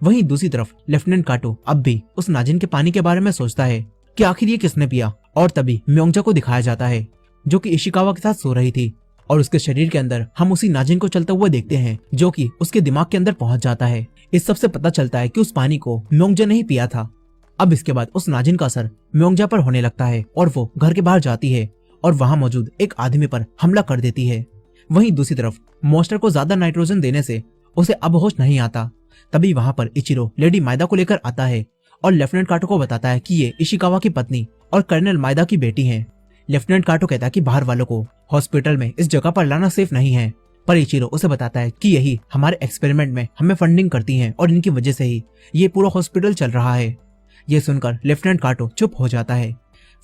वहीं दूसरी तरफ लेफ्टिनेंट काटो अब भी उस नाजिन के पानी के बारे में सोचता है कि आखिर ये किसने पिया और तभी म्योंगजा को दिखाया जाता है जो कि इशिकावा के साथ सो रही थी और उसके शरीर के अंदर हम उसी नाजिन को चलता हुआ देखते हैं जो कि उसके दिमाग के अंदर पहुंच जाता है। इस सबसे पता चलता है कि उस पानी को म्योंगजा ने ही पिया था। अब इसके बाद उस नाजिन का असर म्योंगजा पर होने लगता है और वो घर के बाहर जाती है और वहां मौजूद एक आदमी पर हमला कर देती है। वहीं दूसरी तरफ मॉन्स्टर को ज्यादा नाइट्रोजन देने से उसे अब होश नहीं आता। तभी वहां पर इचिरो लेडी मायदा को लेकर आता है और लेफ्टिनेंट काटो को बताता है कि ये इशिकावा की पत्नी और कर्नल मायदा की बेटी है। लेफ्टिनेंट काटो कहता है कि बाहर वालों को हॉस्पिटल में इस जगह पर लाना सेफ नहीं है, पर इचिरो उसे बताता है कि यही हमारे एक्सपेरिमेंट में हमें फंडिंग करती हैं और इनकी वजह से ही ये पूरा हॉस्पिटल चल रहा है। ये सुनकर लेफ्टिनेंट काटो चुप हो जाता है।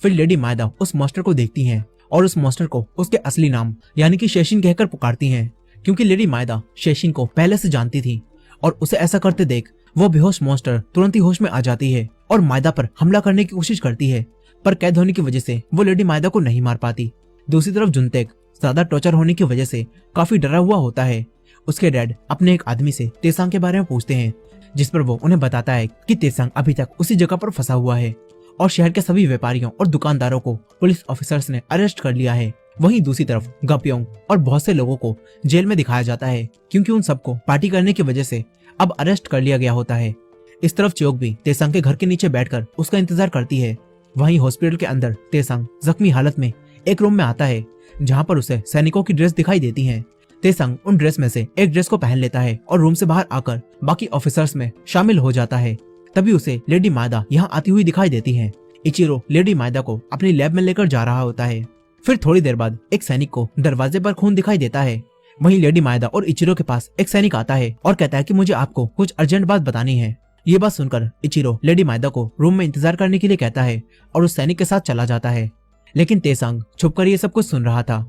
फिर लेडी मायदा उस मॉन्स्टर को देखती हैं और उस मॉन्स्टर को उसके असली नाम यानी कि शेशिन कहकर पुकारती हैं, क्योंकि लेडी मायदा शेशिन को पहले से जानती थी और उसे ऐसा करते देख वो बेहोश मॉन्स्टर तुरंत ही होश में आ जाती है और मायदा पर हमला करने की कोशिश करती है, पर कैद होने की वजह से वो लेडी मायदा को नहीं मार पाती। दूसरी तरफ जुनतेक ज्यादा टॉर्चर होने की वजह से काफी डरा हुआ होता है। उसके डैड अपने एक आदमी से तेसांग के बारे में पूछते हैं, जिस पर वो उन्हें बताता है कि तेसांग अभी तक उसी जगह पर फंसा हुआ है और शहर के सभी व्यापारियों और दुकानदारों को पुलिस ऑफिसर्स ने अरेस्ट कर लिया है। वहीं दूसरी तरफ गप्योंग और बहुत से लोगों को जेल में दिखाया जाता है, क्योंकि उन सबको पार्टी करने की वजह से अब अरेस्ट कर लिया गया होता है। इस तरफ चियोक भी तेसांग के घर के नीचे बैठकर उसका इंतजार करती है। वहीं हॉस्पिटल के अंदर तेसांग जख्मी हालत में एक रूम में आता है, जहां पर उसे सैनिकों की ड्रेस दिखाई देती है। तेसांग उन ड्रेस में से एक ड्रेस को पहन लेता है और रूम से बाहर आकर बाकी ऑफिसर्स में शामिल हो जाता है। तभी उसे लेडी मायदा यहाँ आती हुई दिखाई देती है। इचिरो लेडी मायदा को अपनी लैब में लेकर जा रहा होता है। फिर थोड़ी देर बाद एक सैनिक को दरवाजे पर खून दिखाई देता है। वहीं लेडी मायदा और इचिरो के पास एक सैनिक आता है और कहता है कि मुझे आपको कुछ अर्जेंट बात बतानी है। ये बात सुनकर इचिरो लेडी मायदा को रूम में इंतजार करने के लिए कहता है और उस सैनिक के साथ चला जाता है, लेकिन तेसांग छुपकर ये सब कुछ सुन रहा था।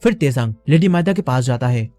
फिर तेसांग लेडी मायदा के पास जाता है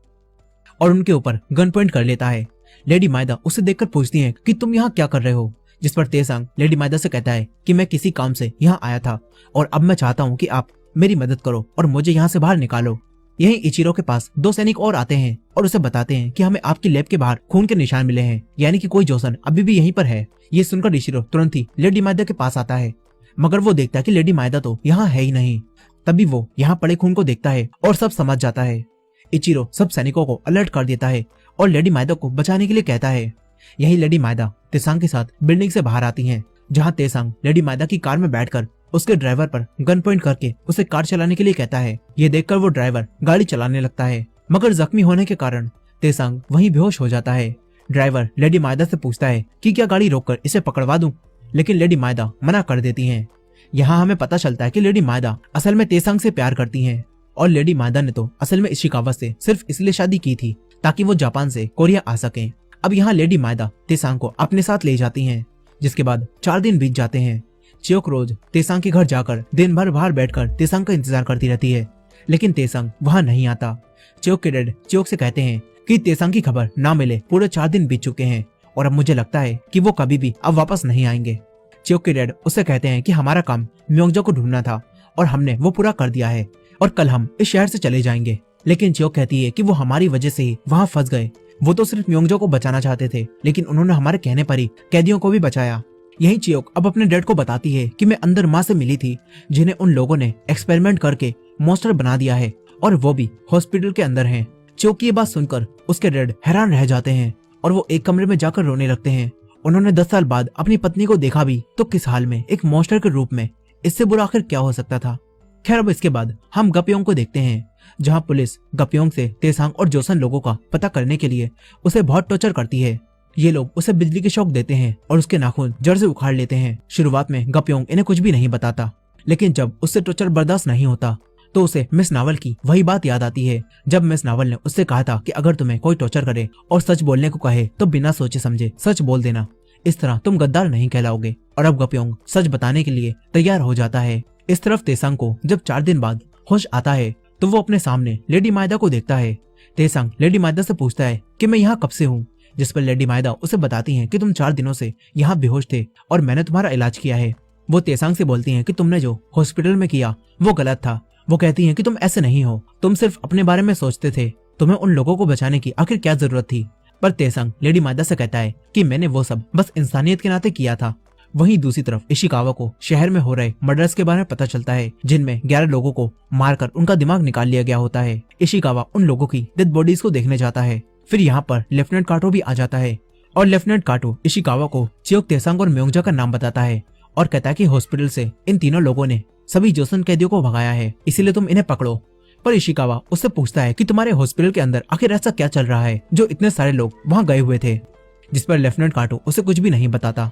और उनके ऊपर गन पॉइंट कर लेता है। लेडी मायदा उसे देखकर पूछती है कि तुम यहाँ क्या कर रहे हो, जिस पर तेसांग लेडी मायदा से कहता है कि मैं किसी काम से यहाँ आया था और अब मैं चाहता हूँ कि आप मेरी मदद करो और मुझे यहाँ से बाहर निकालो। यहीं इचिरो के पास दो सैनिक और आते हैं और उसे बताते हैं कि हमें आपकी लैब के बाहर खून के निशान मिले हैं, यानी कि कोई जोसन अभी भी यहीं पर है। ये सुनकर इचिरो तुरंत ही लेडी मायदा के पास आता है, मगर वो देखता है कि लेडी मायदा तो यहाँ है ही नहीं। तभी वो यहाँ पड़े खून को देखता है और सब समझ जाता है। इचिरो सब सैनिकों को अलर्ट कर देता है और लेडी मायदा को बचाने के लिए कहता है। यही लेडी मायदा तेसांग के साथ बिल्डिंग से बाहर आती हैं, जहां तेसांग लेडी मायदा की कार में बैठकर उसके ड्राइवर पर गन पॉइंट करके उसे कार चलाने के लिए कहता है। ये देखकर वो ड्राइवर गाड़ी चलाने लगता है, मगर जख्मी होने के कारण तेसांग वहीं बेहोश हो जाता है। ड्राइवर लेडी मायदा से पूछता है कि क्या गाड़ी रोककर इसे पकड़वा दूं, लेकिन लेडी मायदा मना कर देती हैं। यहाँ हमें पता चलता है कि लेडी मायदा असल में तेसांग से प्यार करती हैं और लेडी मायदा ने तो असल में इशिकावा से सिर्फ इसलिए शादी की थी ताकि वो जापान से कोरिया आ सकें। अब यहाँ लेडी मायदा तेसांग को अपने साथ ले जाती हैं, जिसके बाद 4 दिन बीत जाते हैं। चियोक रोज तेसांग के घर जाकर दिन भर बाहर बैठकर तेसांग का इंतजार करती रहती है, लेकिन तेसांग वहां नहीं आता। चियोक के डैड चियोक से कहते हैं कि तेसांग की खबर ना मिले पूरे 4 दिन बीत चुके हैं और अब मुझे लगता है कि वो कभी भी अब वापस नहीं आएंगे। चियोक के डैड उससे कहते हैं कि हमारा काम म्योंगजो को ढूंढना था और हमने वो पूरा कर दिया है और कल हम इस शहर से चले जाएंगे। लेकिन चियोक कहती है कि वो हमारी वजह से ही वहां फंस गए। वो तो सिर्फ म्योंगजो को बचाना चाहते थे, लेकिन उन्होंने हमारे कहने पर ही कैदियों को भी बचाया। यही चियोक अब अपने डैड को बताती है कि मैं अंदर माँ से मिली थी, जिन्हें उन लोगों ने एक्सपेरिमेंट करके मॉन्स्टर बना दिया है और वो भी हॉस्पिटल के अंदर हैं। चियोक की ये बात सुनकर उसके डैड हैरान रह जाते हैं और वो एक कमरे में जाकर रोने लगते हैं। उन्होंने 10 साल बाद अपनी पत्नी को देखा भी तो किस हाल में, एक मॉन्स्टर के रूप में। इससे बुरा आखिर क्या हो सकता था। खैर अब इसके बाद हम गप्योंग को देखते हैं, जहां पुलिस गप्योंग से तेसांग और जोसन लोगों का पता करने के लिए उसे बहुत टॉर्चर करती है। ये लोग उसे बिजली के शॉक देते हैं और उसके नाखून जड़ से उखाड़ लेते हैं। शुरुआत में गप्योंग इन्हें कुछ भी नहीं बताता, लेकिन जब उससे टॉर्चर बर्दाश्त नहीं होता तो उसे मिस नावल की वही बात याद आती है, जब मिस नावल ने उससे कहा था कि अगर तुम्हें कोई टॉर्चर करे और सच बोलने को कहे तो बिना सोचे समझे सच बोल देना, इस तरह तुम गद्दार नहीं कहलाओगे। और अब गप्योंग सच बताने के लिए तैयार हो जाता है। इस तरफ तेसांग को जब 4 दिन बाद होश आता है तो वो अपने सामने लेडी मायदा को देखता है। तेसांग लेडी मायदा से पूछता है कि मैं यहाँ कब से हूँ, जिस पर लेडी मायदा उसे बताती हैं कि तुम 4 दिनों से यहाँ बेहोश थे और मैंने तुम्हारा इलाज किया है। वो तेसांग से बोलती हैं कि तुमने जो हॉस्पिटल में किया वो गलत था। वो कहती हैं कि तुम ऐसे नहीं हो, तुम सिर्फ अपने बारे में सोचते थे, तुम्हें उन लोगों को बचाने की आखिर क्या जरूरत थी। पर तेसांग लेडी मायदा से कहता है कि मैंने वो सब बस इंसानियत के नाते किया था। वहीं दूसरी तरफ इशिकावा को शहर में हो रहे मर्डर्स के बारे में पता चलता है, जिनमें 11 लोगों को मारकर उनका दिमाग निकाल लिया गया होता है। इशिकावा उन लोगों की डेड बॉडीज को देखने जाता है। फिर यहाँ पर लेफ्टिनेंट काटो भी आ जाता है और लेफ्टिनेंट काटो इशिकावा को चियोक, तेसांग और म्योंगजा का नाम बताता है और कहता है कि हॉस्पिटल से इन तीनों लोगों ने सभी जोसन कैदियों को भगाया है, इसीलिए तुम इन्हें पकड़ो। पर इशिकावा उससे पूछता है कि तुम्हारे हॉस्पिटल के अंदर आखिर ऐसा क्या चल रहा है जो इतने सारे लोग वहाँ गए हुए थे, जिस पर लेफ्टिनेंट काटो उसे कुछ भी नहीं बताता।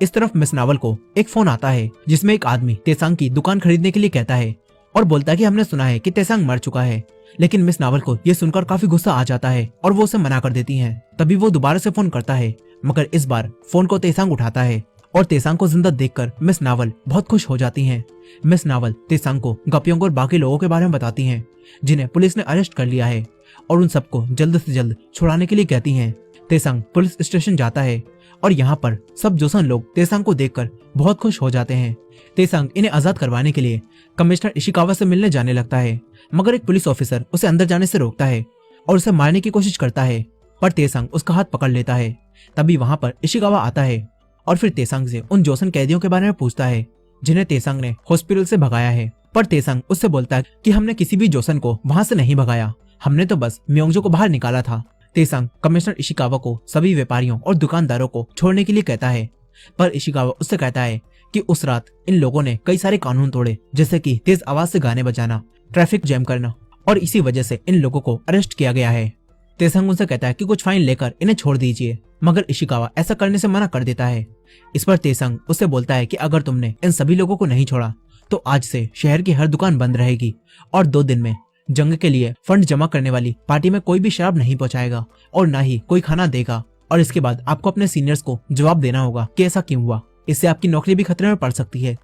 इस तरफ मिस नावल को एक फोन आता है जिसमें एक आदमी तेसांग की दुकान खरीदने के लिए कहता है और बोलता है कि हमने सुना है कि तेसांग मर चुका है। लेकिन मिस नावल को यह सुनकर काफी गुस्सा आ जाता है और वो उसे मना कर देती हैं। तभी वो दोबारा से फोन करता है, मगर इस बार फोन को तेसांग उठाता है और तेसांग को जिंदा देखकर मिस नावल बहुत खुश हो जाती हैं। मिस नावल तेसांग को गपियोंग और बाकी लोगों के बारे में बताती हैं जिन्हें पुलिस ने अरेस्ट कर लिया है और उन सबको जल्द से जल्द छुड़ाने के लिए कहती हैं। तेसांग पुलिस स्टेशन जाता है और यहाँ पर सब जोसन लोग तेसांग को देखकर बहुत खुश हो जाते हैं। तेसांग इन्हें आजाद करवाने के लिए कमिश्नर इशिकावा से मिलने जाने लगता है, मगर एक पुलिस ऑफिसर उसे अंदर जाने से रोकता है और उसे मारने की कोशिश करता है, पर तेसांग उसका हाथ पकड़ लेता है। तभी वहां पर इशिकावा आता है और फिर तेसांग से उन जोसन कैदियों के बारे में पूछता है जिन्हें तेसांग ने हॉस्पिटल से भगाया है। पर तेसांग उससे बोलता है कि हमने किसी भी जोसन को वहां से नहीं भगाया, हमने तो बस म्योंगजो को बाहर निकाला था। तेसांग कमिश्नर इशिकावा को सभी व्यापारियों और दुकानदारों को छोड़ने के लिए कहता है, पर इशिकावा उससे कहता है कि उस रात इन लोगों ने कई सारे कानून तोड़े, जैसे कि तेज आवाज से गाने बजाना, ट्रैफिक जैम करना, और इसी वजह से इन लोगों को अरेस्ट किया गया है। तेसांग उनसे कहता है कि कुछ फाइन लेकर इन्हें छोड़ दीजिए, मगर इशिकावा ऐसा करने से मना कर देता है। इस पर तेसांग उससे बोलता है कि अगर तुमने इन सभी लोगों को नहीं छोड़ा तो आज से शहर की हर दुकान बंद रहेगी और 2 दिन में जंग के लिए फंड जमा करने वाली पार्टी में कोई भी शराब नहीं पहुंचाएगा और ना ही कोई खाना देगा, और इसके बाद आपको अपने सीनियर्स को जवाब देना होगा कि ऐसा क्यों हुआ, इससे आपकी नौकरी भी खतरे में पड़ सकती है।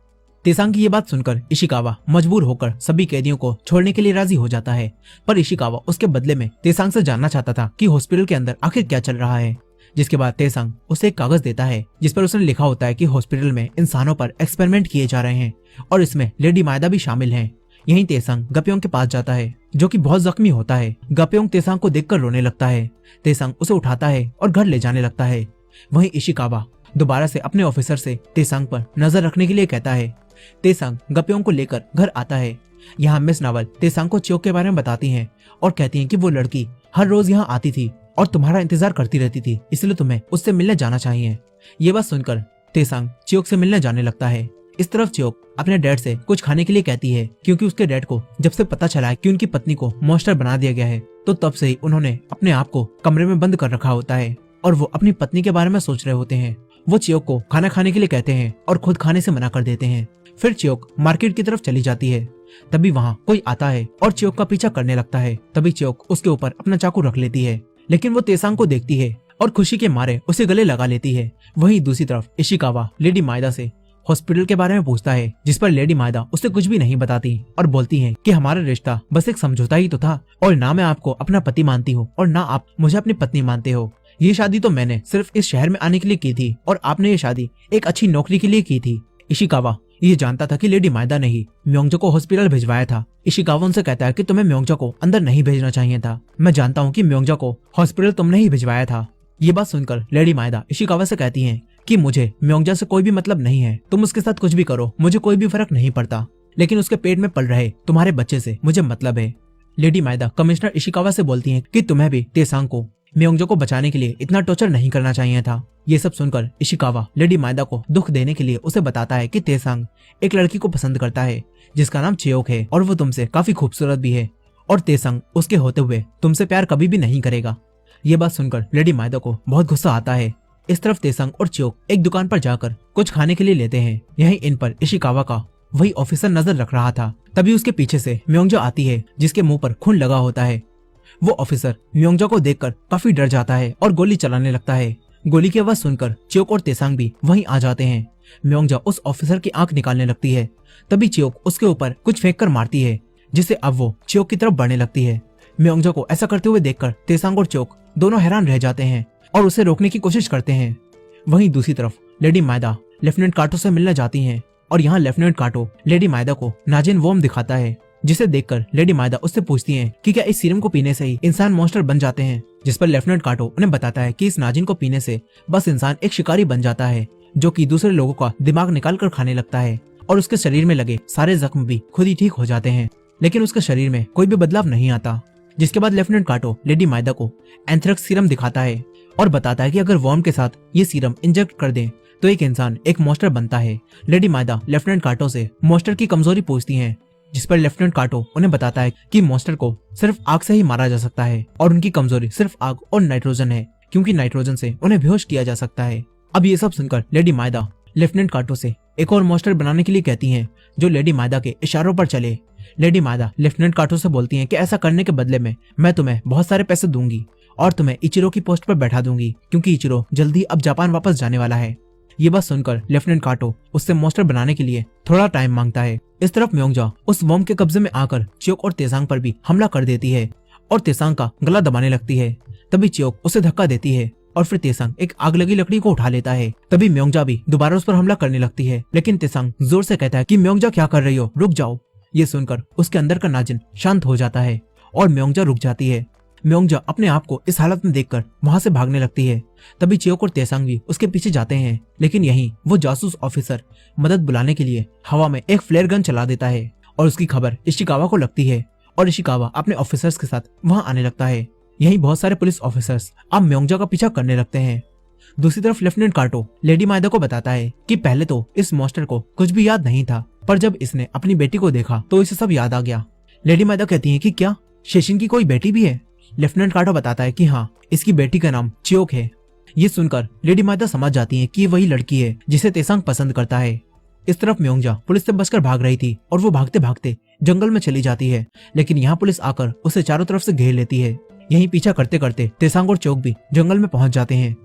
तेसांग की ये बात सुनकर इशिकावा मजबूर होकर सभी कैदियों को छोड़ने के लिए राजी हो जाता है, पर इशिकावा उसके बदले में तेसांग से जानना चाहता था कि हॉस्पिटल के अंदर आखिर क्या चल रहा है। जिसके बाद तेसांग उसे एक कागज देता है जिस पर उसने लिखा होता है कि हॉस्पिटल में इंसानों पर एक्सपेरिमेंट किए जा रहे हैं और इसमें लेडी मायदा भी शामिल हैं। यहीं तेसांग गपियोंग के पास जाता है जो कि बहुत जख्मी होता है। गपियोंग तेसांग को देखकर रोने लगता है। तेसांग उसे उठाता है और घर ले जाने लगता है। वहीं इशिकावा दोबारा से अपने ऑफिसर से तेसांग पर नजर रखने के लिए कहता है। तेसांग गपियोंग को लेकर घर आता है। यहाँ मिस नावल तेसांग को चियोक के बारे में बताती हैं और कहती हैं कि वो लड़की हर रोज यहाँ आती थी और तुम्हारा इंतजार करती रहती थी, इसलिए तुम्हें उससे मिलने जाना चाहिए। ये बात सुनकर तेसांग चियोक से मिलने जाने लगता है। इस तरफ चियोक अपने डैड से कुछ खाने के लिए कहती है, क्योंकि उसके डैड को जब से पता चला है कि उनकी पत्नी को मॉन्स्टर बना दिया गया है तो तब से ही उन्होंने अपने आप को कमरे में बंद कर रखा होता है और वो अपनी पत्नी के बारे में सोच रहे होते हैं। वो चियोक को खाना खाने के लिए कहते हैं और खुद खाने से मना कर देते हैं। फिर चियोक मार्केट की तरफ चली जाती है। तभी वहाँ कोई आता है और चियोक का पीछा करने लगता है। तभी चियोक उसके ऊपर अपना चाकू रख लेती है, लेकिन वो तेसांग को देखती है और खुशी के मारे उसे गले लगा लेती है। वहीं दूसरी तरफ इशिकावा लेडी मायदा से हॉस्पिटल के बारे में पूछता है, जिस पर लेडी मायदा उससे कुछ भी नहीं बताती और बोलती है कि हमारा रिश्ता बस एक समझौता ही तो था और ना मैं आपको अपना पति मानती हूँ और ना आप मुझे अपनी पत्नी मानते हो। ये शादी तो मैंने सिर्फ इस शहर में आने के लिए की थी और आपने ये शादी एक अच्छी नौकरी के लिए की थी। इशिकावा ये जानता था कि लेडी मायदा ने ही म्योंगजो को हॉस्पिटल भिजवाया था। इशिकावा उनसे कहता है कि तुम्हें म्योंगजो को अंदर नहीं भेजना चाहिए था। मैं जानता हूँ कि म्योंगजो को हॉस्पिटल तुमने ही भिजवाया था। ये बात सुनकर लेडी मायदा इशिकावा से कहती हैं कि मुझे म्योंगजो से कोई भी मतलब नहीं है, तुम उसके साथ कुछ भी करो, मुझे कोई भी फर्क नहीं पड़ता, लेकिन उसके पेट में पल रहे तुम्हारे बच्चे से मुझे मतलब है। लेडी मायदा कमिश्नर इशिकावा से बोलती हैं कि तुम्हें भी तेसांग को म्योंगजो को बचाने के लिए इतना टॉर्चर नहीं करना चाहिए था। ये सब सुनकर इशिकावा लेडी मायदा को दुख देने के लिए उसे बताता है कि तेसांग एक लड़की को पसंद करता है जिसका नाम चियोक है और वो तुमसे काफी खूबसूरत भी है और तेसांग उसके होते हुए तुमसे प्यार कभी भी नहीं करेगा। ये बात सुनकर लेडी मायदा को बहुत गुस्सा आता है। इस तरफ तेसांग और चियोक एक दुकान पर जाकर कुछ खाने के लिए लेते हैं। यहीं इन पर इशिकावा का वही ऑफिसर नजर रख रहा था। तभी उसके पीछे से म्योंगजो आती है जिसके मुंह पर खून लगा होता है। वो ऑफिसर म्योंगजो को देखकर काफी डर जाता है और गोली चलाने लगता है। गोली की आवाज सुनकर चियोक और तेसांग भी वहीं आ जाते हैं। म्योंगजो उस ऑफिसर की आंख निकालने लगती है। तभी चियोक उसके ऊपर कुछ फेंक कर मारती है, जिससे अब वो चियोक की तरफ बढ़ने लगती है। म्योंगजो को ऐसा करते हुए देखकर तेसांग और चियोक दोनों हैरान रह जाते हैं और उसे रोकने की कोशिश करते हैं। वहीं दूसरी तरफ लेडी मायदा लेफ्टिनेंट काटो से मिलने जाती हैं और यहाँ लेफ्टिनेंट काटो लेडी मायदा को नाजिन वॉर्म दिखाता है, जिसे देखकर लेडी मायदा उससे पूछती हैं कि क्या इस सीरम को पीने से ही इंसान मॉन्स्टर बन जाते हैं। जिस पर लेफ्टिनेंट काटो उन्हें बताता है कि इस नाजिन को पीने से बस इंसान एक शिकारी बन जाता है जो कि दूसरे लोगों का दिमाग निकाल कर खाने लगता है और उसके शरीर में लगे सारे जख्म भी खुद ही ठीक हो जाते हैं, लेकिन उसके शरीर में कोई भी बदलाव नहीं आता। जिसके बाद लेफ्टिनेंट काटो लेडी मायदा को एंथ्रेक्स सीरम दिखाता है और बताता है कि अगर वॉर्म के साथ ये सीरम इंजेक्ट कर दें तो एक इंसान एक मॉन्स्टर बनता है। लेडी मायदा लेफ्टिनेंट काटो से मॉन्स्टर की कमजोरी पूछती हैं जिस पर लेफ्टिनेंट काटो उन्हें बताता है कि मॉन्स्टर को सिर्फ आग से ही मारा जा सकता है और उनकी कमजोरी सिर्फ आग और नाइट्रोजन है, क्योंकि नाइट्रोजन से उन्हें बेहोश किया जा सकता है। अब ये सब सुनकर लेडी मायदा लेफ्टिनेंट काटो से एक और मॉन्स्टर बनाने के लिए कहती हैं, जो लेडी मायदा के इशारों पर चले। लेडी मायदा लेफ्टिनेंट काटो से बोलती हैं कि ऐसा करने के बदले में मैं तुम्हें बहुत सारे पैसे दूंगी और तुम्हें इचिरो की पोस्ट पर बैठा दूंगी, क्योंकि इचिरो जल्दी अब जापान वापस जाने वाला है। ये बात सुनकर लेफ्टिनेंट काटो उससे मॉन्स्टर बनाने के लिए थोड़ा टाइम मांगता है। इस तरफ म्योंगजा उस वॉर्म के कब्जे में आकर चियोक और तेसांग पर भी हमला कर देती है और तेसांग का गला दबाने लगती है। तभी चियोक उसे धक्का देती है और फिर तेसांग एक आग लगी लकड़ी को उठा लेता है। तभी म्योंगजा भी दोबारा उस पर हमला करने लगती है, लेकिन तेसांग जोर से कहता है कि म्योंगजा क्या कर रही हो, रुक जाओ। ये सुनकर उसके अंदर का नाजिन शांत हो जाता है और म्योंगजा रुक जाती है। म्योंगजा अपने आप को इस हालत में देखकर वहां से भागने लगती है। तभी चियोक और तेसांग भी उसके पीछे जाते हैं, लेकिन यहीं वो जासूस ऑफिसर मदद बुलाने के लिए हवा में एक फ्लेयर गन चला देता है और उसकी खबर इशिकावा को लगती है और इशिकावा अपने ऑफिसर्स के साथ वहां आने लगता है। यहीं बहुत सारे पुलिस ऑफिसर्स अब म्योंगजा का पीछा करने लगते हैं। दूसरी तरफ लेफ्टिनेंट काटो लेडी मायदा को बताता है कि पहले तो इस मॉन्स्टर को कुछ भी याद नहीं था, पर जब इसने अपनी बेटी को देखा तो इसे सब याद आ गया। लेडी मायदा कहती है कि क्या शेशिन की कोई बेटी भी है? लेफ्टिनेंट काटो बताता है कि हाँ, इसकी बेटी का नाम चियोक है। ये सुनकर लेडी मायदा समझ जाती है कि ये वही लड़की है जिसे तेसांग पसंद करता है। इस तरफ म्योंगजा पुलिस से बचकर भाग रही थी और वो भागते भागते जंगल में चली जाती है, लेकिन यहाँ पुलिस आकर उसे चारों तरफ से घेर लेती है। यहीं पीछा करते करते तेसांग और चियोक भी जंगल में पहुंच जाते हैं।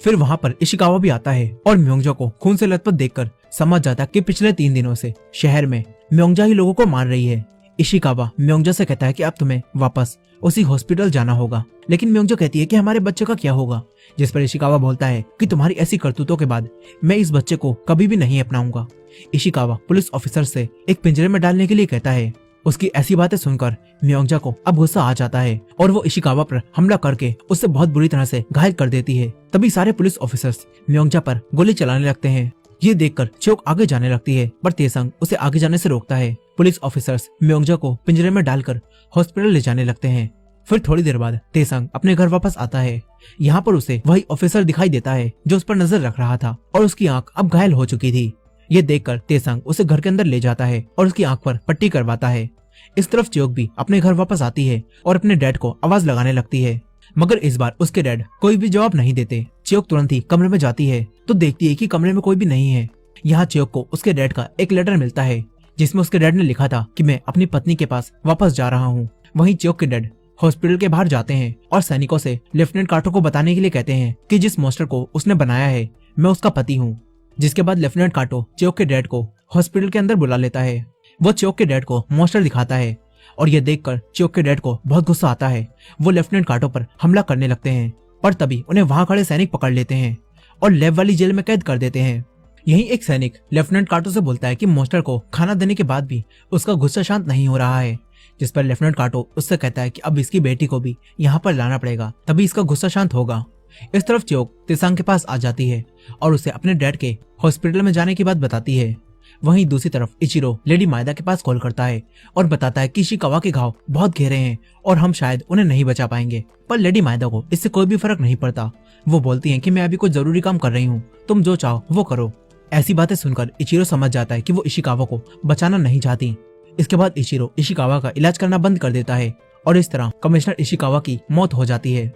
फिर वहां पर इशिकावा भी आता है और म्योंगजा को खून से लथपथ देखकर समझ जाता कि पिछले 3 दिनों से शहर में म्योंगजा ही लोगों को मार रही है। इशिकावा म्योंगजा से कहता है कि अब तुम्हें वापस उसी हॉस्पिटल जाना होगा, लेकिन म्योंगजा कहती है कि हमारे बच्चे का क्या होगा, जिस पर इशिकावा बोलता है कि तुम्हारी ऐसी करतूतों के बाद मैं इस बच्चे को कभी भी नहीं अपनाऊंगा। इशिकावा पुलिस ऑफिसर से एक पिंजरे में डालने के लिए कहता है। उसकी ऐसी बातें सुनकर म्योंगजा को अब गुस्सा आ जाता है और वो इशिकावा पर हमला करके उससे बहुत बुरी तरह से घायल कर देती है। तभी सारे पुलिस ऑफिसर्स म्योंगजा पर गोली चलाने लगते हैं। ये देखकर चियोक आगे जाने लगती है, पर तेसांग उसे आगे जाने से रोकता है। पुलिस ऑफिसर्स म्योंगजा को पिंजरे में डालकर हॉस्पिटल ले जाने लगते हैं। फिर थोड़ी देर बाद तेसांग अपने घर वापस आता है। यहाँ पर उसे वही ऑफिसर दिखाई देता है जो उस पर नजर रख रहा था और उसकी आंख अब घायल हो चुकी थी। ये देखकर तेसांग उसे घर के अंदर ले जाता है और उसकी आंख पर पट्टी करवाता है। इस तरफ चियोक भी अपने घर वापस आती है और अपने डैड को आवाज लगाने लगती है, मगर इस बार उसके डैड कोई भी जवाब नहीं देते। चियोक तुरंत ही कमरे में जाती है तो देखती है कि कमरे में कोई भी नहीं है। यहाँ चियोक को उसके डैड का एक लेटर मिलता है जिसमें उसके डैड ने लिखा था कि मैं अपनी पत्नी के पास वापस जा रहा हूँ। वहीं चियोक के डैड हॉस्पिटल के बाहर जाते हैं और सैनिकों से लेफ्टिनेंट काटो को बताने के लिए कहते हैं कि जिस मॉन्स्टर को उसने बनाया है मैं उसका पति हूँ। जिसके बाद लेफ्टिनेंट काटो चियोक के डैड को हॉस्पिटल के अंदर बुला लेता है। वो चियोक के डैड को मॉन्स्टर दिखाता है और ये देखकर चियोक के डैड को बहुत गुस्सा आता है। वो लेफ्टिनेंट काटो पर हमला करने लगते हैं, पर तभी उन्हें वहां खड़े सैनिक पकड़ लेते हैं और लैब वाली जेल में कैद कर देते हैं। यहीं एक सैनिक लेफ्टिनेंट काटो से बोलता है कि मॉन्स्टर को खाना देने के बाद भी उसका गुस्सा शांत नहीं हो रहा है, जिस पर लेफ्टिनेंट काटो उससे कहता है कि अब इसकी बेटी को भी यहाँ पर लाना पड़ेगा, तभी इसका गुस्सा शांत होगा। इस तरफ चियोक तेसांग के पास आ जाती है और उसे अपने डैड के हॉस्पिटल में जाने की बात बताती है। वहीं दूसरी तरफ इचिरो लेडी मायदा के पास कॉल करता है और बताता है कि इशिकावा के घाव बहुत गहरे हैं और हम शायद उन्हें नहीं बचा पाएंगे, पर लेडी मायदा को इससे कोई भी फर्क नहीं पड़ता। वो बोलती हैं कि मैं अभी कुछ जरूरी काम कर रही हूँ, तुम जो चाहो वो करो। ऐसी बातें सुनकर इचिरो समझ जाता है कि वो इशिकावा को बचाना नहीं चाहती। इसके बाद इचिरो इशिकावा का इलाज करना बंद कर देता है और इस तरह कमिश्नर इशिकावा की मौत हो जाती है।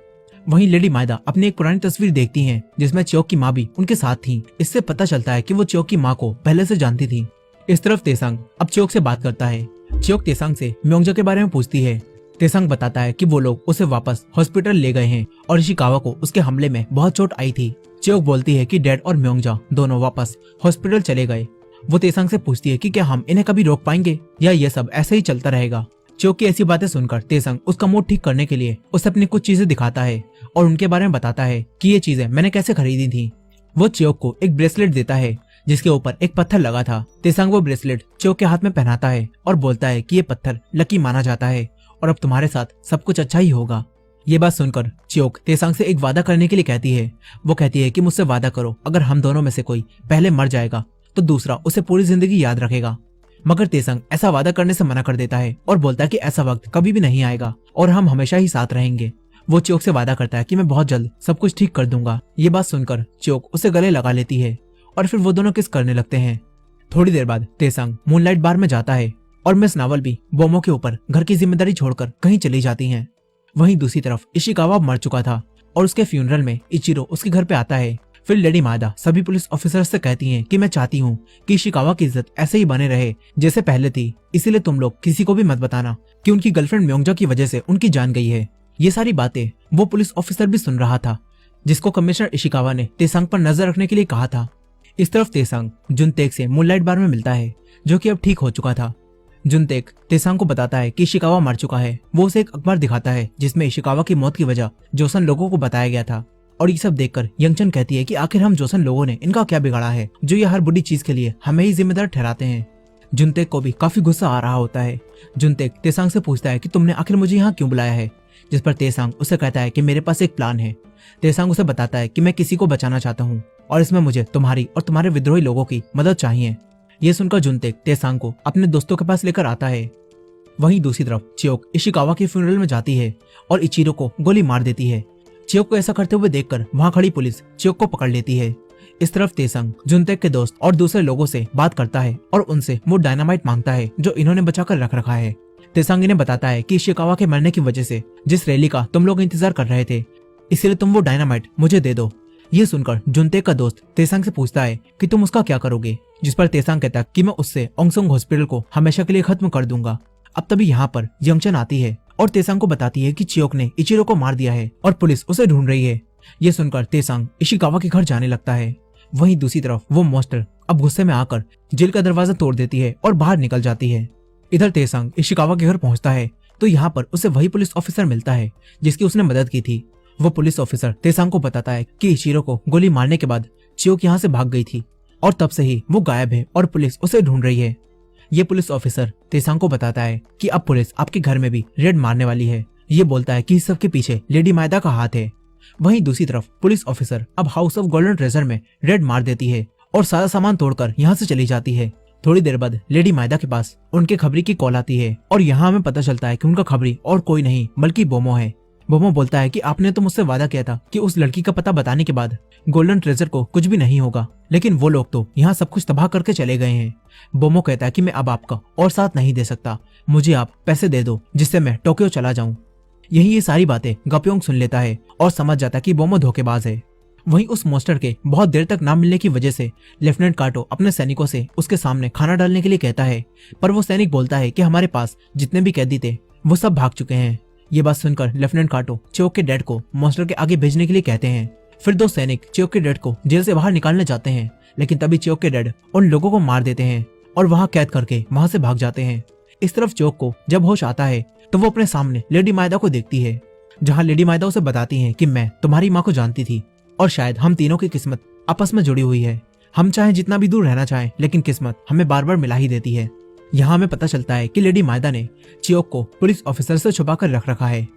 वहीं लेडी मायदा अपनी एक पुरानी तस्वीर देखती हैं जिसमें चियोक की माँ भी उनके साथ थी। इससे पता चलता है कि वो चियोक की माँ को पहले से जानती थी। इस तरफ तेसांग अब चियोक से बात करता है। चियोक तेसांग से म्योंगजा के बारे में पूछती है। तेसांग बताता है कि वो लोग उसे वापस हॉस्पिटल ले गए हैं और इशिकावा को उसके हमले में बहुत चोट आई थी। चियोक बोलती है कि डैड और म्योंगजा दोनों वापस हॉस्पिटल चले गए। वो तेसांग से पूछती है कि क्या हम इन्हें कभी रोक पाएंगे या ये सब ऐसे ही चलता रहेगा। चियोक की ऐसी बातें सुनकर तेसांग उसका मूड ठीक करने के लिए उसे अपनी कुछ चीजें दिखाता है और उनके बारे में बताता है कि ये चीजें मैंने कैसे खरीदी थी। वो चियोक को एक ब्रेसलेट देता है जिसके ऊपर एक पत्थर लगा था। तेसांग वो ब्रेसलेट चियोक के हाथ में पहनाता है और बोलता है कि ये पत्थर लकी माना जाता है और अब तुम्हारे साथ सब कुछ अच्छा ही होगा। ये बात सुनकर चियोक तेसांग से एक वादा करने के लिए कहती है। वो कहती है कि मुझसे वादा करो, अगर हम दोनों में से कोई पहले मर जाएगा तो दूसरा उसे पूरी जिंदगी याद रखेगा। मगर तेसांग ऐसा वादा करने से मना कर देता है और बोलता है कि ऐसा वक्त कभी भी नहीं आएगा और हम हमेशा ही साथ रहेंगे। वो चियोक से वादा करता है कि मैं बहुत जल्द सब कुछ ठीक कर दूंगा। ये बात सुनकर चियोक उसे गले लगा लेती है और फिर वो दोनों किस करने लगते हैं। थोड़ी देर बाद तेसांग मूनलाइट बार में जाता है और मिस नावल भी बोमो के ऊपर घर की जिम्मेदारी छोड़कर कहीं चली जाती हैं। वहीं दूसरी तरफ इशिकावा मर चुका था और उसके फ्यूनरल में इचिरो उसके घर पे आता है। फिर लेडी मादा सभी पुलिस ऑफिसर्स से कहती हैं कि मैं चाहती हूँ कि इशिकावा की इज्जत ऐसे ही बने रहे जैसे पहले थी, इसीलिए तुम लोग किसी को भी मत बताना कि उनकी गर्लफ्रेंड म्योंगजा की वजह से उनकी जान गई है। ये सारी बातें वो पुलिस ऑफिसर भी सुन रहा था, जिसको कमिश्नर इशिकावा ने तेसांग पर नजर रखने के लिए कहा था। इस तरफ तेसांग जुनतेक से मूनलाइट बार में मिलता है, जो कि अब ठीक हो चुका था। जुनतेक तेसांग को बताता है कि इशिकावा मर चुका है। वो उसे एक अखबार दिखाता है जिसमें इशिकावा की मौत की वजह जोसन लोगों को बताया गया था। और ये सब देखकर यंगचन कहती है कि आखिर हम जोसन लोगों ने इनका क्या बिगाड़ा है जो ये हर बुरी चीज के लिए हमें ही जिम्मेदार ठहराते हैं। जुनतेक को भी काफी गुस्सा आ रहा होता है। जुनतेक तेसांग से पूछता है कि तुमने आखिर मुझे यहाँ क्यों बुलाया है, जिस पर तेसांग उसे कहता है कि मेरे पास एक प्लान है। तेसांग उसे बताता है कि मैं किसी को बचाना चाहता हूँ और इसमें मुझे तुम्हारी और तुम्हारे विद्रोही लोगों की मदद चाहिए। ये सुनकर जुनतेक तेसांग को अपने दोस्तों के पास लेकर आता है। वहीं दूसरी तरफ चियोक इशिकावा के फ्यूनरल में जाती है और इचिरो को गोली मार देती है। चियोक को ऐसा करते हुए देखकर वहां खड़ी पुलिस चियोक को पकड़ लेती है। इस तरफ तेसांग जुनतेक के दोस्त और दूसरे लोगों से बात करता है और उनसे वो डायनामाइट मांगता है जो इन्होंने बचाकर रख रखा है। तेसांग इन्हें बताता है कि इशिकावा के मरने की वजह से जिस रैली का तुम लोग इंतजार कर रहे थे, इसीलिए तुम वो डायनामाइट मुझे दे दो। ये सुनकर जुनतेक का दोस्त तेसांग से पूछता है कि तुम उसका क्या करोगे, जिस पर तेसांग कहता है कि मैं उससे ओंगसोंग हॉस्पिटल को हमेशा के लिए खत्म कर दूंगा। अब तभी यहाँ पर यंगचन आती है और तेसांग को बताती है कि चियोक ने इचिरो को मार दिया है और पुलिस उसे ढूंढ रही है। ये सुनकर तेसांग इशिकावा के घर जाने लगता है। वहीं दूसरी तरफ वो मॉन्स्टर अब गुस्से में आकर जेल का दरवाजा तोड़ देती है और बाहर निकल जाती है। इधर तेसांग इशिकावा के घर पहुंचता है तो यहाँ पर उसे वही पुलिस ऑफिसर मिलता है जिसकी उसने मदद की थी। वो पुलिस ऑफिसर तेसांग को बताता है कि इचिरो को गोली मारने के बाद चियोक यहाँ से भाग गई थी और तब से ही वो गायब है और पुलिस उसे ढूंढ रही है। ये पुलिस ऑफिसर तेसांग को बताता है कि अब पुलिस आपके घर में भी रेड मारने वाली है। ये बोलता है कि इस सब के पीछे लेडी मायदा का हाथ है। वहीं दूसरी तरफ पुलिस ऑफिसर अब हाउस ऑफ गोल्डन ट्रेजर में रेड मार देती है और सारा सामान तोड़कर यहाँ से चली जाती है। थोड़ी देर बाद लेडी मायदा के पास उनके खबरी की कॉल आती है और यहाँ हमें पता चलता है कि उनका खबरी और कोई नहीं बल्कि बोमो है। बोमो बोलता है कि आपने तो मुझसे वादा किया था कि उस लड़की का पता बताने के बाद गोल्डन ट्रेजर को कुछ भी नहीं होगा, लेकिन वो लोग तो यहाँ सब कुछ तबाह करके चले गए हैं। बोमो कहता है कि मैं अब आपका और साथ नहीं दे सकता, मुझे आप पैसे दे दो जिससे मैं टोक्यो चला जाऊं। यही ये सारी बातें गप्योंग सुन लेता है और समझ जाता है कि बोमो धोखेबाज है। वहीं उस मॉन्स्टर के बहुत देर तक ना मिलने की वजह से लेफ्टिनेंट काटो अपने सैनिकों से उसके सामने खाना डालने के लिए कहता है, पर वो सैनिक बोलता है कि हमारे पास जितने भी कैदी थे वो सब भाग चुके हैं। ये बात सुनकर लेफ्टिनेंट काटो चियोक के डैड को मॉन्स्टर के आगे भेजने के लिए कहते हैं। फिर दो सैनिक चियोक के डैड को जेल से बाहर निकालने जाते हैं, लेकिन तभी चियोक के डैड उन लोगों को मार देते हैं और वहां कैद करके वहां से भाग जाते हैं। इस तरफ चियोक को जब होश आता है तो वो अपने सामने लेडी मायदा को देखती है, जहाँ लेडी मायदा उसे बताती है कि मैं तुम्हारी माँ को जानती थी और शायद हम तीनों की किस्मत आपस में जुड़ी हुई है। हम चाहे जितना भी दूर रहना चाहें, लेकिन किस्मत हमें बार बार मिला ही देती है। यहाँ हमें पता चलता है कि लेडी मायदा ने चियोक को पुलिस ऑफिसर से छुपा कर रख रखा है।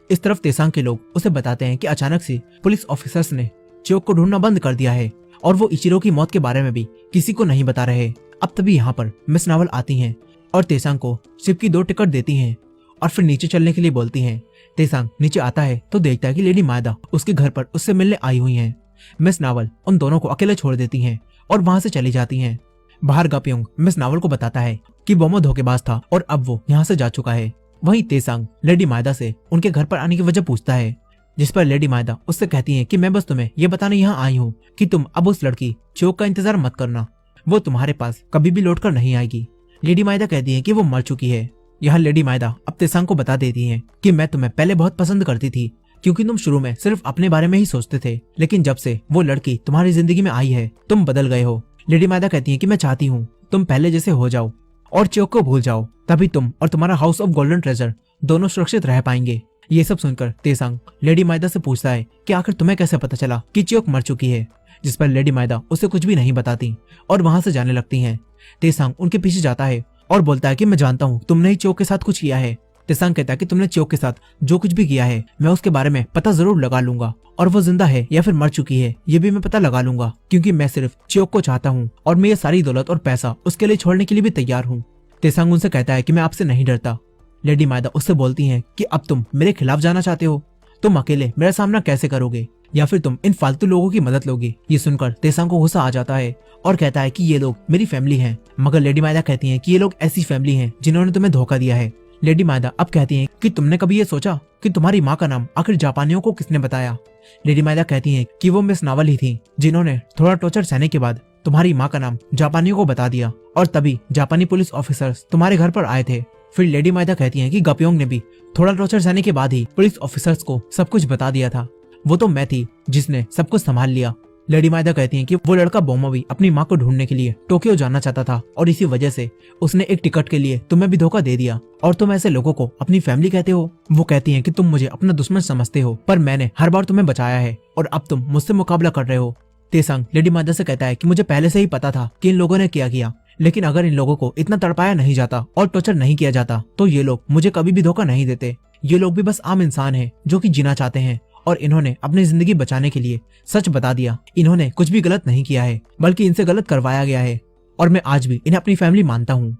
इस तरफ तेसांग के लोग उसे बताते हैं कि अचानक से पुलिस ऑफिसर्स ने चियोक को ढूंढना बंद कर दिया है और वो इचिरो की मौत के बारे में भी किसी को नहीं बता रहे। अब तभी यहाँ पर मिस नावल आती हैं और तेसांग को शिप की 2 टिकट देती हैं और फिर नीचे चलने के लिए बोलती हैं। तेसांग नीचे आता है तो देखता है कि लेडी मायदा उसके घर पर उससे मिलने आई हुई हैं। मिस नावल उन दोनों को अकेले छोड़ देती हैं और वहां से चली जाती हैं। बाहर गप्योंग मिस नावल को बताता है कि बोमो धोखेबाज था और अब वो यहाँ से जा चुका है। वहीं तेसांग लेडी मायदा से उनके घर पर आने की वजह पूछता है, जिस पर लेडी मायदा उससे कहती है कि मैं बस तुम्हें ये बताने यहाँ आई हूँ कि तुम अब उस लड़की चियोक का इंतजार मत करना, वो तुम्हारे पास कभी भी लौट कर नहीं आएगी। लेडी मायदा कहती है कि वो मर चुकी है। यहाँ लेडी मायदा अब तेसांग को बता देती है कि मैं तुम्हें पहले बहुत पसंद करती थी क्योंकि तुम शुरू में सिर्फ अपने बारे में ही सोचते थे, लेकिन जब से वो लड़की तुम्हारी जिंदगी में आई है तुम बदल गए हो। लेडी मायदा कहती है कि मैं चाहती हूँ तुम पहले जैसे हो जाओ और चियोक को भूल जाओ, तभी तुम और तुम्हारा हाउस ऑफ गोल्डन ट्रेजर दोनों सुरक्षित रह पाएंगे। ये सब सुनकर तेसांग लेडी मायदा से पूछता है कि आखिर तुम्हें कैसे पता चला कि चियोक मर चुकी है, जिस पर लेडी मायदा उसे कुछ भी नहीं बताती और वहां से जाने लगती हैं। तेसांग उनके पीछे जाता है और बोलता है कि मैं जानता हूँ तुमने ही चियोक के साथ कुछ किया है। तेसांग कहता है कि तुमने चियोक के साथ जो कुछ भी किया है मैं उसके बारे में पता जरूर लगा लूंगा और वो जिंदा है या फिर मर चुकी है ये भी मैं पता लगा लूंगा, क्योंकि मैं सिर्फ चियोक को चाहता हूँ और मैं ये सारी दौलत और पैसा उसके लिए छोड़ने के लिए भी तैयार हूँ। तेसांग उनसे कहता है कि मैं आपसे नहीं डरता। लेडी मायदा उससे बोलती हैं कि अब तुम मेरे खिलाफ जाना चाहते हो, तुम अकेले मेरा सामना कैसे करोगे, या फिर तुम इन फालतू लोगों की मदद लोगे। ये सुनकर तेसांग को गुस्सा आ जाता है और कहता है कि ये लोग मेरी फैमिली हैं। मगर लेडी मायदा कहती हैं कि ये लोग ऐसी फैमिली हैं जिन्होंने तुम्हें धोखा दिया है। लेडी मायदा अब कहती हैं कि तुमने कभी ये सोचा कि तुम्हारी माँ का नाम आखिर जापानियों को किसने बताया। लेडी मायदा कहती हैं कि वो मिस नावल ही थी जिन्होंने थोड़ा टॉर्चर सहने के बाद तुम्हारी माँ का नाम जापानियों को बता दिया और तभी जापानी पुलिस ऑफिसर्स तुम्हारे घर पर आए थे। फिर लेडी मायदा कहती हैं कि गपियोंग ने भी थोड़ा टॉर्चर सहने के बाद ही पुलिस ऑफिसर्स को सब कुछ बता दिया था। वो तो मैं थी जिसने सब कुछ संभाल लिया। लेडी मायदा कहती हैं कि वो लड़का बोमो भी अपनी माँ को ढूंढने के लिए टोक्यो जाना चाहता था और इसी वजह से उसने एक टिकट के लिए तुम्हें भी धोखा दे दिया और तुम ऐसे लोगों को अपनी फैमिली कहते हो। वो कहती हैं कि तुम मुझे अपना दुश्मन समझते हो पर मैंने हर बार तुम्हें बचाया है और अब तुम मुझसे मुकाबला कर रहे हो। तेसांग लेडी मायदा से कहता है कि मुझे पहले से ही पता था कि इन लोगों ने क्या किया, लेकिन अगर इन लोगों को इतना तड़पाया नहीं जाता और टॉर्चर नहीं किया जाता तो ये लोग मुझे कभी भी धोखा नहीं देते। ये लोग भी बस आम इंसान हैं जो कि जीना चाहते हैं और इन्होंने अपनी जिंदगी बचाने के लिए सच बता दिया। इन्होंने कुछ भी गलत नहीं किया है बल्कि इनसे गलत करवाया गया है और मैं आज भी इन्हें अपनी फैमिली मानता हूँ।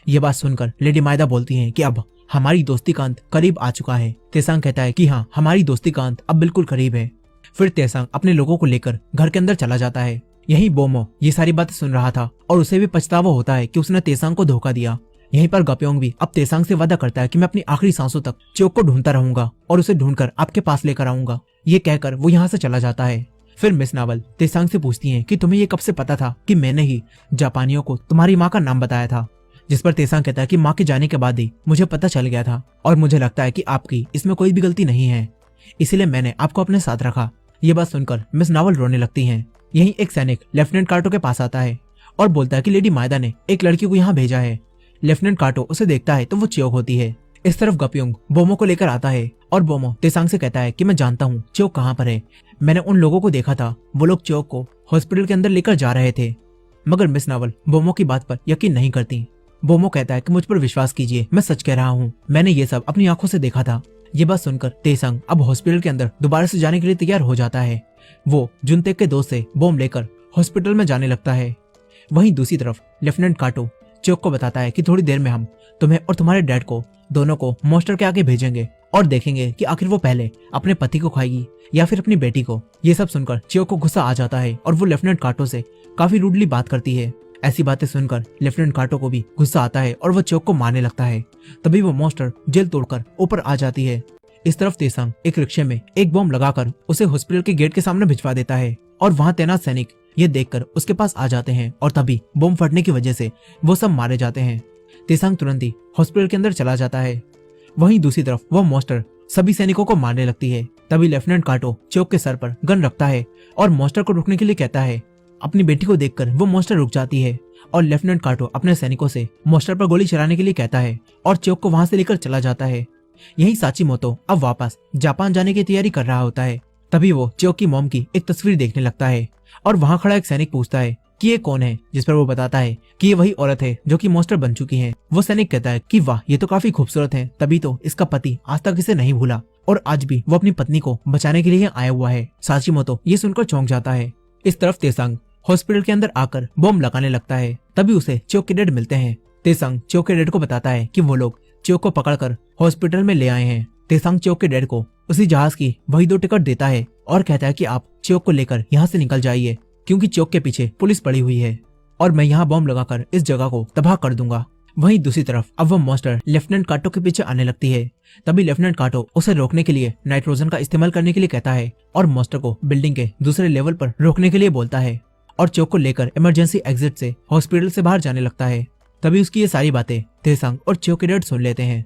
ये बात सुनकर लेडी मायदा बोलती हैं कि अब हमारी दोस्ती का अंत करीब आ चुका है। तेसांग कहता है कि हाँ, हमारी दोस्ती का अंत अब बिल्कुल करीब है। फिर तेसांग अपने लोगों को लेकर घर के अंदर चला जाता है। यही बोमो ये सारी बातें सुन रहा था और उसे भी पछतावा होता है कि उसने तेसांग को धोखा दिया। यहीं पर गपियोंग भी अब तेसांग से वादा करता है कि मैं अपनी आखिरी सांसों तक चियोक को ढूंढता रहूंगा और उसे ढूंढकर आपके पास लेकर आऊंगा। ये कहकर वो यहाँ से चला जाता है। फिर मिस नावल तेसांग से पूछती हैं कि तुम्हें ये कब से पता था कि मैंने ही जापानियों को तुम्हारी माँ का नाम बताया था। जिस पर तेसांग कहता है कि माँ के जाने के बाद ही मुझे पता चल गया था और मुझे लगता है कि आपकी इसमें कोई भी गलती नहीं है, इसीलिए मैंने आपको अपने साथ रखा। ये बात सुनकर मिस नावल रोने लगती हैं। यहीं एक सैनिक लेफ्टिनेंट काटो के पास आता है और बोलता है कि लेडी मायदा ने एक लड़की को यहाँ भेजा है। लेफ्टिनेंट काटो उसे देखता है तो वो चियोक होती है। इस तरफ गपियोंग बोमो को लेकर आता है और बोमो तेसांग से कहता है कि मैं जानता हूँ चियोक कहाँ पर है। मैंने उन लोगों को देखा था, वो लोग चियोक को हॉस्पिटल के अंदर लेकर जा रहे थे। मगर मिस नावल बोमो की बात पर यकीन नहीं करती। बोमो कहता है कि मुझ पर विश्वास कीजिए, मैं सच कह रहा हूँ, मैंने ये सब अपनी आंखों से देखा था। ये बात सुनकर तेसांग अब हॉस्पिटल के अंदर दोबारा से जाने के लिए तैयार हो जाता है। वो जुनतेक के दोस्त से बॉम्ब लेकर हॉस्पिटल में जाने लगता है। वहीं दूसरी तरफ लेफ्टिनेंट काटो चियोक को बताता है कि थोड़ी देर में हम तुम्हें और तुम्हारे डैड को दोनों को मॉन्स्टर के आगे भेजेंगे और देखेंगे कि आखिर वो पहले अपने पति को खाएगी या फिर अपनी बेटी को। ये सब सुनकर चियोक को गुस्सा आ जाता है और वो लेफ्टिनेंट काटो से काफी रूडली बात करती है। ऐसी बातें सुनकर लेफ्टिनेंट काटो को भी गुस्सा आता है और वो चियोक को मारने लगता है। तभी वो मॉन्स्टर जेल तोड़कर ऊपर आ जाती है। इस तरफ तेसांग एक रिक्शे में एक बॉम्ब लगाकर उसे हॉस्पिटल के गेट के सामने भिजवा देता है और वहां तैनात सैनिक ये देखकर उसके पास आ जाते हैं और तभी बॉम्ब फटने की वजह से वो सब मारे जाते हैं। तेसांग तुरंत ही हॉस्पिटल के अंदर चला जाता है। वहीं दूसरी तरफ वो मॉन्स्टर सभी सैनिकों को मारने लगती है। तभी लेफ्टिनेंट काटो चियोक के सर पर गन रखता है और मॉन्स्टर को रुकने के लिए कहता है। अपनी बेटी को देखकर वो मॉन्स्टर रुक जाती है और लेफ्टिनेंट काटो अपने सैनिकों से मॉन्स्टर पर गोली चलाने के लिए कहता है और चियोक को वहां से लेकर चला जाता है। यही साचिमोतो अब वापस जापान जाने की तैयारी कर रहा होता है। तभी वो चियोक की मॉम की एक तस्वीर देखने लगता है और वहां खड़ा एक सैनिक पूछता है कि ये कौन है, जिस पर वो बताता है कि ये वही औरत है जो कि मॉन्स्टर बन चुकी है। वो सैनिक कहता है कि वाह, ये तो काफी खूबसूरत है, तभी तो इसका पति आज तक इसे नहीं भूला और आज भी वो अपनी पत्नी को बचाने के लिए आया हुआ है। साचिमोतो ये सुनकर चौंक जाता है। इस तरफ तेसांग हॉस्पिटल के अंदर आकर बॉम्ब लगाने लगता है। तभी उसे चियोक के डैड मिलते हैं। तेसांग चियोक के डैड को बताता है कि वो लोग चियोक को पकड़कर हॉस्पिटल में ले आए हैं। तेसांग चियोक के डैड को उसी जहाज की वही 2 टिकट देता है और कहता है कि आप चियोक को लेकर यहाँ से निकल जाइए क्योंकि चियोक के पीछे पुलिस पड़ी हुई है और मैं यहाँ बॉम्ब लगाकर इस जगह को तबाह कर दूंगा। वहीं दूसरी तरफ अब वो मॉन्स्टर लेफ्टिनेंट काटो के पीछे आने लगती है। तभी लेफ्टिनेंट काटो उसे रोकने के लिए नाइट्रोजन का इस्तेमाल करने के लिए कहता है और मॉन्स्टर को बिल्डिंग के दूसरे लेवल पर रोकने के लिए बोलता है और चियोक को लेकर इमरजेंसी एग्जिट से हॉस्पिटल से बाहर जाने लगता है। तभी उसकी ये सारी बातें तेसांग और चियोक के डैड सुन लेते हैं।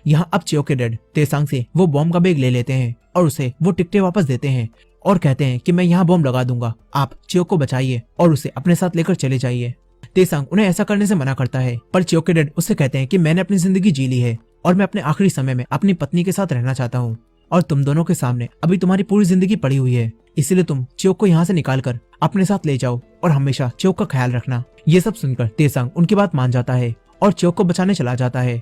यहाँ अब चियोक के डैड तेसांग से वो बॉम्ब का बैग ले लेते हैं और उसे वो टिकटें वापस देते हैं और कहते हैं कि मैं यहाँ बॉम्ब लगा दूंगा, आप चियोक को बचाइए और उसे अपने साथ लेकर चले जाइए। तेसांग उन्हें ऐसा करने से मना करता है पर चियोक के डैड उससे कहते हैं कि मैंने अपनी जिंदगी जी ली है और मैं अपने आखिरी समय में अपनी पत्नी के साथ रहना चाहता हूँ और तुम दोनों के सामने अभी तुम्हारी पूरी जिंदगी पड़ी हुई है, इसलिए तुम चियोक को यहाँ से निकाल कर अपने साथ ले जाओ और हमेशा चियोक का ख्याल रखना। ये सब सुनकर तेसांग उनकी बात मान जाता है और चियोक को बचाने चला जाता है।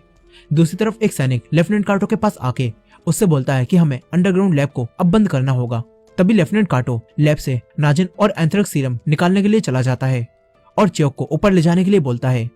दूसरी तरफ एक सैनिक लेफ्टिनेंट काटो के पास आके उससे बोलता है कि हमें अंडरग्राउंड लैब को अब बंद करना होगा। तभी लेफ्टिनेंट काटो लैब से नाजिन और एंथ्रेक्स सीरम निकालने के लिए चला जाता है और चियोक को ऊपर ले जाने के लिए बोलता है।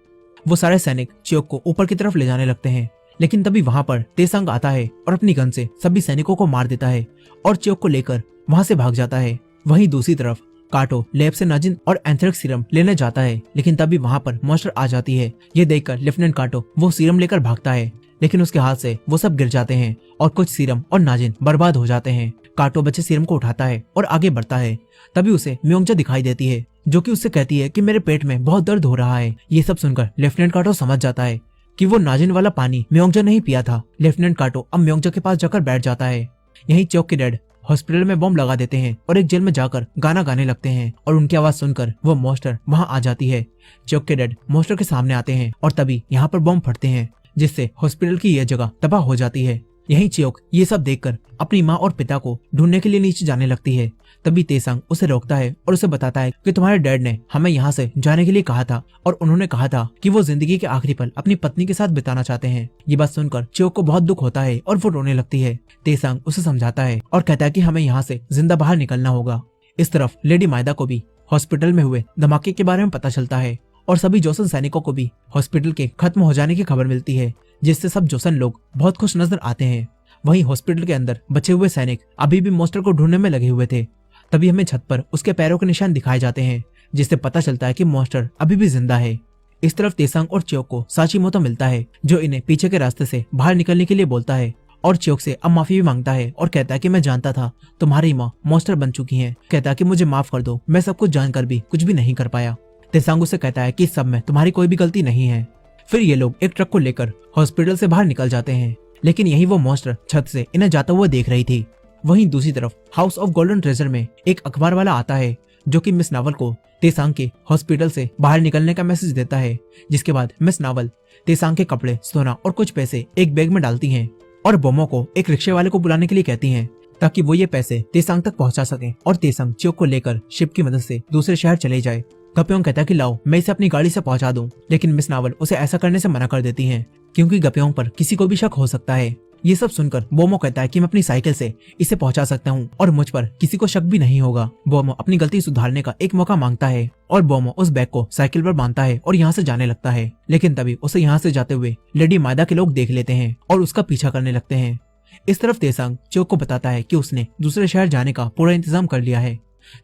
वो सारे सैनिक चियोक को ऊपर की तरफ ले जाने लगते हैं। लेकिन तभी वहां पर तेसांग आता है और अपनी गन से सभी सैनिकों को मार देता है और च्योक को लेकर वहां से भाग जाता है। वहीं दूसरी तरफ काटो लैब से नाजिन और एंथ्रेक्स सीरम लेने जाता है, लेकिन तभी वहां पर मॉन्स्टर आ जाती है। ये देखकर लेफ्टिनेंट काटो वो सीरम लेकर भागता है, लेकिन उसके हाथ से वो सब गिर जाते हैं और कुछ सीरम और नाजिन बर्बाद हो जाते हैं। काटो बचे सीरम को उठाता है और आगे बढ़ता है। तभी उसे म्योंगजा दिखाई देती है, जो कि उससे कहती है कि मेरे पेट में बहुत दर्द हो रहा है। ये सब सुनकर लेफ्टिनेंट काटो समझ जाता है कि वो नाजिन वाला पानी म्योंगजा ने ही पिया था। लेफ्टिनेंट काटो अब म्योंगजा के पास जाकर बैठ जाता है। यहीं च्योक के डैड हॉस्पिटल में बॉम्ब लगा देते हैं और एक जेल में जाकर गाना गाने लगते हैं और उनकी आवाज सुनकर वो मॉन्स्टर वहां आ जाती है। च्योक के डैड मॉन्स्टर के सामने आते हैं और तभी यहाँ पर बॉम्ब फटते हैं, जिससे हॉस्पिटल की यह जगह तबाह हो जाती है। यहीं च्योक ये सब देखकर अपनी माँ और पिता को ढूंढने के लिए नीचे जाने लगती है। तभी तेसांग उसे रोकता है और उसे बताता है कि तुम्हारे डैड ने हमें यहाँ से जाने के लिए कहा था और उन्होंने कहा था कि वो जिंदगी के आखिरी पल अपनी पत्नी के साथ बिताना चाहते हैं। ये बात सुनकर च्योक को बहुत दुख होता है और वो रोने लगती है। तेसांग उसे समझाता है और कहता है कि हमें यहाँ से जिंदा बाहर निकलना होगा। इस तरफ लेडी मायदा को भी हॉस्पिटल में हुए धमाके के बारे में पता चलता है और सभी जोसन सैनिकों को भी हॉस्पिटल के खत्म हो जाने की खबर मिलती है, जिससे सब जोसन लोग बहुत खुश नजर आते हैं। वहीं हॉस्पिटल के अंदर बचे हुए सैनिक अभी भी मॉन्स्टर को ढूंढने में लगे हुए थे। तभी हमें छत पर उसके पैरों के निशान दिखाए जाते हैं, जिससे पता चलता है कि मॉन्स्टर अभी भी जिंदा है। इस तरफ तेसांग और च्योक को साचिमोतो मिलता है, जो इन्हें पीछे के रास्ते से बाहर निकलने के लिए बोलता है और च्योक से अब माफी भी मांगता है और कहता है कि मैं जानता था तुम्हारी माँ मॉन्स्टर बन चुकी है। कहता है कि मुझे माफ कर दो, मैं सब कुछ जानकर भी कुछ भी नहीं कर पाया। तेसांग उसे कहता है कि इस सब में तुम्हारी कोई भी गलती नहीं है। फिर ये लोग एक ट्रक को लेकर हॉस्पिटल से बाहर निकल जाते हैं, लेकिन यही वो मॉन्स्टर छत से इन्हें जाता हुआ देख रही थी। वहीं दूसरी तरफ हाउस ऑफ गोल्डन ट्रेजर में एक अखबार वाला आता है, जो कि मिस नावल को तेसांग के हॉस्पिटल से बाहर निकलने का मैसेज देता है। जिसके बाद मिस नावल तेसांग के कपड़े, सोना और कुछ पैसे एक बैग में डालती हैं और बोमो को एक रिक्शे वाले को बुलाने के लिए कहती हैं, ताकि वो ये पैसे तेसांग तक पहुंचा सके और तेसांग च्योक को लेकर शिप की मदद से दूसरे शहर चले जाए। गप्योंग कहता है कि लाओ मैं इसे अपनी गाड़ी से पहुंचा दूं, लेकिन मिस नावल उसे ऐसा करने से मना कर देती हैं, क्योंकि गप्योंग पर किसी को भी शक हो सकता है। ये सब सुनकर बोमो कहता है कि मैं अपनी साइकिल से इसे पहुंचा सकता हूँ और मुझ पर किसी को शक भी नहीं होगा। बोमो अपनी गलती सुधारने का एक मौका मांगता है और बोमो उस बैग को साइकिल पर बांधता है और यहाँ से जाने लगता है, लेकिन तभी उसे यहाँ से जाते हुए लेडी मायदा के लोग देख लेते हैं और उसका पीछा करने लगते हैं। इस तरफ तेसांग च्योक को बताता है कि उसने दूसरे शहर जाने का पूरा इंतजाम कर लिया है।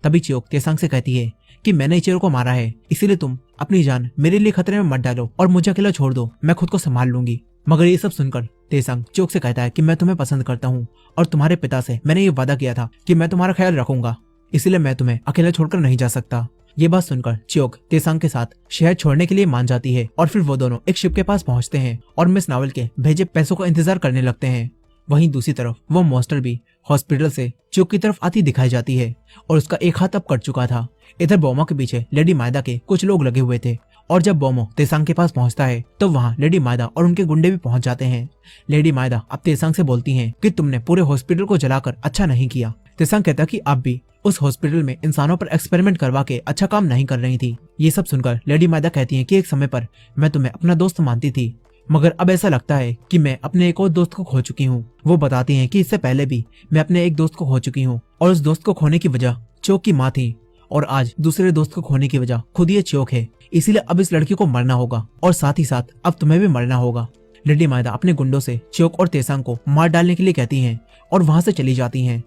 तभी च्योक तेसांग से कहती है कि मैंने इचिरो को मारा है, इसीलिए तुम अपनी जान मेरे लिए खतरे में मत डालो और मुझे अकेला छोड़ दो, मैं खुद को संभाल लूंगी। मगर ये सब सुनकर तेसांग च्योक से कहता है कि मैं तुम्हें पसंद करता हूँ और तुम्हारे पिता से मैंने ये वादा किया था कि मैं तुम्हारा ख्याल रखूंगा, इसलिए मैं तुम्हें अकेला छोड़कर नहीं जा सकता। ये बात सुनकर च्योक तेसांग के साथ शहर छोड़ने के लिए मान जाती है और फिर वो दोनों एक शिप के पास पहुंचते हैं और मिस नावल के भेजे पैसों का इंतजार करने लगते हैं। वहीं दूसरी तरफ वो मॉन्स्टर भी हॉस्पिटल से च्योक की तरफ आती दिखाई जाती है और उसका एक हाथ अब कट चुका था। इधर बोमो के पीछे लेडी मायदा के कुछ लोग लगे हुए थे और जब बोमो तेसांग के पास पहुंचता है तो वहां लेडी मायदा और उनके गुंडे भी पहुंच जाते हैं। लेडी मायदा अब तेसांग से बोलती हैं कि तुमने पूरे हॉस्पिटल को जलाकर अच्छा नहीं किया। तेसांग कहता कि आप भी उस हॉस्पिटल में इंसानों पर एक्सपेरिमेंट करवा के अच्छा काम नहीं कर रही थी। ये सब सुनकर लेडी मायदा कहती है कि एक समय पर मैं तुम्हें अपना दोस्त मानती थी, मगर अब ऐसा लगता है कि मैं अपने एक और दोस्त को खो चुकी हूँ। वो बताती हैं कि इससे पहले भी मैं अपने एक दोस्त को खो चुकी हूँ और उस दोस्त को खोने की वजह च्योक की माँ थी और आज दूसरे दोस्त को खोने की वजह खुद ये च्योक है, इसीलिए अब इस लड़की को मरना होगा और साथ ही साथ अब तुम्हें भी मरना होगा। लेडी मायदा अपने गुंडों से च्योक और तेसांग को मार डालने के लिए कहती हैं और वहां से चली जाती हैं।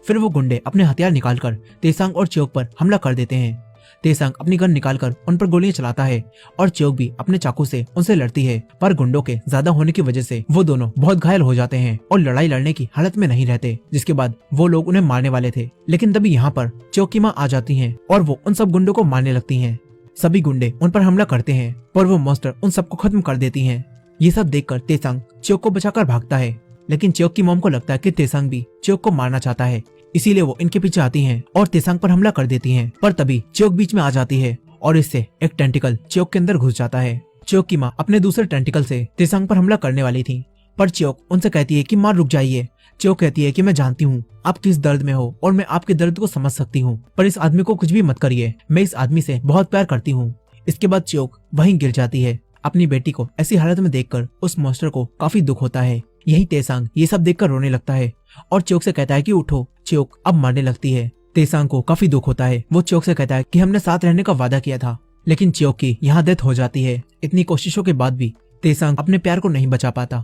फिर वो गुंडे अपने हथियार निकालकर तेसांग और च्योक पर हमला कर देते हैं। तेसांग अपनी गन निकालकर उन पर गोलियां चलाता है और च्योक भी अपने चाकू से उनसे लड़ती है, पर गुंडों के ज्यादा होने की वजह से वो दोनों बहुत घायल हो जाते हैं और लड़ाई लड़ने की हालत में नहीं रहते, जिसके बाद वो लोग उन्हें मारने वाले थे। लेकिन तभी यहाँ पर च्योक की माँ आ जाती है और वो उन सब गुंडों को मारने लगती है। सभी गुंडे उन पर हमला करते हैं पर वो मॉन्स्टर उन सबको खत्म कर देती है। ये सब देखकर तेसांग च्योक को बचाकर भागता है, लेकिन च्योक की मॉम को लगता है कि तेसांग भी च्योक को मारना चाहता है, इसीलिए वो इनके पीछे आती हैं और तेसांग पर हमला कर देती हैं। पर तभी च्योक बीच में आ जाती है और इससे एक टेंटिकल च्योक के अंदर घुस जाता है। च्योक की माँ अपने दूसरे टेंटिकल से तेसांग पर हमला करने वाली थी, पर च्योक उनसे कहती है कि माँ रुक जाइए। च्योक कहती है कि मैं जानती हूँ आप किस दर्द में हो और मैं आपके दर्द को समझ सकती हूँ, पर इस आदमी को कुछ भी मत करिए, मैं इस आदमी से बहुत प्यार करती हूँ। इसके बाद च्योक वहीं गिर जाती है। अपनी बेटी को ऐसी हालत में देखकर उस मॉन्स्टर को काफी दुख होता है। यही तेसांग ये सब देखकर रोने लगता है और च्योक से कहता है कि उठो। च्योक अब मरने लगती है। तेसांग को काफी दुख होता है। वो च्योक से कहता है कि हमने साथ रहने का वादा किया था, लेकिन च्योक की यहाँ डेथ हो जाती है। इतनी कोशिशों के बाद भी तेसांग अपने प्यार को नहीं बचा पाता।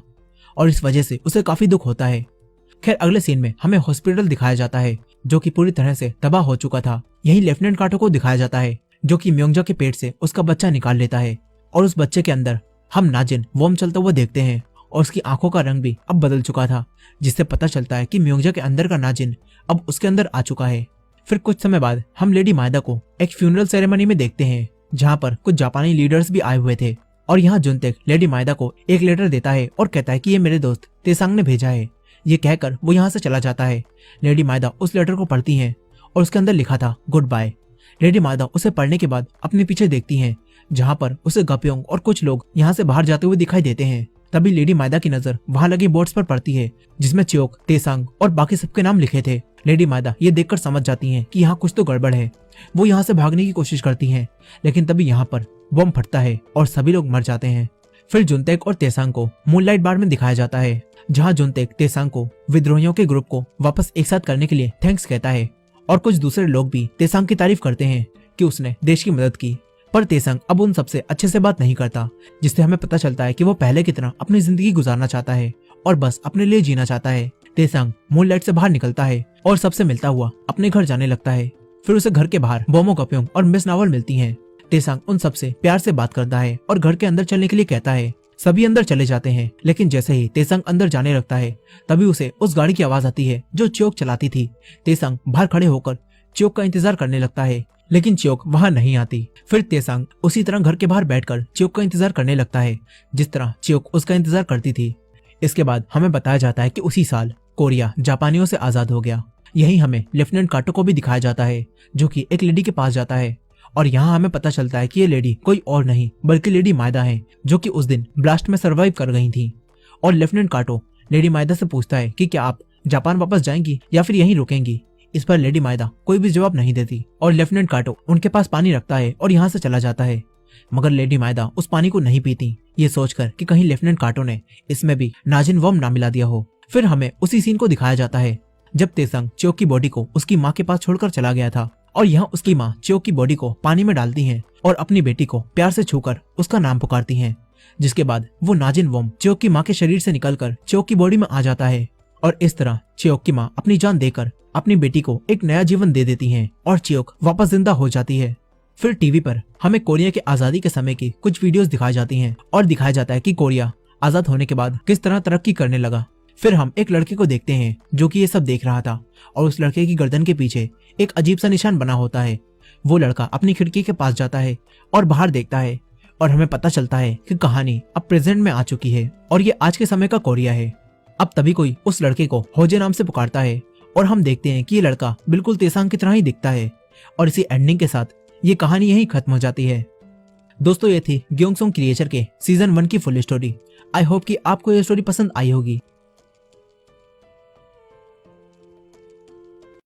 और इस वजह से उसे काफी दुख होता है। खैर अगले सीन में हमें हॉस्पिटल दिखाया जाता है जो कि पूरी तरह से तबाह हो चुका था। यही लेफ्टिनेंट काटो को दिखाया जाता है जो कि म्योंगजा के पेट से उसका बच्चा निकाल लेता है और उस बच्चे के अंदर हम नाजिन वॉर्म चलता हुआ देखते हैं और उसकी आंखों का रंग भी अब बदल चुका था, जिससे पता चलता है कि म्योंगजा के अंदर का नाजिन अब उसके अंदर आ चुका है। फिर कुछ समय बाद हम लेडी मायदा को एक फ्यूनरल सेरेमनी में देखते हैं जहाँ पर कुछ जापानी लीडर्स भी आए हुए थे और यहाँ जुनतेक लेडी मायदा को एक लेटर देता है और कहता है कि ये मेरे दोस्त तेसांग ने भेजा है। ये कहकर वो यहाँ से चला जाता है। लेडी मायदा उस लेटर को पढ़ती हैं और उसके अंदर लिखा था गुड बाय। लेडी मायदा उसे पढ़ने के बाद अपने पीछे देखती हैं जहाँ पर उसे गप्योंग और कुछ लोग यहाँ से बाहर जाते हुए दिखाई देते हैं। तभी लेडी मायदा की नजर वहाँ लगे बोर्ड्स पर पड़ती है जिसमें चियोक, तेसांग और बाकी सबके नाम लिखे थे। लेडी मायदा ये देखकर समझ जाती हैं कि यहाँ कुछ तो गड़बड़ है। वो यहाँ से भागने की कोशिश करती हैं लेकिन तभी यहाँ पर बम फटता है और सभी लोग मर जाते हैं। फिर जुनतेक और तेसांग को मूनलाइट बार में दिखाया जाता है जहाँ जुनतेक तेसांग को विद्रोहियों के ग्रुप को वापस एक साथ करने के लिए थैंक्स कहता है और कुछ दूसरे लोग भी तेसांग की तारीफ करते हैं कि उसने देश की मदद की। पर तेसांग अब उन सबसे अच्छे से बात नहीं करता, जिससे हमें पता चलता है कि वो पहले की तरह अपनी जिंदगी गुजारना चाहता है और बस अपने लिए जीना चाहता है। तेसांग मूनलाइट से बाहर निकलता है और सबसे मिलता हुआ अपने घर जाने लगता है। फिर उसे घर के बाहर बोमो गप्योंग और मिस नावल मिलती हैं। तेसांग उन सबसे प्यार से बात करता है और घर के अंदर चलने के लिए कहता है। सभी अंदर चले जाते हैं लेकिन जैसे ही तेसांग अंदर जाने लगता है तभी उसे उस गाड़ी की आवाज आती है जो चियोक चलाती थी। तेसांग बाहर खड़े होकर चियोक का इंतजार करने लगता है लेकिन चियोक वहां नहीं आती। फिर तेसांग उसी तरह घर के बाहर बैठकर चियोक का इंतजार करने लगता है जिस तरह चियोक उसका इंतजार करती थी। इसके बाद हमें बताया जाता है कि उसी साल कोरिया जापानियों से आजाद हो गया। यही हमें लेफ्टिनेंट काटो को भी दिखाया जाता है जो कि एक लेडी के पास जाता है और यहाँ हमें पता चलता है कि ये लेडी कोई और नहीं बल्कि लेडी मायदा है जो कि उस दिन ब्लास्ट में सरवाइव कर गई थी। और लेफ्टिनेंट काटो लेडी मायदा से पूछता है कि क्या आप जापान वापस जाएंगी या फिर यहीं रुकेंगी। इस पर लेडी मायदा कोई भी जवाब नहीं देती और लेफ्टिनेंट काटो उनके पास पानी रखता है और यहाँ से चला जाता है। मगर लेडी मायदा उस पानी को नहीं पीती, ये सोचकर कि कहीं लेफ्टिनेंट काटो ने इसमें भी नाजिन वर्म ना मिला दिया हो। फिर हमें उसी सीन को दिखाया जाता है जब तेसांग चियोक की बॉडी को उसकी माँ के पास छोड़कर चला गया था और यहाँ उसकी माँ चियोक की बॉडी को पानी में डालती हैं और अपनी बेटी को प्यार से छूकर उसका नाम पुकारती हैं, जिसके बाद वो नाजिन वर्म चियोक की माँ के शरीर से निकलकर चियोक की बॉडी में आ जाता है और इस तरह चियोक की माँ अपनी जान देकर अपनी बेटी को एक नया जीवन दे देती हैं और चियोक वापस जिंदा हो जाती है। फिर टीवी पर हमें कोरिया के आजादी के समय की कुछ वीडियोस दिखाई जाती हैं और दिखाया जाता है कि कोरिया आजाद होने के बाद किस तरह तरक्की करने लगा। फिर हम एक लड़के को देखते हैं जो कि ये सब देख रहा था और उस लड़के की गर्दन के पीछे एक अजीब सा निशान बना होता है। वो लड़का अपनी खिड़की के पास जाता है और बाहर देखता है और हमें पता चलता है कि कहानी अब प्रेजेंट में आ चुकी है और ये आज के समय का कोरिया है। अब तभी कोई उस लड़के को होजे नाम से पुकारता है और हम देखते हैं कि ये लड़का बिल्कुल तेसांग की तरह ही दिखता है और इसी एंडिंग के साथ ये कहानी यहीं खत्म हो जाती है। दोस्तों ये थी गयोंगसोंग क्रिएचर के सीजन 1 की फुल स्टोरी। आई होप कि आपको ये स्टोरी पसंद आई होगी।